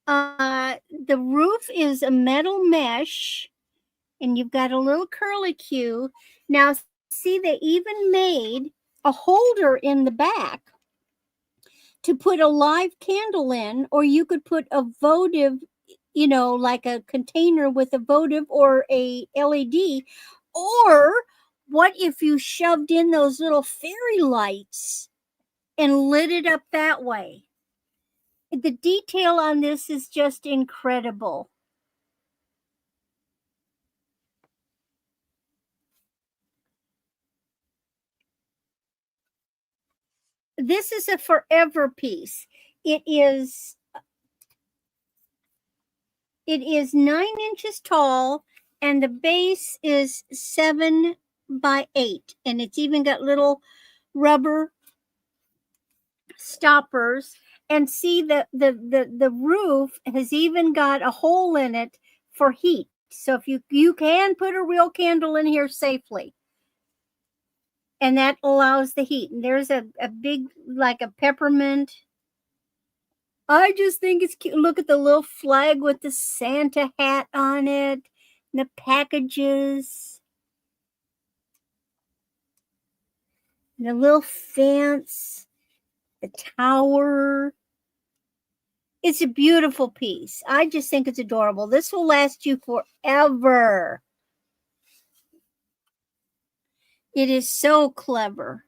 The roof is a metal mesh and you've got a little curlicue. Now see, they even made a holder in the back to put a live candle in, or you could put a votive, you know, like a container with a votive or a LED. Or what if you shoved in those little fairy lights and lit it up that way? The detail on this is just incredible. This is a forever piece. It is 9 inches tall and the base is 7 by 8. And it's even got little rubber stoppers. And see, the roof has even got a hole in it for heat. So if you can put a real candle in here safely. And that allows the heat. And there's a big, like a peppermint. I just think it's cute. Look at the little flag with the Santa hat on it. The packages. The little fence. The tower. It's a beautiful piece. I just think it's adorable. This will last you forever. It is so clever.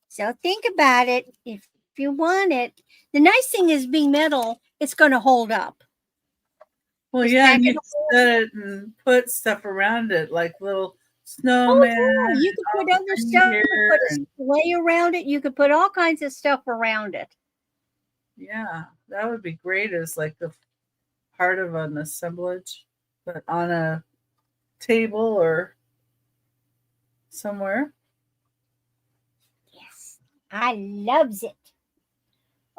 So think about it. If you want it, the nice thing is being metal, it's going to hold up. Well, It's yeah, not and you gonna can set it and put stuff around it, like little snowman. yeah, you could put other stuff. You could put a sleigh around it. You could put all kinds of stuff around it. Yeah, that would be great as like the part of an assemblage, but on a table or somewhere. Yes, I loves it.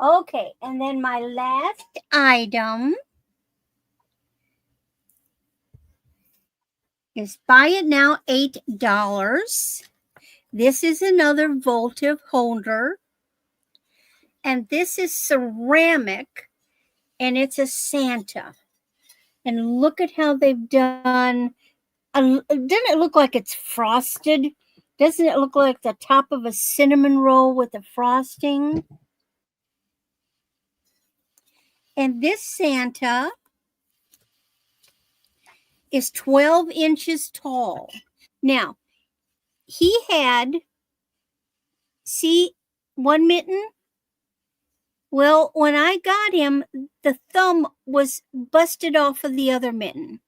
Okay, and then my last item is buy it now $8. This is another votive holder. And this is ceramic and it's a Santa. And look at how they've done. Doesn't it look like it's frosted? Doesn't it look like the top of a cinnamon roll with the frosting? And this Santa is 12 inches tall. Now, he had, see, one mitten? Well, when I got him, the thumb was busted off of the other mitten.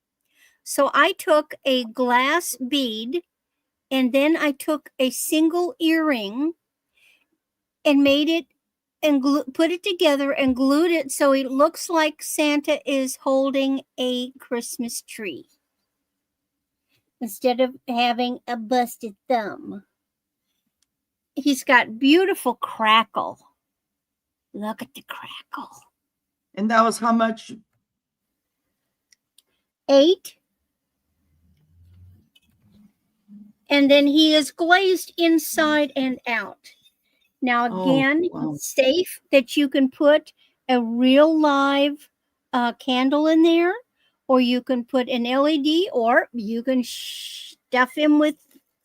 So I took a glass bead and then I took a single earring and made it and put it together and glued it so it looks like Santa is holding a Christmas tree instead of having a busted thumb. He's got beautiful crackle. Look at the crackle. And that was how much? $8. And then he is glazed inside and out. Now again, it's safe that you can put a real live candle in there, or you can put an LED, or you can stuff him with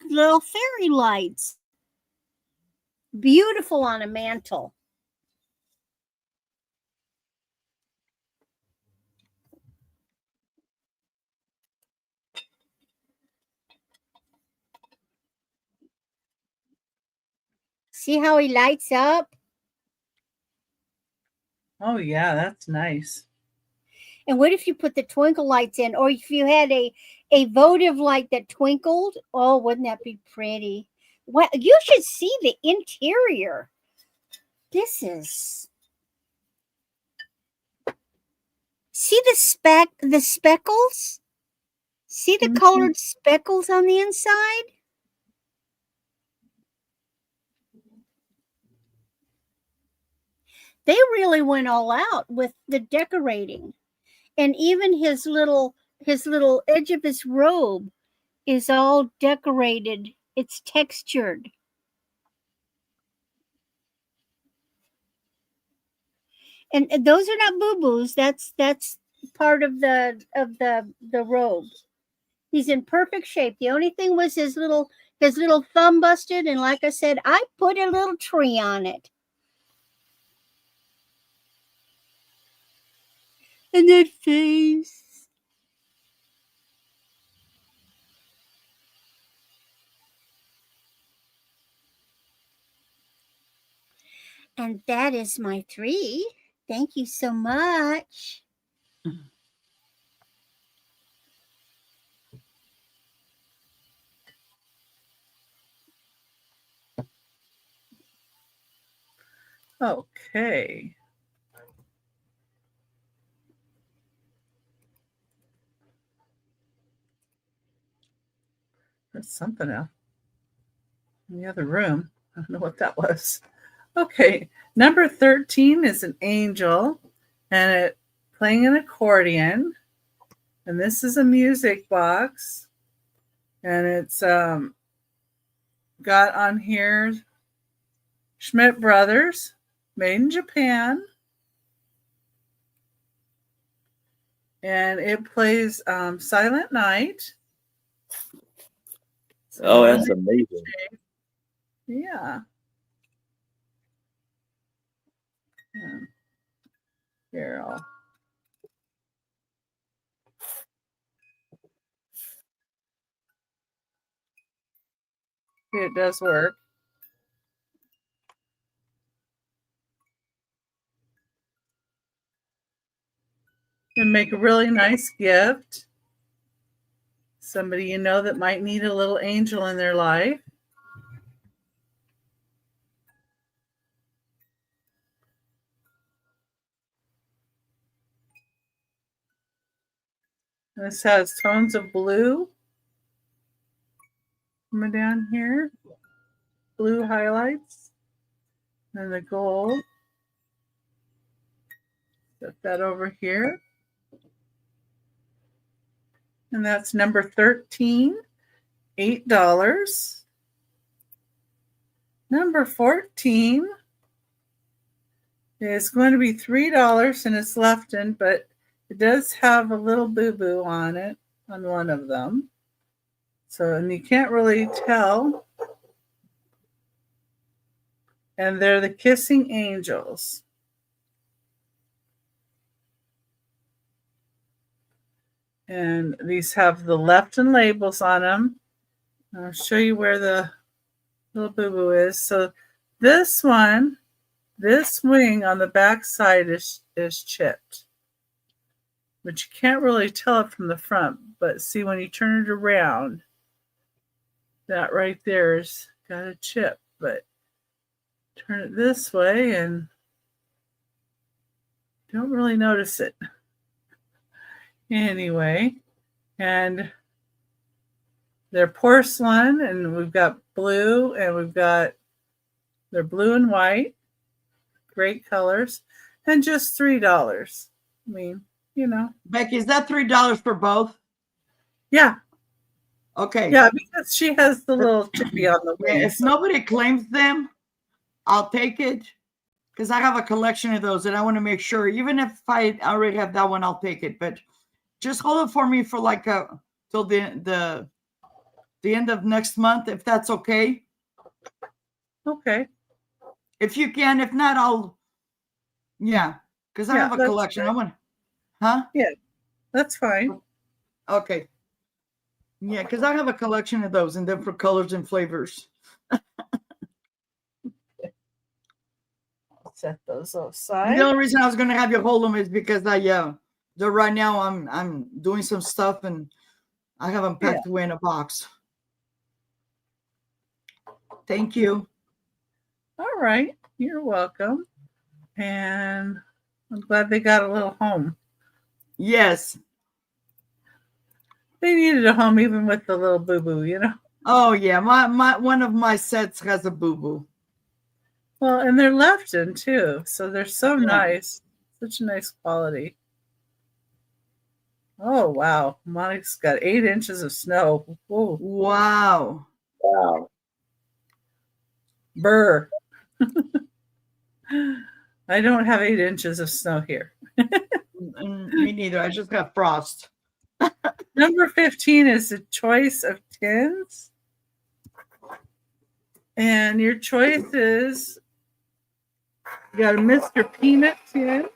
little fairy lights. Beautiful on a mantle. See how he lights up? Oh yeah, that's nice. And what if you put the twinkle lights in, or if you had a votive light that twinkled? Oh, wouldn't that be pretty? What, you should see the interior. This is, see the speckles? See the colored speckles on the inside? They really went all out with the decorating. And even his little edge of his robe is all decorated. It's textured. And those are not boo-boos. That's part of the robe. He's in perfect shape. The only thing was his little thumb busted, and like I said, I put a little tree on it. And that face. And that is my 3. Thank you so much. Okay. There's something else in the other room. I don't know what that was. Okay. Number 13 is an angel, and it playing an accordion. And this is a music box. And it's got on here Schmidt Brothers, made in Japan. And it plays Silent Night. Oh, that's amazing. Yeah. Here, it does work. And make a really nice gift. Somebody you know that might need a little angel in their life. This has tones of blue coming down here. Blue highlights. And the gold. Set that over here. And that's number 13, $8. Number 14 is going to be $3, and it's Lefton, but it does have a little boo-boo on it, on one of them. So, and you can't really tell. And they're the Kissing Angels. And these have the Lefton labels on them. I'll show you where the little boo-boo is. So this one, this wing on the back side is chipped. But you can't really tell it from the front. But see, when you turn it around, that right there's got a chip. But turn it this way and don't really notice it. Anyway, and they're porcelain, and we've got blue, and we've got, they're blue and white, great colors, and just $3. I mean, you know. Becky, is that $3 for both? Yeah. Okay. Yeah, because she has the little chippy on the wing. Yeah, if nobody claims them, I'll take it. Because I have a collection of those, and I want to make sure, even if I already have that one, I'll take it. But just hold it for me for like till the end of next month, if that's okay. Okay. If you can, if not, I'll. Yeah, because I have a collection. I want. Huh? Yeah, that's fine. Okay. Yeah, because I have a collection of those in different colors and flavors. Set those The aside. only reason I was going to have you hold them is because right now I'm doing some stuff and I have them packed away in a box. Thank you. All right. You're welcome. And I'm glad they got a little home. Yes. They needed a home even with the little boo-boo, you know? Oh yeah, my one of my sets has a boo-boo. Well, and they're Lefton too, so they're so Yeah. nice. Such a nice quality. Oh wow, Monica's got 8 inches of snow. Whoa, Wow. Wow. burr. I don't have 8 inches of snow here. Me neither. I just got frost. Number 15 is the choice of tins. And your choice is you got a Mr. Peanut tin.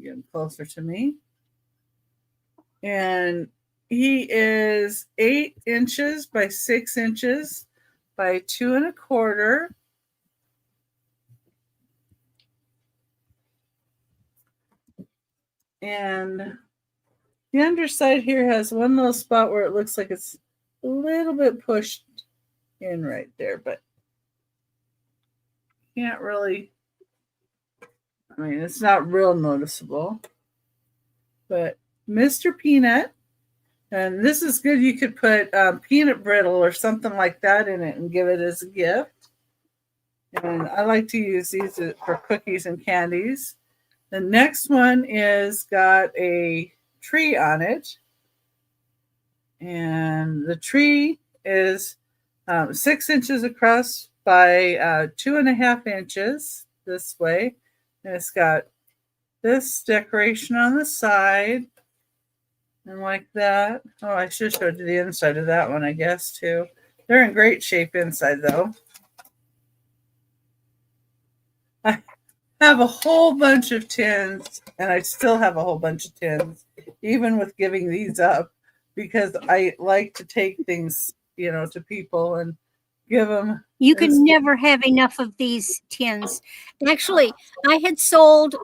Getting closer to me. And he is 8 inches by 6 inches by 2 1/4. And the underside here has one little spot where it looks like it's a little bit pushed in right there, but can't really, I mean, it's not real noticeable. But Mr. Peanut, and this is good. You could put peanut brittle or something like that in it and give it as a gift. And I like to use these for cookies and candies. The next one is got a tree on it. And the tree is 6 inches across by 2 1/2 inches this way. And it's got this decoration on the side and like that. Oh, I should show you the inside of that one, I guess, too. They're in great shape inside, though. I have a whole bunch of tins, and I still have a whole bunch of tins, even with giving these up, because I like to take things, you know, to people and give them. You can never have enough of these tins. Actually, I had sold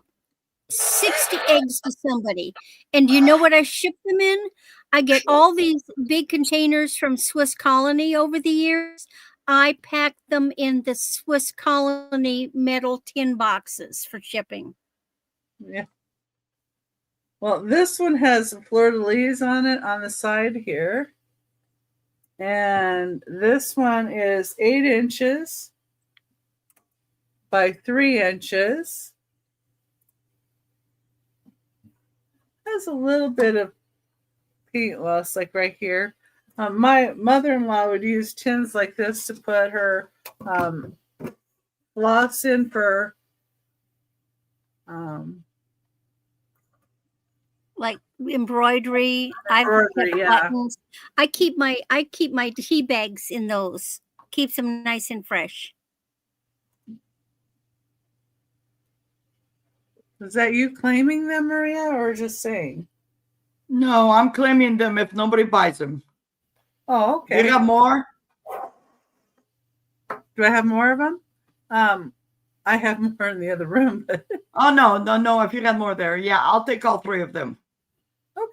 60 eggs to somebody, and you know what I ship them in? I get all these big containers from Swiss Colony over the years. I pack them in the Swiss Colony metal tin boxes for shipping. Yeah. Well, this one has fleur-de-lis on it on the side here. And this one is 8 inches by 3 inches. Has a little bit of paint loss, like right here. My mother-in-law would use tins like this to put her floss in for like embroidery. I've kept buttons. I keep my tea bags in those. Keeps them nice and fresh. Is that you claiming them, Maria, or just saying? No, I'm claiming them if nobody buys them. Oh, okay. You got more? Do I have more of them? I have more in the other room. But Oh, no. If you got more there, yeah, I'll take all 3 of them.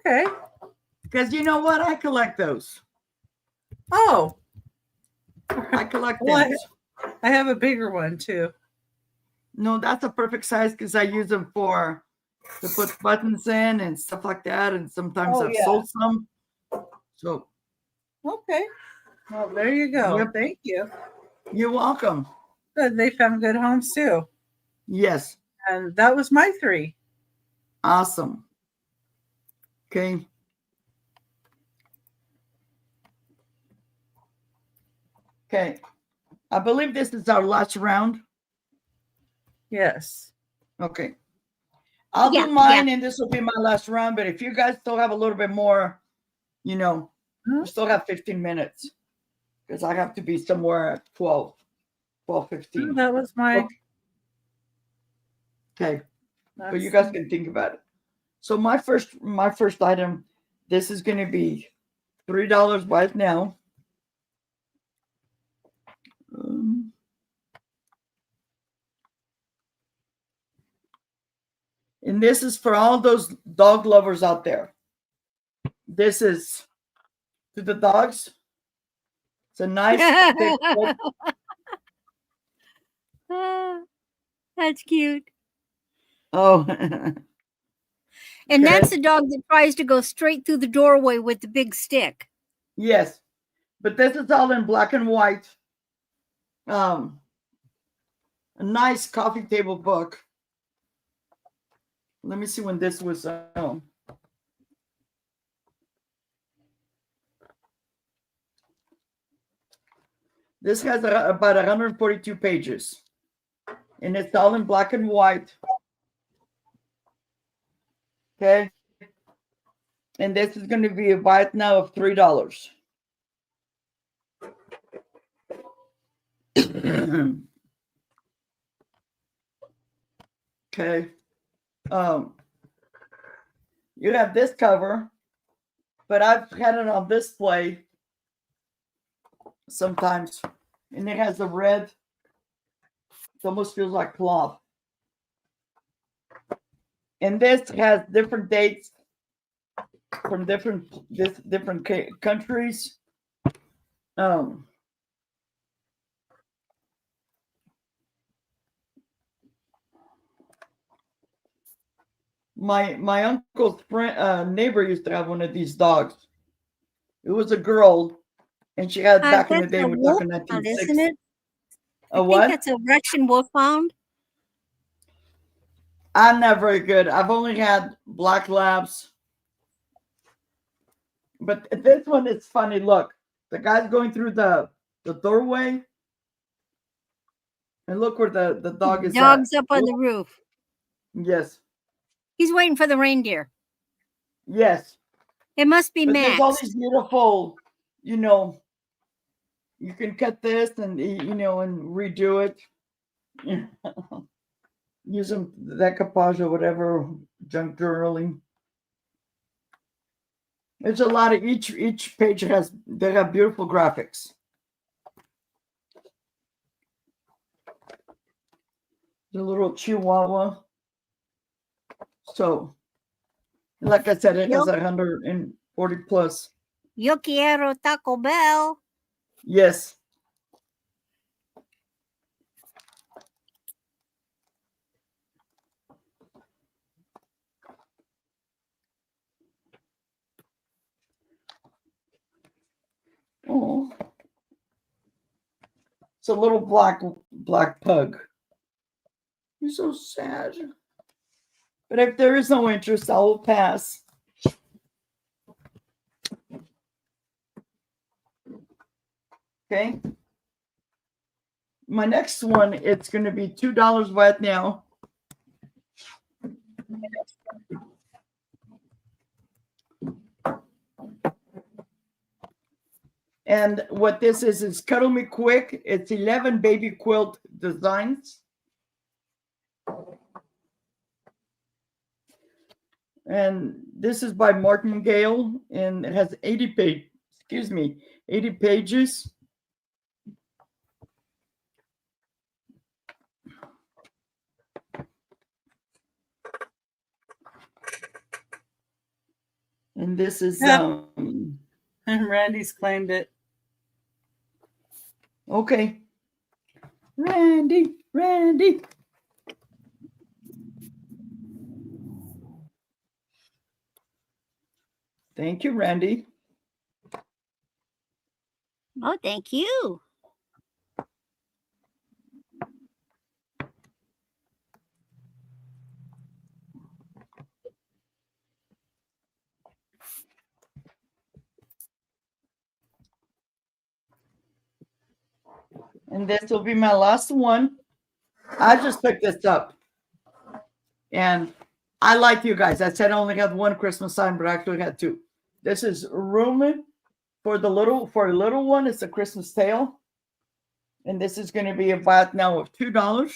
okay. Because you know what? I collect those. Oh, I collect Well, those. I have a bigger one too. No, that's a perfect size because I use them to put buttons in and stuff like that. And sometimes I've sold some. So, okay. Well, there you go. Yep. Thank you. You're welcome. Good. They found good homes too. Yes. And that was my 3. Awesome. Okay. Okay. I believe this is our last round. Yes. Okay. I'll do mine and this will be my last round. But if you guys still have a little bit more, you know, we still have 15 minutes because I have to be somewhere at 12:15. That was my. Okay. But you guys can think about it. So my first item, this is going to be $3 right now. And this is for all those dog lovers out there. This is to the dogs. It's a nice thick book. That's cute. Oh, And Okay. that's the dog that tries to go straight through the doorway with the big stick. yes. But this is all in black and white. A nice coffee table book. Let me see when this was. This has about 142 pages. And it's all in black and white. Okay. And this is going to be a buy it now of $3. Okay. You have this cover, but I've had it on display sometimes, and it has a red. It almost feels like cloth. And this has different dates from different countries. My uncle's friend, neighbor used to have one of these dogs. It was a girl, and she had back in the day. We're talking 1960s. Isn't it? A I what? think that's a Russian wolfhound. I'm not very good. I've only had black labs. But this one is funny. Look, the guy's going through the doorway. And look where the dog is. Dog's up on the roof. Yes. He's waiting for the reindeer. Yes. It must be But Max. there's all these beautiful, you can cut this and, and redo it. Use them, decoupage or whatever, junk journaling. There's a lot of each page they have beautiful graphics. The little Chihuahua. So, like I said, it has 140 plus. Yo quiero Taco Bell. Yes. Oh, it's a little black pug. You're so sad. But if there is no interest, I will pass. Okay. My next one, it's going to be $2 right now. And what this is Cuddle Me Quick. It's 11 baby quilt designs. And this is by Martingale, and it has 80 pages. And this is Randy's claimed it. Okay. Randy. Thank you, Randy. Oh, thank you. And this will be my last one. I just picked this up. And I like you guys. I said I only had one Christmas sign, but I actually had two. This is Room for a little one. It's a Christmas tale. And this is going to be about now of $2.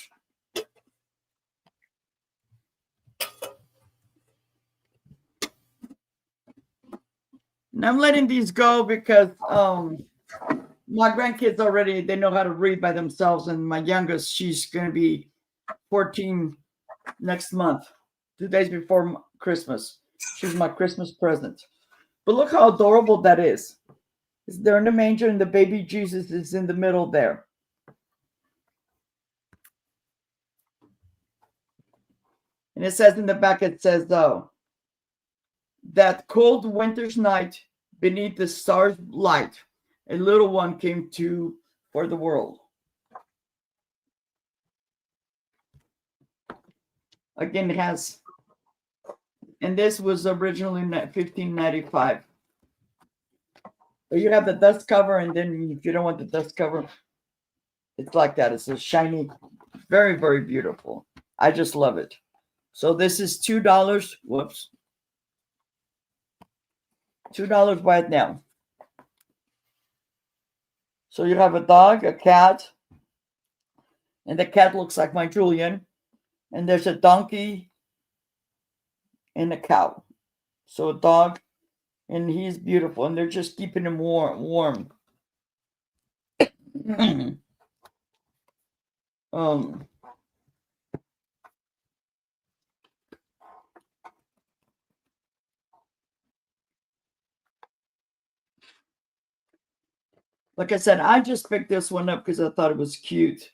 And I'm letting these go because my grandkids already, they know how to read by themselves. And my youngest, she's going to be 14 next month. 2 days before Christmas. She's my Christmas present. But look how adorable that is. They're in the manger and the baby Jesus is in the middle there. And it says in the back, it says, though, that cold winter's night beneath the stars' light, a little one came to for the world. Again, it has, and this was originally 1595. But you have the dust cover, and then if you don't want the dust cover, it's like that. It's a shiny, very, very beautiful. I just love it. So this is $2. Whoops. $2 right now. So you have a dog, a cat, and the cat looks like my Julian. And there's a donkey and a cow. So a dog, and he's beautiful, and they're just keeping him warm. Like I said, I just picked this one up because I thought it was cute.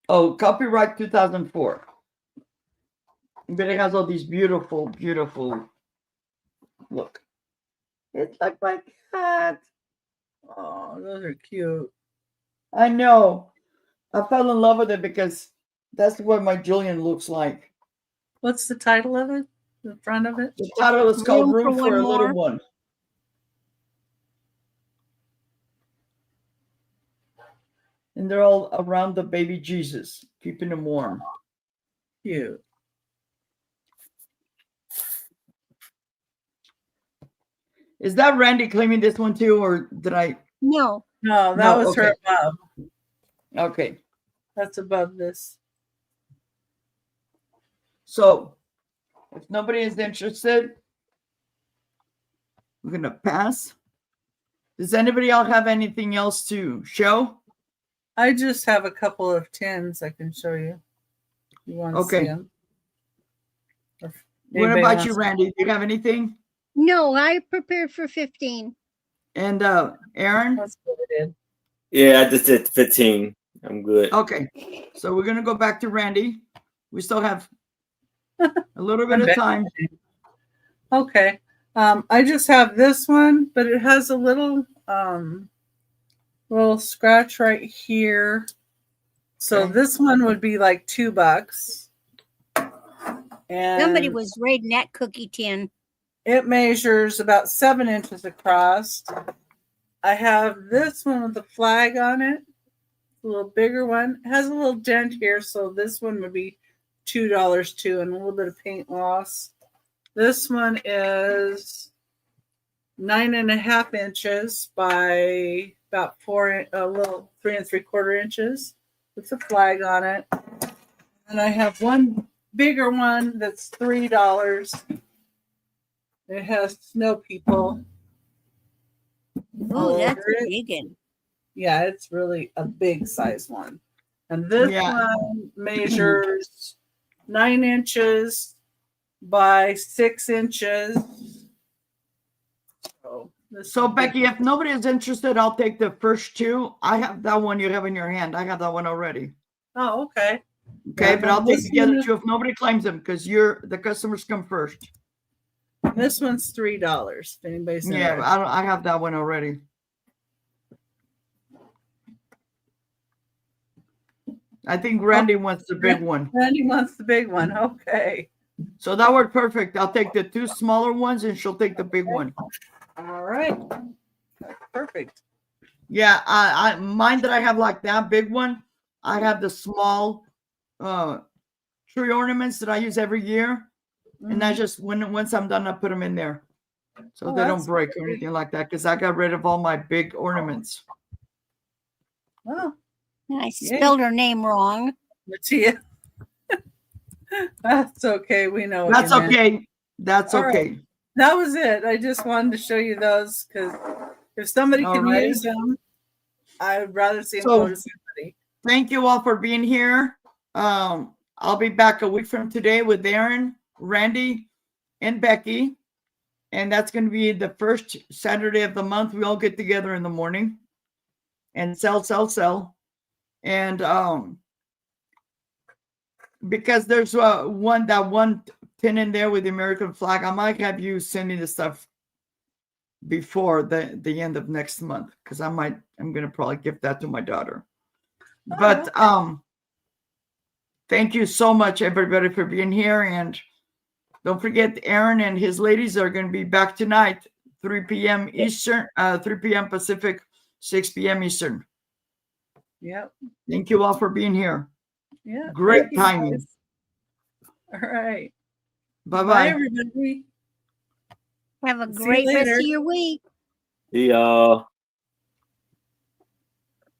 Oh, copyright 2004. But it has all these beautiful, beautiful. Look. It's like my cat. Oh, those are cute. I know. I fell in love with it because that's what my Julian looks like. What's the title of it? The front of it? The title is called Room for a Little One. And they're all around the baby Jesus, keeping him warm. Cute. Is that Randy claiming this one too, or did I? No. No, that was her above. Okay. That's above this. So, if nobody is interested, we're going to pass. Does anybody else have anything else to show? I just have a couple of tins I can show you. You want to see them? What about you, Randy? Do you have anything? No, I prepared for 15. And Aaron? That's what I did. Yeah, I just did 15. I'm good. Okay. So we're going to go back to Randy. We still have a little bit of time. Okay. I just have this one, but it has a little scratch right here. So this one would be like $2. And somebody was raiding that cookie tin. It measures about 7 inches across. I have this one with the flag on it, a little bigger one. It has a little dent here, so this one would be $2 too, and a little bit of paint loss. This one is 9.5 inches by about 3 3/4 inches with the flag on it. And I have one bigger one that's $3. It has snow people. Oh, that's a big one. Yeah, it's really a big size one. And this one measures 9 inches by 6 inches. So Becky, if nobody is interested, I'll take the first two. I have that one you have in your hand. I have that one already. Oh, okay. Okay, but I'll take the other two if nobody claims them because the customers come first. This one's $3. If anybody's interested. I have that one already. I think Randy wants the big one. Randy wants the big one. Okay. So that worked perfect. I'll take the two smaller ones and she'll take the big one. All right. That's perfect. Yeah, I mine that I have like that big one. I have the small tree ornaments that I use every year. Mm-hmm. And I just once I'm done, I put them in there. So they don't break or anything like that because I got rid of all my big ornaments. Oh. I spelled her name wrong. Mattia. That's okay. We know. That's okay. That's all okay. Right. that was it. I just wanted to show you those because if somebody can Alrighty. use them, I would rather see them So- go to somebody. Thank you all for being here. I'll be back a week from today with Aaron, Randy, and Becky. And that's going to be the first Saturday of the month. We all get together in the morning and sell. And because there's one pin in there with the American flag, I might have you sending the stuff before the end of next month because I'm going to probably give that to my daughter. But thank you so much, everybody, for being here. And don't forget, Aaron and his ladies are going to be back tonight, 3 p.m. Eastern, 3 p.m. Pacific, 6 p.m. Eastern. Yep. Thank you all for being here. Yeah. Great thank you, timing. guys. All right. Bye, Bye-bye. everybody. Have a See you great rest later. of your week. See y'all.